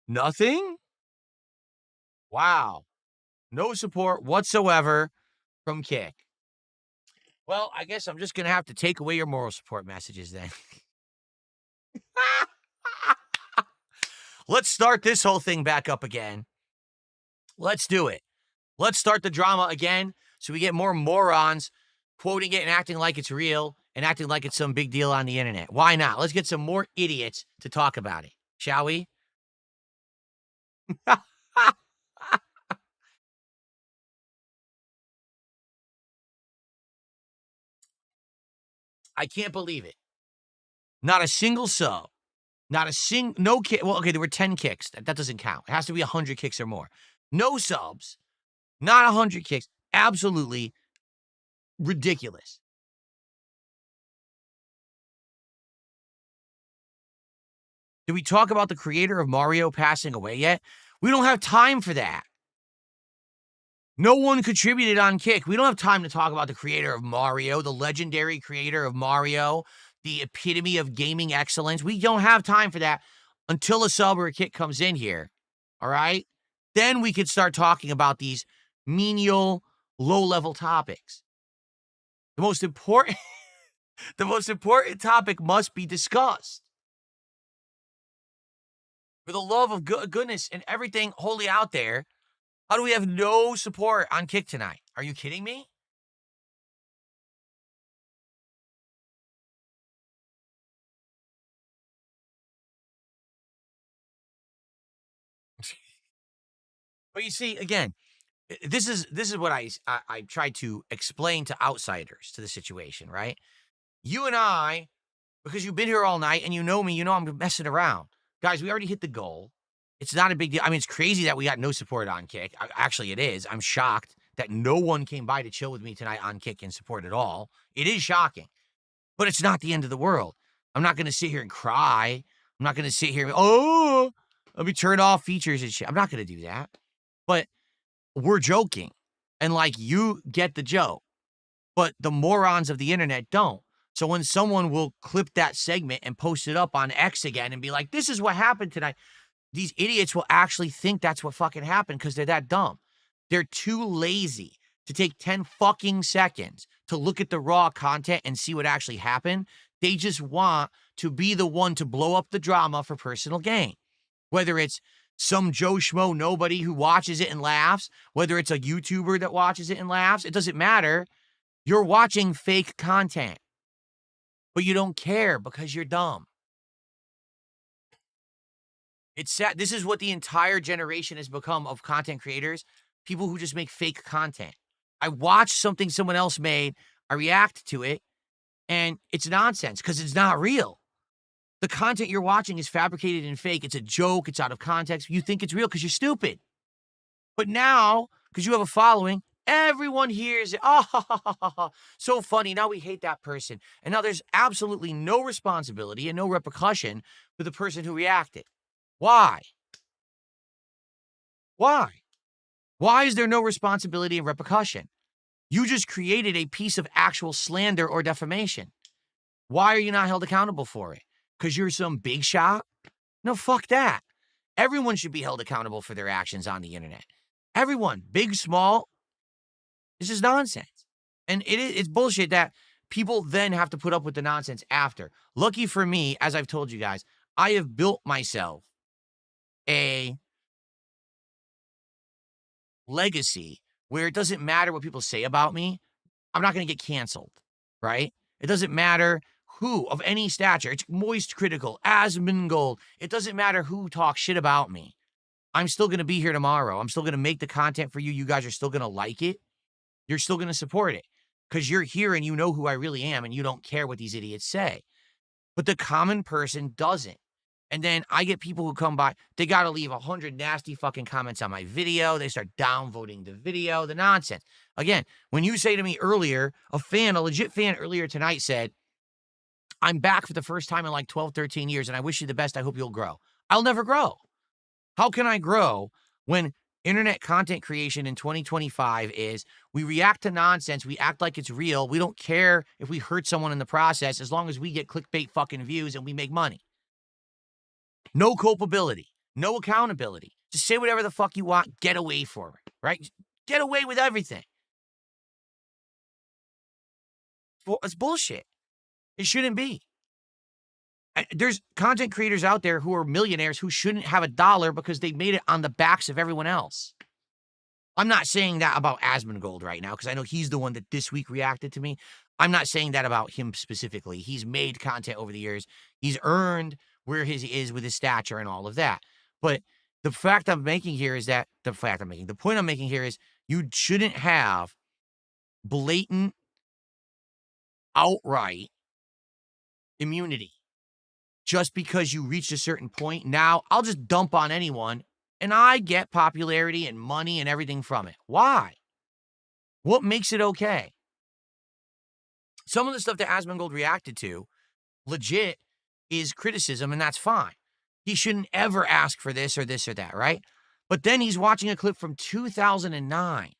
Nothing? Wow. No support whatsoever from Kick. Well, I guess I'm just going to have to take away your moral support messages then. Let's start this whole thing back up again. Let's do it. Let's start the drama again so we get more morons quoting it and acting like it's real and acting like it's some big deal on the internet. Why not? Let's get some more idiots to talk about it, shall we? I can't believe it. Not a single sub. Not a no kick. Well, okay, there were 10 kicks. That doesn't count. It has to be 100 kicks or more. No subs. Not 100 kicks. Absolutely ridiculous. Did we talk about the creator of Mario passing away yet? We don't have time for that. No one contributed on Kick. We don't have time to talk about the creator of Mario, the legendary creator of Mario, the epitome of gaming excellence. We don't have time for that until a sub or a kick comes in here. All right? Then we could start talking about these menial, low-level topics. The most important topic must be discussed. For the love of goodness and everything wholly out there, how do we have no support on Kick tonight? Are you kidding me? But you see, again, this is what I try to explain to outsiders to the situation, right? You and I, because you've been here all night and you know me, you know I'm messing around. Guys, we already hit the goal. It's not a big deal. I mean, it's crazy that we got no support on Kick. Actually, it is. I'm shocked that no one came by to chill with me tonight on Kick and support at all. It is shocking. But it's not the end of the world. I'm not going to sit here and cry. I'm not going to sit here and, let me turn off features and shit. I'm not going to do that. But we're joking. And, like, you get the joke. But the morons of the internet don't. So when someone will clip that segment and post it up on X again and be like, this is what happened tonight, these idiots will actually think that's what fucking happened because they're that dumb. They're too lazy to take 10 fucking seconds to look at the raw content and see what actually happened. They just want to be the one to blow up the drama for personal gain. Whether it's some Joe Schmo nobody who watches it and laughs, whether it's a YouTuber that watches it and laughs, it doesn't matter. You're watching fake content. But you don't care because you're dumb. It's sad. This is what the entire generation has become of content creators. People who just make fake content. I watch something someone else made, I react to it, and it's nonsense because it's not real. The content you're watching is fabricated and fake. It's a joke. It's out of context. You think it's real because you're stupid. But now, because you have a following, everyone hears it. Oh, so funny. Now we hate that person. And now there's absolutely no responsibility and no repercussion for the person who reacted. Why? Why? Why is there no responsibility and repercussion? You just created a piece of actual slander or defamation. Why are you not held accountable for it? Because you're some big shot? No, fuck that. Everyone should be held accountable for their actions on the internet. Everyone, big, small. This is nonsense. And it's bullshit that people then have to put up with the nonsense after. Lucky for me, as I've told you guys, I have built myself a legacy where it doesn't matter what people say about me. I'm not going to get canceled, right? It doesn't matter who of any stature. It's Moist Critical, Asmongold. It doesn't matter who talks shit about me. I'm still going to be here tomorrow. I'm still going to make the content for you. You guys are still going to like it. You're still going to support it because you're here and you know who I really am and you don't care what these idiots say. But the common person doesn't. And then I get people who come by, they got to leave 100 nasty fucking comments on my video. They start downvoting the video, the nonsense. Again, when you say to me earlier, a legit fan earlier tonight said, I'm back for the first time in like 12, 13 years, and I wish you the best. I hope you'll grow. I'll never grow. How can I grow when internet content creation in 2025 is we react to nonsense, we act like it's real, we don't care if we hurt someone in the process as long as we get clickbait fucking views and we make money. No culpability, no accountability. Just say whatever the fuck you want, get away from it, right? Get away with everything. Well, it's bullshit. It shouldn't be. There's content creators out there who are millionaires who shouldn't have a dollar because they made it on the backs of everyone else. I'm not saying that about Asmongold right now because I know he's the one that this week reacted to me. I'm not saying that about him specifically. He's made content over the years. He's earned where he is with his stature and all of that. But the fact I'm making here is that the point I'm making here is you shouldn't have blatant, outright immunity. Just because you reached a certain point, now I'll just dump on anyone and I get popularity and money and everything from it. Why? What makes it okay? Some of the stuff that Asmongold reacted to, legit, is criticism, and that's fine. He shouldn't ever ask for this or that, right? But then he's watching a clip from 2009.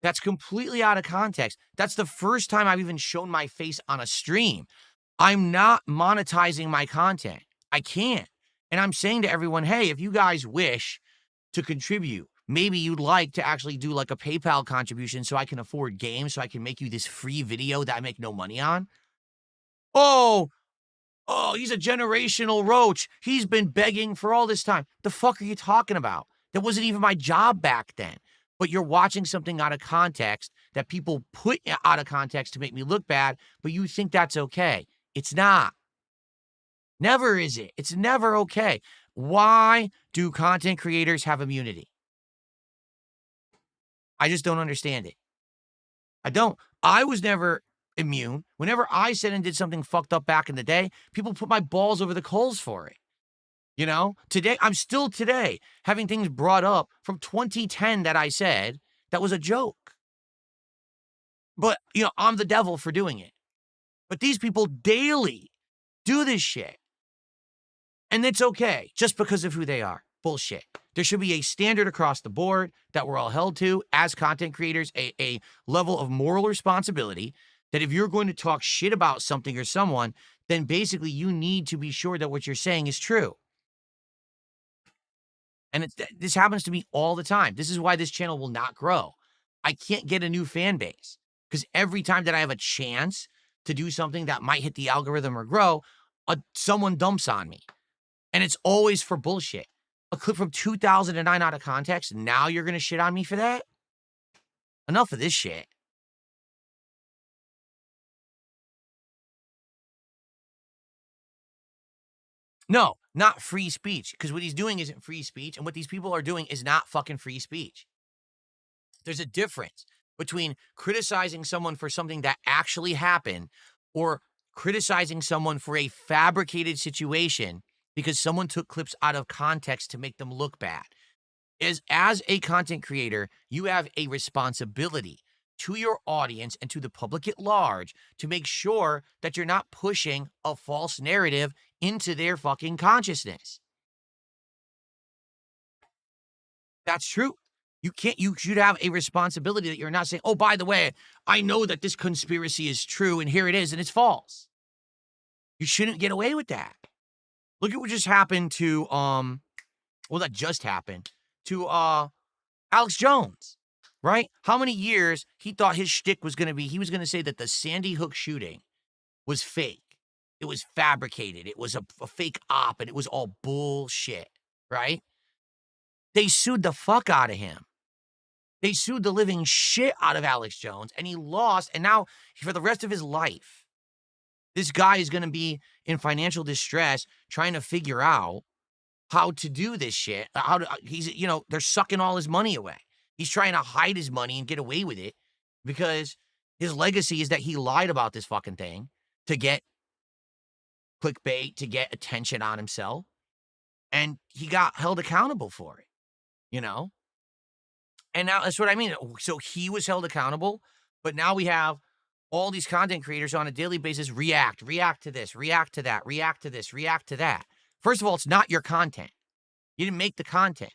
That's completely out of context. That's the first time I've even shown my face on a stream. I'm not monetizing my content. I can't. And I'm saying to everyone, hey, if you guys wish to contribute, maybe you'd like to actually do like a PayPal contribution so I can afford games, so I can make you this free video that I make no money on. Oh, he's a generational roach. He's been begging for all this time. The fuck are you talking about? That wasn't even my job back then. But you're watching something out of context that people put out of context to make me look bad, but you think that's okay. It's not. Never is it. It's never okay. Why do content creators have immunity? I just don't understand it. I don't. I was never immune. Whenever I said and did something fucked up back in the day, people put my balls over the coals for it. You know, today, I'm still today having things brought up from 2010 that I said that was a joke. But, you know, I'm the devil for doing it. But these people daily do this shit. And it's okay just because of who they are. Bullshit. There should be a standard across the board that we're all held to as content creators, a level of moral responsibility that if you're going to talk shit about something or someone, then basically you need to be sure that what you're saying is true. And this happens to me all the time. This is why this channel will not grow. I can't get a new fan base because every time that I have a chance to do something that might hit the algorithm or grow, someone dumps on me. And it's always for bullshit. A clip from 2009 out of context, now you're going to shit on me for that? Enough of this shit. No, not free speech, because what he's doing isn't free speech, and what these people are doing is not fucking free speech. There's a difference between criticizing someone for something that actually happened or criticizing someone for a fabricated situation because someone took clips out of context to make them look bad. As a content creator, you have a responsibility to your audience and to the public at large to make sure that you're not pushing a false narrative into their fucking consciousness. That's true. You should have a responsibility that you're not saying, oh, by the way, I know that this conspiracy is true and here it is and it's false. You shouldn't get away with that. Look at what just happened to, that just happened to Alex Jones, right? How many years he thought his shtick was going to be, he was going to say that the Sandy Hook shooting was fake. It was fabricated. It was a fake op and it was all bullshit, right? They sued the fuck out of him. They sued the living shit out of Alex Jones and he lost. And now for the rest of his life, this guy is going to be in financial distress trying to figure out how to do this shit. They're sucking all his money away. He's trying to hide his money and get away with it because his legacy is that he lied about this fucking thing to get clickbait, to get attention on himself. And he got held accountable for it, you know? And now that's what I mean. So he was held accountable, but now we have all these content creators on a daily basis react to this, react to that, react to this, react to that. First of all, it's not your content. You didn't make the content.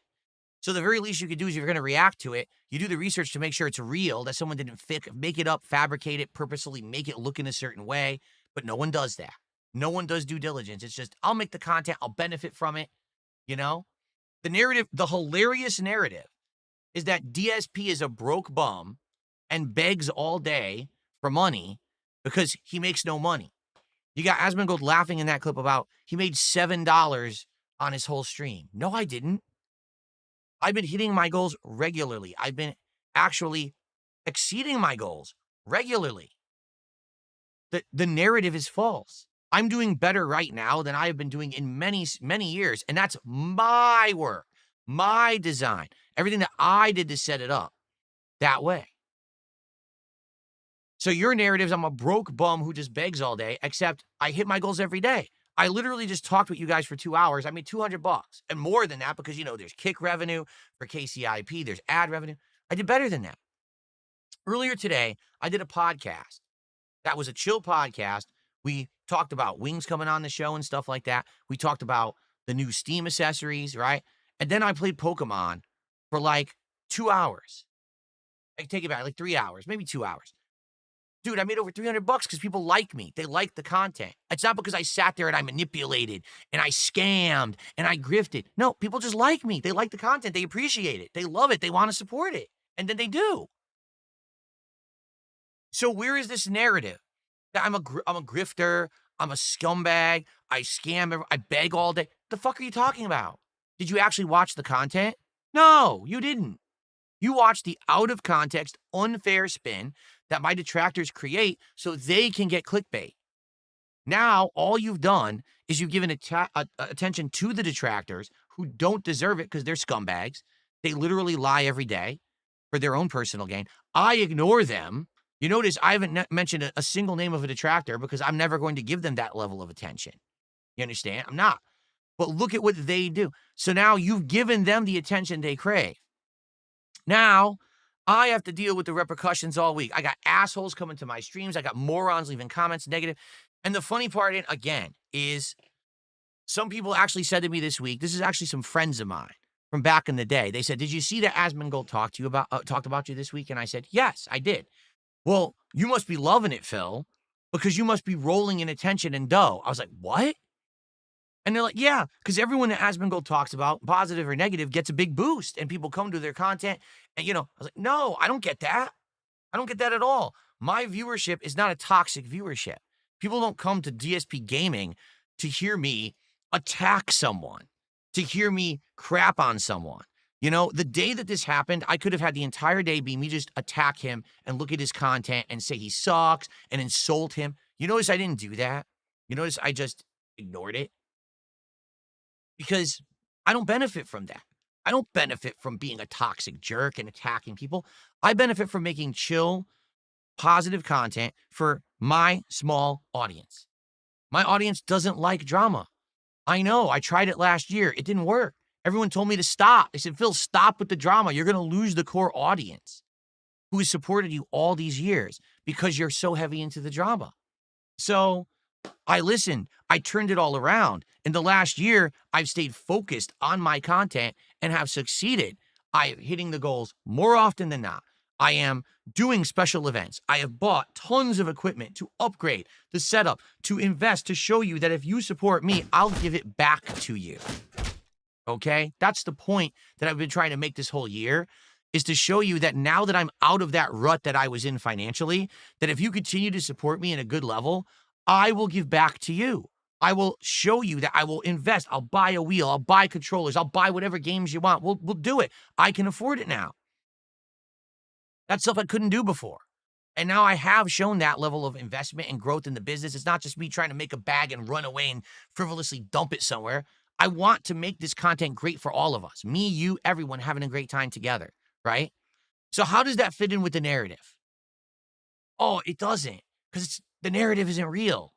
So the very least you could do is if you're going to react to it, you do the research to make sure it's real, that someone didn't make it up, fabricate it, purposely make it look in a certain way. But no one does that. No one does due diligence. It's just, I'll make the content, I'll benefit from it. You know, the narrative, the hilarious narrative is that DSP is a broke bum and begs all day for money because he makes no money. You got Asmongold laughing in that clip about he made $7 on his whole stream. No, I didn't. I've been hitting my goals regularly. I've been actually exceeding my goals regularly. The narrative is false. I'm doing better right now than I have been doing in many, many years. And that's my work, my design, everything that I did to set it up that way. So your narrative is I'm a broke bum who just begs all day, except I hit my goals every day. I literally just talked with you guys for 2 hours. I made $200 and more than that because, there's kick revenue for KCIP. There's ad revenue. I did better than that. Earlier today, I did a podcast. That was a chill podcast. We talked about wings coming on the show and stuff like that. We talked about the new Steam accessories, right? And then I played Pokemon for like 2 hours. I take it back, like 3 hours, maybe 2 hours. Dude, I made over $300 because people like me. They like the content. It's not because I sat there and I manipulated and I scammed and I grifted. No, people just like me. They like the content. They appreciate it. They love it. They want to support it. And then they do. So where is this narrative that I'm a grifter, I'm a scumbag, I scam, I beg all day? The fuck are you talking about? Did you actually watch the content? No, you didn't. You watched the out of context, unfair spin that my detractors create so they can get clickbait. Now, all you've done is you've given attention to the detractors who don't deserve it because they're scumbags. They literally lie every day for their own personal gain. I ignore them. You notice I haven't mentioned a single name of a detractor because I'm never going to give them that level of attention. You understand? I'm not. But look at what they do. So now you've given them the attention they crave. Now, I have to deal with the repercussions all week. I got assholes coming to my streams. I got morons leaving comments negative. And the funny part, again, is some people actually said to me this week, this is actually some friends of mine from back in the day. They said, did you see that Asmongold talked about you this week? And I said, yes, I did. Well, you must be loving it, Phil, because you must be rolling in attention and dough. I was like, what? And they're like, yeah, because everyone that Asmongold talks about, positive or negative, gets a big boost and people come to their content. And, I was like, no, I don't get that. I don't get that at all. My viewership is not a toxic viewership. People don't come to DSPGaming to hear me attack someone, to hear me crap on someone. The day that this happened, I could have had the entire day be me just attack him and look at his content and say he sucks and insult him. You notice I didn't do that? You notice I just ignored it? Because I don't benefit from that. I don't benefit from being a toxic jerk and attacking people. I benefit from making chill, positive content for my small audience. My audience doesn't like drama. I know. I tried it last year. It didn't work. Everyone told me to stop. They said, Phil, stop with the drama. You're going to lose the core audience who has supported you all these years because you're so heavy into the drama. So I listened. I turned it all around. In the last year, I've stayed focused on my content and have succeeded. I am hitting the goals more often than not. I am doing special events. I have bought tons of equipment to upgrade the setup, to invest, to show you that if you support me, I'll give it back to you. Okay? That's the point that I've been trying to make this whole year, is to show you that now that I'm out of that rut that I was in financially, that if you continue to support me in a good level, I will give back to you. I will show you that I will invest. I'll buy a wheel. I'll buy controllers. I'll buy whatever games you want. We'll do it. I can afford it now. That's stuff I couldn't do before. And now I have shown that level of investment and growth in the business. It's not just me trying to make a bag and run away and frivolously dump it somewhere. I want to make this content great for all of us. Me, you, everyone having a great time together, right? So how does that fit in with the narrative? Oh, it doesn't, because the narrative isn't real.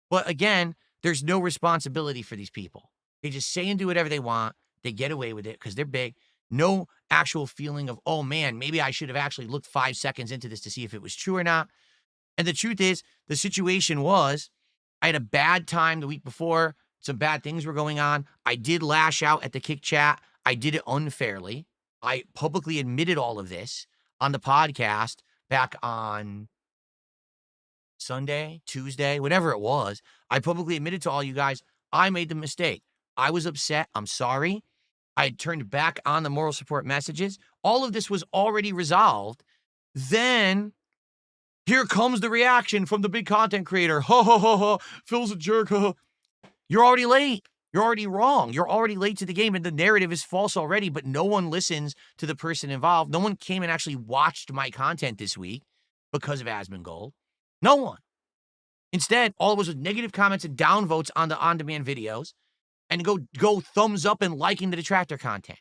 But again, there's no responsibility for these people. They just say and do whatever they want. They get away with it because they're big. No actual feeling of, oh man, maybe I should have actually looked 5 seconds into this to see if it was true or not. And the truth is, the situation was I had a bad time the week before. Some bad things were going on. I did lash out at the Kick Chat. I did it unfairly. I publicly admitted all of this on the podcast back on Sunday, Tuesday, whatever it was. I publicly admitted to all you guys, I made the mistake. I was upset. I'm sorry. I had turned back on the moral support messages. All of this was already resolved. Then here comes the reaction from the big content creator. Ha ha ha ha. Phil's a jerk. Ha, ha. You're already late. You're already wrong. You're already late to the game, and the narrative is false already, but no one listens to the person involved. No one came and actually watched my content this week because of Asmongold. No one. Instead, all it was negative comments and downvotes on the on-demand videos and go thumbs up and liking the detractor content.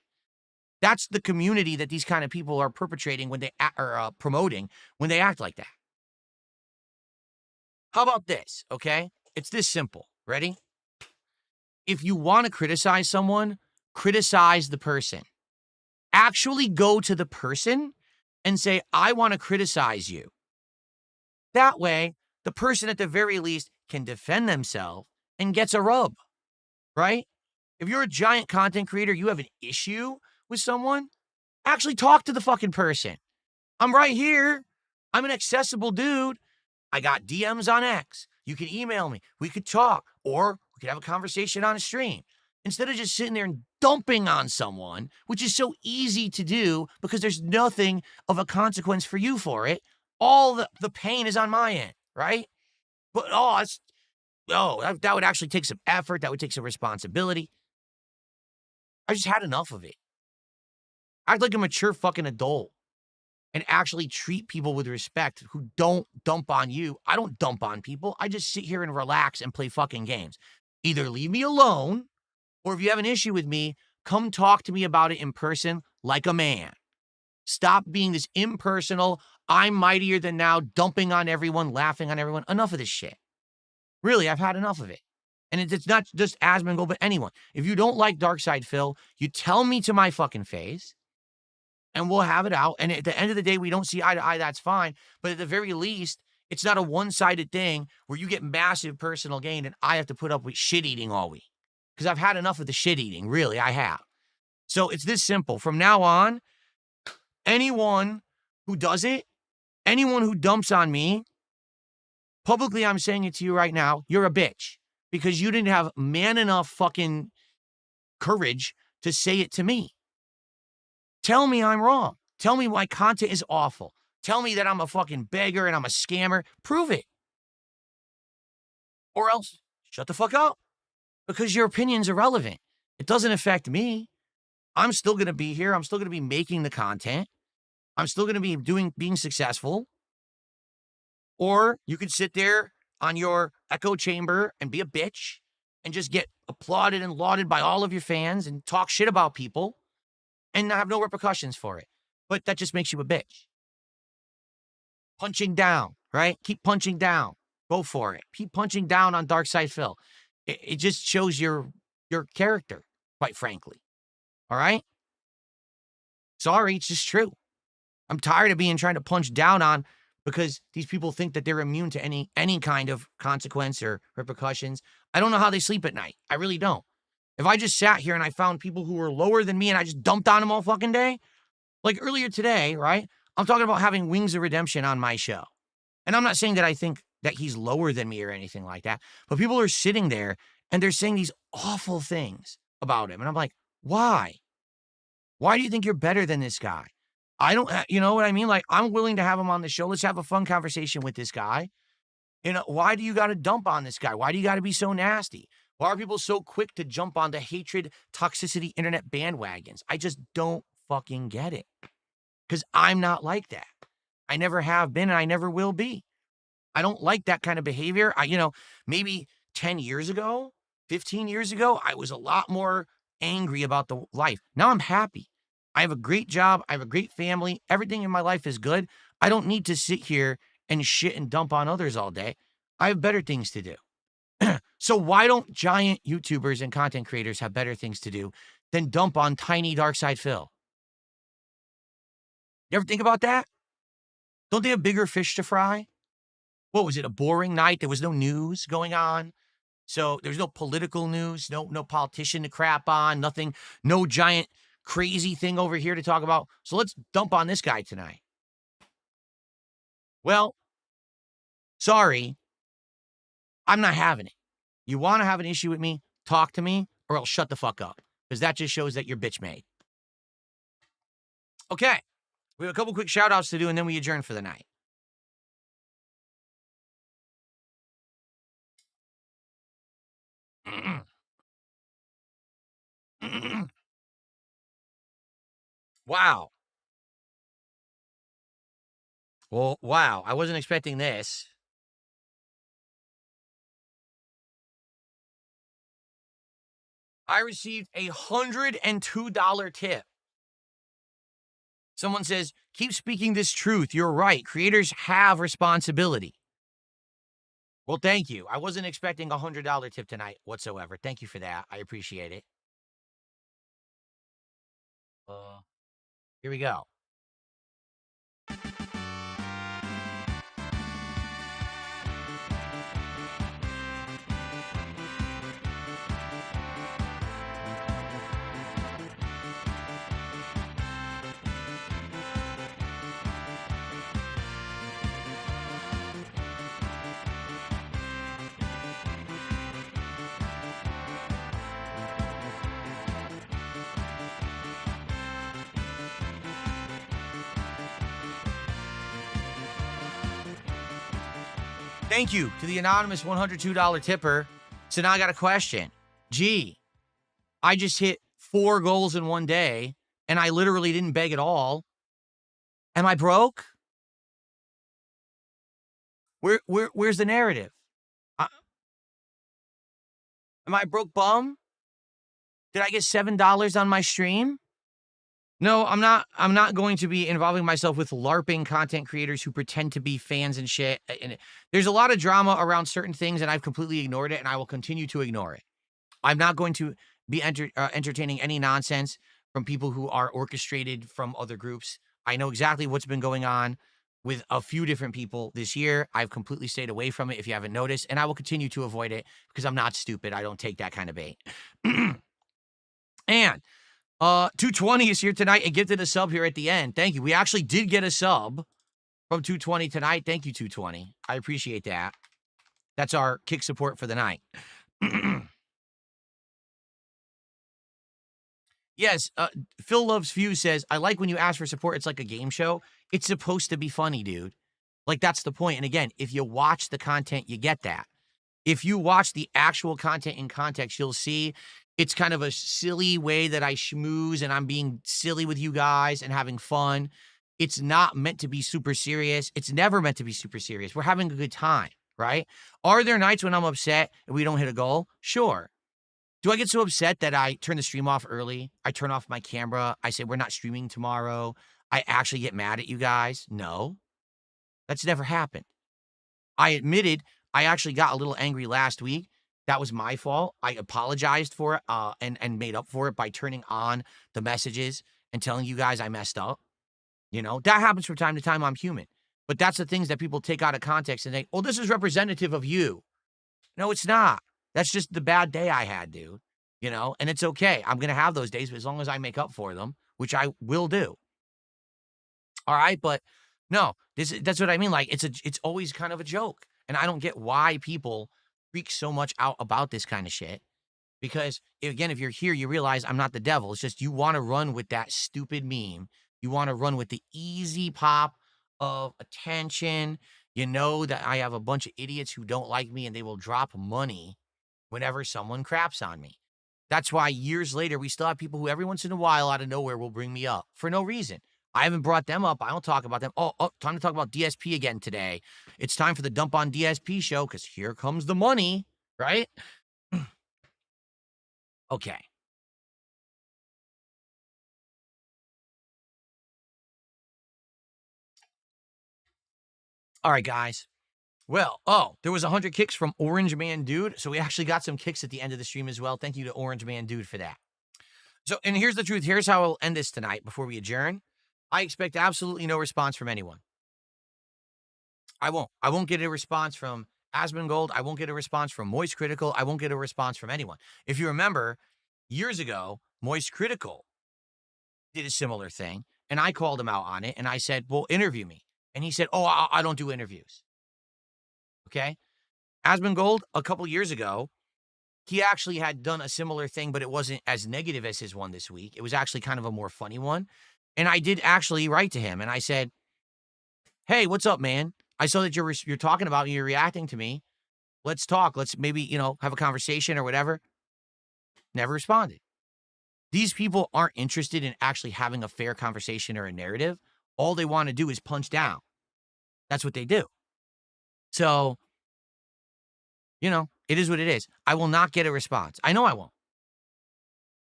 That's the community that these kind of people are perpetrating when they are promoting when they act like that. How about this, okay? It's this simple. Ready? If you want to criticize someone, criticize the person. Actually go to the person and say, I want to criticize you. That way, the person at the very least can defend themselves and gets a rub, right? If you're a giant content creator, you have an issue with someone, actually talk to the fucking person. I'm right here. I'm an accessible dude. I got DMs on X. You can email me. We could talk, or we could have a conversation on a stream. Instead of just sitting there and dumping on someone, which is so easy to do because there's nothing of a consequence for you for it. All the pain is on my end, right? But, that would actually take some effort. That would take some responsibility. I just had enough of it. Act like a mature fucking adult and actually treat people with respect who don't dump on you. I don't dump on people. I just sit here and relax and play fucking games. Either leave me alone, or if you have an issue with me, come talk to me about it in person like a man. Stop being this impersonal, I'm mightier than now, dumping on everyone, laughing on everyone. Enough of this shit. Really, I've had enough of it. And it's not just Asmongold, but anyone. If you don't like Darkside Phil, you tell me to my fucking face, and we'll have it out. And at the end of the day, we don't see eye to eye, that's fine. But at the very least, it's not a one-sided thing where you get massive personal gain and I have to put up with shit-eating all week. Because I've had enough of the shit-eating, really, I have. So it's this simple. From now on, anyone who does it, anyone who dumps on me, publicly I'm saying it to you right now, you're a bitch. Because you didn't have man enough fucking courage to say it to me. Tell me I'm wrong. Tell me my content is awful. Tell me that I'm a fucking beggar and I'm a scammer. Prove it. Or else, shut the fuck up. Because your opinion's irrelevant. It doesn't affect me. I'm still going to be here. I'm still going to be making the content. I'm still going to be being successful. Or you could sit there on your echo chamber and be a bitch and just get applauded and lauded by all of your fans and talk shit about people and have no repercussions for it. But that just makes you a bitch. Punching down, right? Keep punching down. Go for it. Keep punching down on Darkside Phil. It just shows your character, quite frankly. All right? Sorry, it's just true. I'm tired of trying to punch down on because these people think that they're immune to any kind of consequence or repercussions. I don't know how they sleep at night. I really don't. If I just sat here and I found people who were lower than me and I just dumped on them all fucking day, like earlier today, right? I'm talking about having Wings of Redemption on my show. And I'm not saying that I think that he's lower than me or anything like that, but people are sitting there and they're saying these awful things about him. And I'm like, why? Why do you think you're better than this guy? I don't, you know what I mean? Like, I'm willing to have him on the show. Let's have a fun conversation with this guy. You know, why do you got to dump on this guy? Why do you got to be so nasty? Why are people so quick to jump on the hatred, toxicity, internet bandwagons? I just don't fucking get it. Because I'm not like that. I never have been and I never will be. I don't like that kind of behavior. Maybe 10 years ago, 15 years ago, I was a lot more angry about the life. Now I'm happy. I have a great job. I have a great family. Everything in my life is good. I don't need to sit here and shit and dump on others all day. I have better things to do. So why don't giant YouTubers and content creators have better things to do than dump on tiny Darkside Phil? You ever think about that? Don't they have bigger fish to fry? what was it, a boring night? There was no news going on. So there's no political news, no politician to crap on, nothing, no giant crazy thing over here to talk about. So let's dump on this guy tonight. Well, sorry, I'm not having it. You want to have an issue with me? Talk to me, or else shut the fuck up. Because that just shows that you're bitch made. Okay. We have a couple quick shout outs to do, and then we adjourn for the night. Wow. Well, wow. I wasn't expecting this. I received a $102 tip. Someone says, keep speaking this truth. You're right. Creators have responsibility. Well, thank you. I wasn't expecting a $100 tip tonight whatsoever. Thank you for that. I appreciate it. Here we go. Thank you to the anonymous $102 tipper. So now I got a question. Gee, I just hit 4 goals in one day, and I literally didn't beg at all. Am I broke? Where's the narrative? Am I broke bum? Did I get $7 on my stream? No, I'm not going to be involving myself with LARPing content creators who pretend to be fans and shit. And there's a lot of drama around certain things, and I've completely ignored it, and I will continue to ignore it. I'm not going to be entertaining any nonsense from people who are orchestrated from other groups. I know exactly what's been going on with a few different people this year. I've completely stayed away from it, if you haven't noticed, and I will continue to avoid it because I'm not stupid. I don't take that kind of bait. And 220 is here tonight and gifted a sub here at the end. Thank you. We actually did get a sub from 220 tonight. Thank you, 220. I appreciate that. That's our kick support for the night. Yes, Phil Loves Fuse says, I like when you ask for support. It's like a game show. It's supposed to be funny, dude. Like, that's the point. And again, if you watch the content, you get that. If you watch the actual content in context, you'll see it's kind of a silly way that I schmooze and I'm being silly with you guys and having fun. It's not meant to be super serious. It's never meant to be super serious. We're having a good time, right? Are there nights when I'm upset and we don't hit a goal? Sure. Do I get so upset that I turn the stream off early? I turn off my camera. I say, we're not streaming tomorrow. I actually get mad at you guys? No. That's never happened. I admitted I actually got a little angry last week. That was my fault. I apologized for it and made up for it by turning on the messages and telling you guys I messed up. You know, that happens from time to time. I'm human. But that's the things that people take out of context and think, oh, this is representative of you. No, it's not. That's just the bad day I had, dude. You know, and it's okay. I'm going to have those days, but as long as I make up for them, which I will do. All right. But no, that's what I mean. Like, it's always kind of a joke. And I don't get why people freak so much out about this kind of shit. Because, again, if you're here, you realize I'm not the devil. It's just you want to run with that stupid meme. You want to run with the easy pop of attention. You know that I have a bunch of idiots who don't like me and they will drop money whenever someone craps on me. That's why years later, we still have people who every once in a while out of nowhere will bring me up for no reason. I haven't brought them up. I don't talk about them. Oh, time to talk about DSP again today. It's time for the Dump on DSP show because here comes the money, right? Okay. All right, guys. Well, there was 100 kicks from Orange Man Dude. So we actually got some kicks at the end of the stream as well. Thank you to Orange Man Dude for that. So, and here's the truth. Here's how I'll end this tonight before we adjourn. I expect absolutely no response from anyone. I won't. I won't get a response from Asmongold. I won't get a response from Moist Critical. I won't get a response from anyone. If you remember, years ago, Moist Critical did a similar thing, and I called him out on it, and I said, well, interview me. And he said, oh, I don't do interviews. Okay? Asmongold, a couple years ago, he actually had done a similar thing, but it wasn't as negative as his one this week. It was actually kind of a more funny one. And I did actually write to him, and I said, hey, what's up, man? I saw that you're talking about me, you're reacting to me. Let's talk. Let's maybe, have a conversation or whatever. Never responded. These people aren't interested in actually having a fair conversation or a narrative. All they want to do is punch down. That's what they do. So, it is what it is. I will not get a response. I know I won't.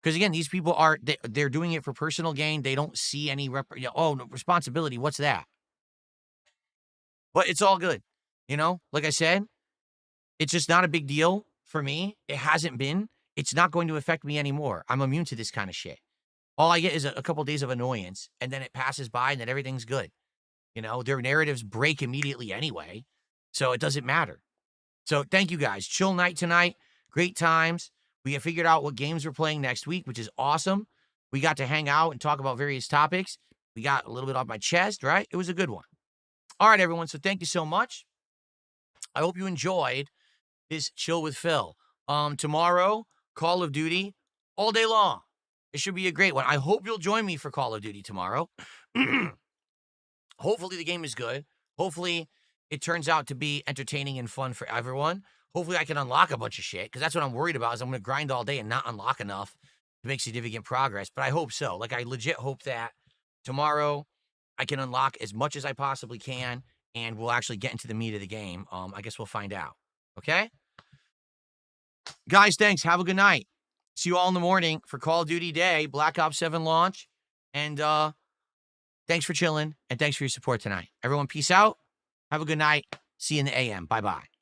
Because again, these people they're doing it for personal gain. They don't see any responsibility. What's that? But it's all good. Like I said, it's just not a big deal for me. It hasn't been. It's not going to affect me anymore. I'm immune to this kind of shit. All I get is a couple days of annoyance, and then it passes by, and then everything's good. Their narratives break immediately anyway, so it doesn't matter. So thank you guys. Chill night tonight. Great times. We have figured out what games we're playing next week, which is awesome. We got to hang out and talk about various topics. We got a little bit off my chest, right? It was a good one. All right, everyone. So thank you so much. I hope you enjoyed this Chill with Phil. Tomorrow, Call of Duty all day long. It should be a great one. I hope you'll join me for Call of Duty tomorrow. Hopefully the game is good. Hopefully it turns out to be entertaining and fun for everyone. Hopefully I can unlock a bunch of shit, because that's what I'm worried about, is I'm going to grind all day and not unlock enough to make significant progress. But I hope so. Like, I legit hope that tomorrow I can unlock as much as I possibly can, and we'll actually get into the meat of the game. I guess we'll find out. Okay? Guys, thanks. Have a good night. See you all in the morning for Call of Duty Day, Black Ops 7 launch. And thanks for chilling, and thanks for your support tonight. Everyone, peace out. Have a good night. See you in the AM. Bye-bye.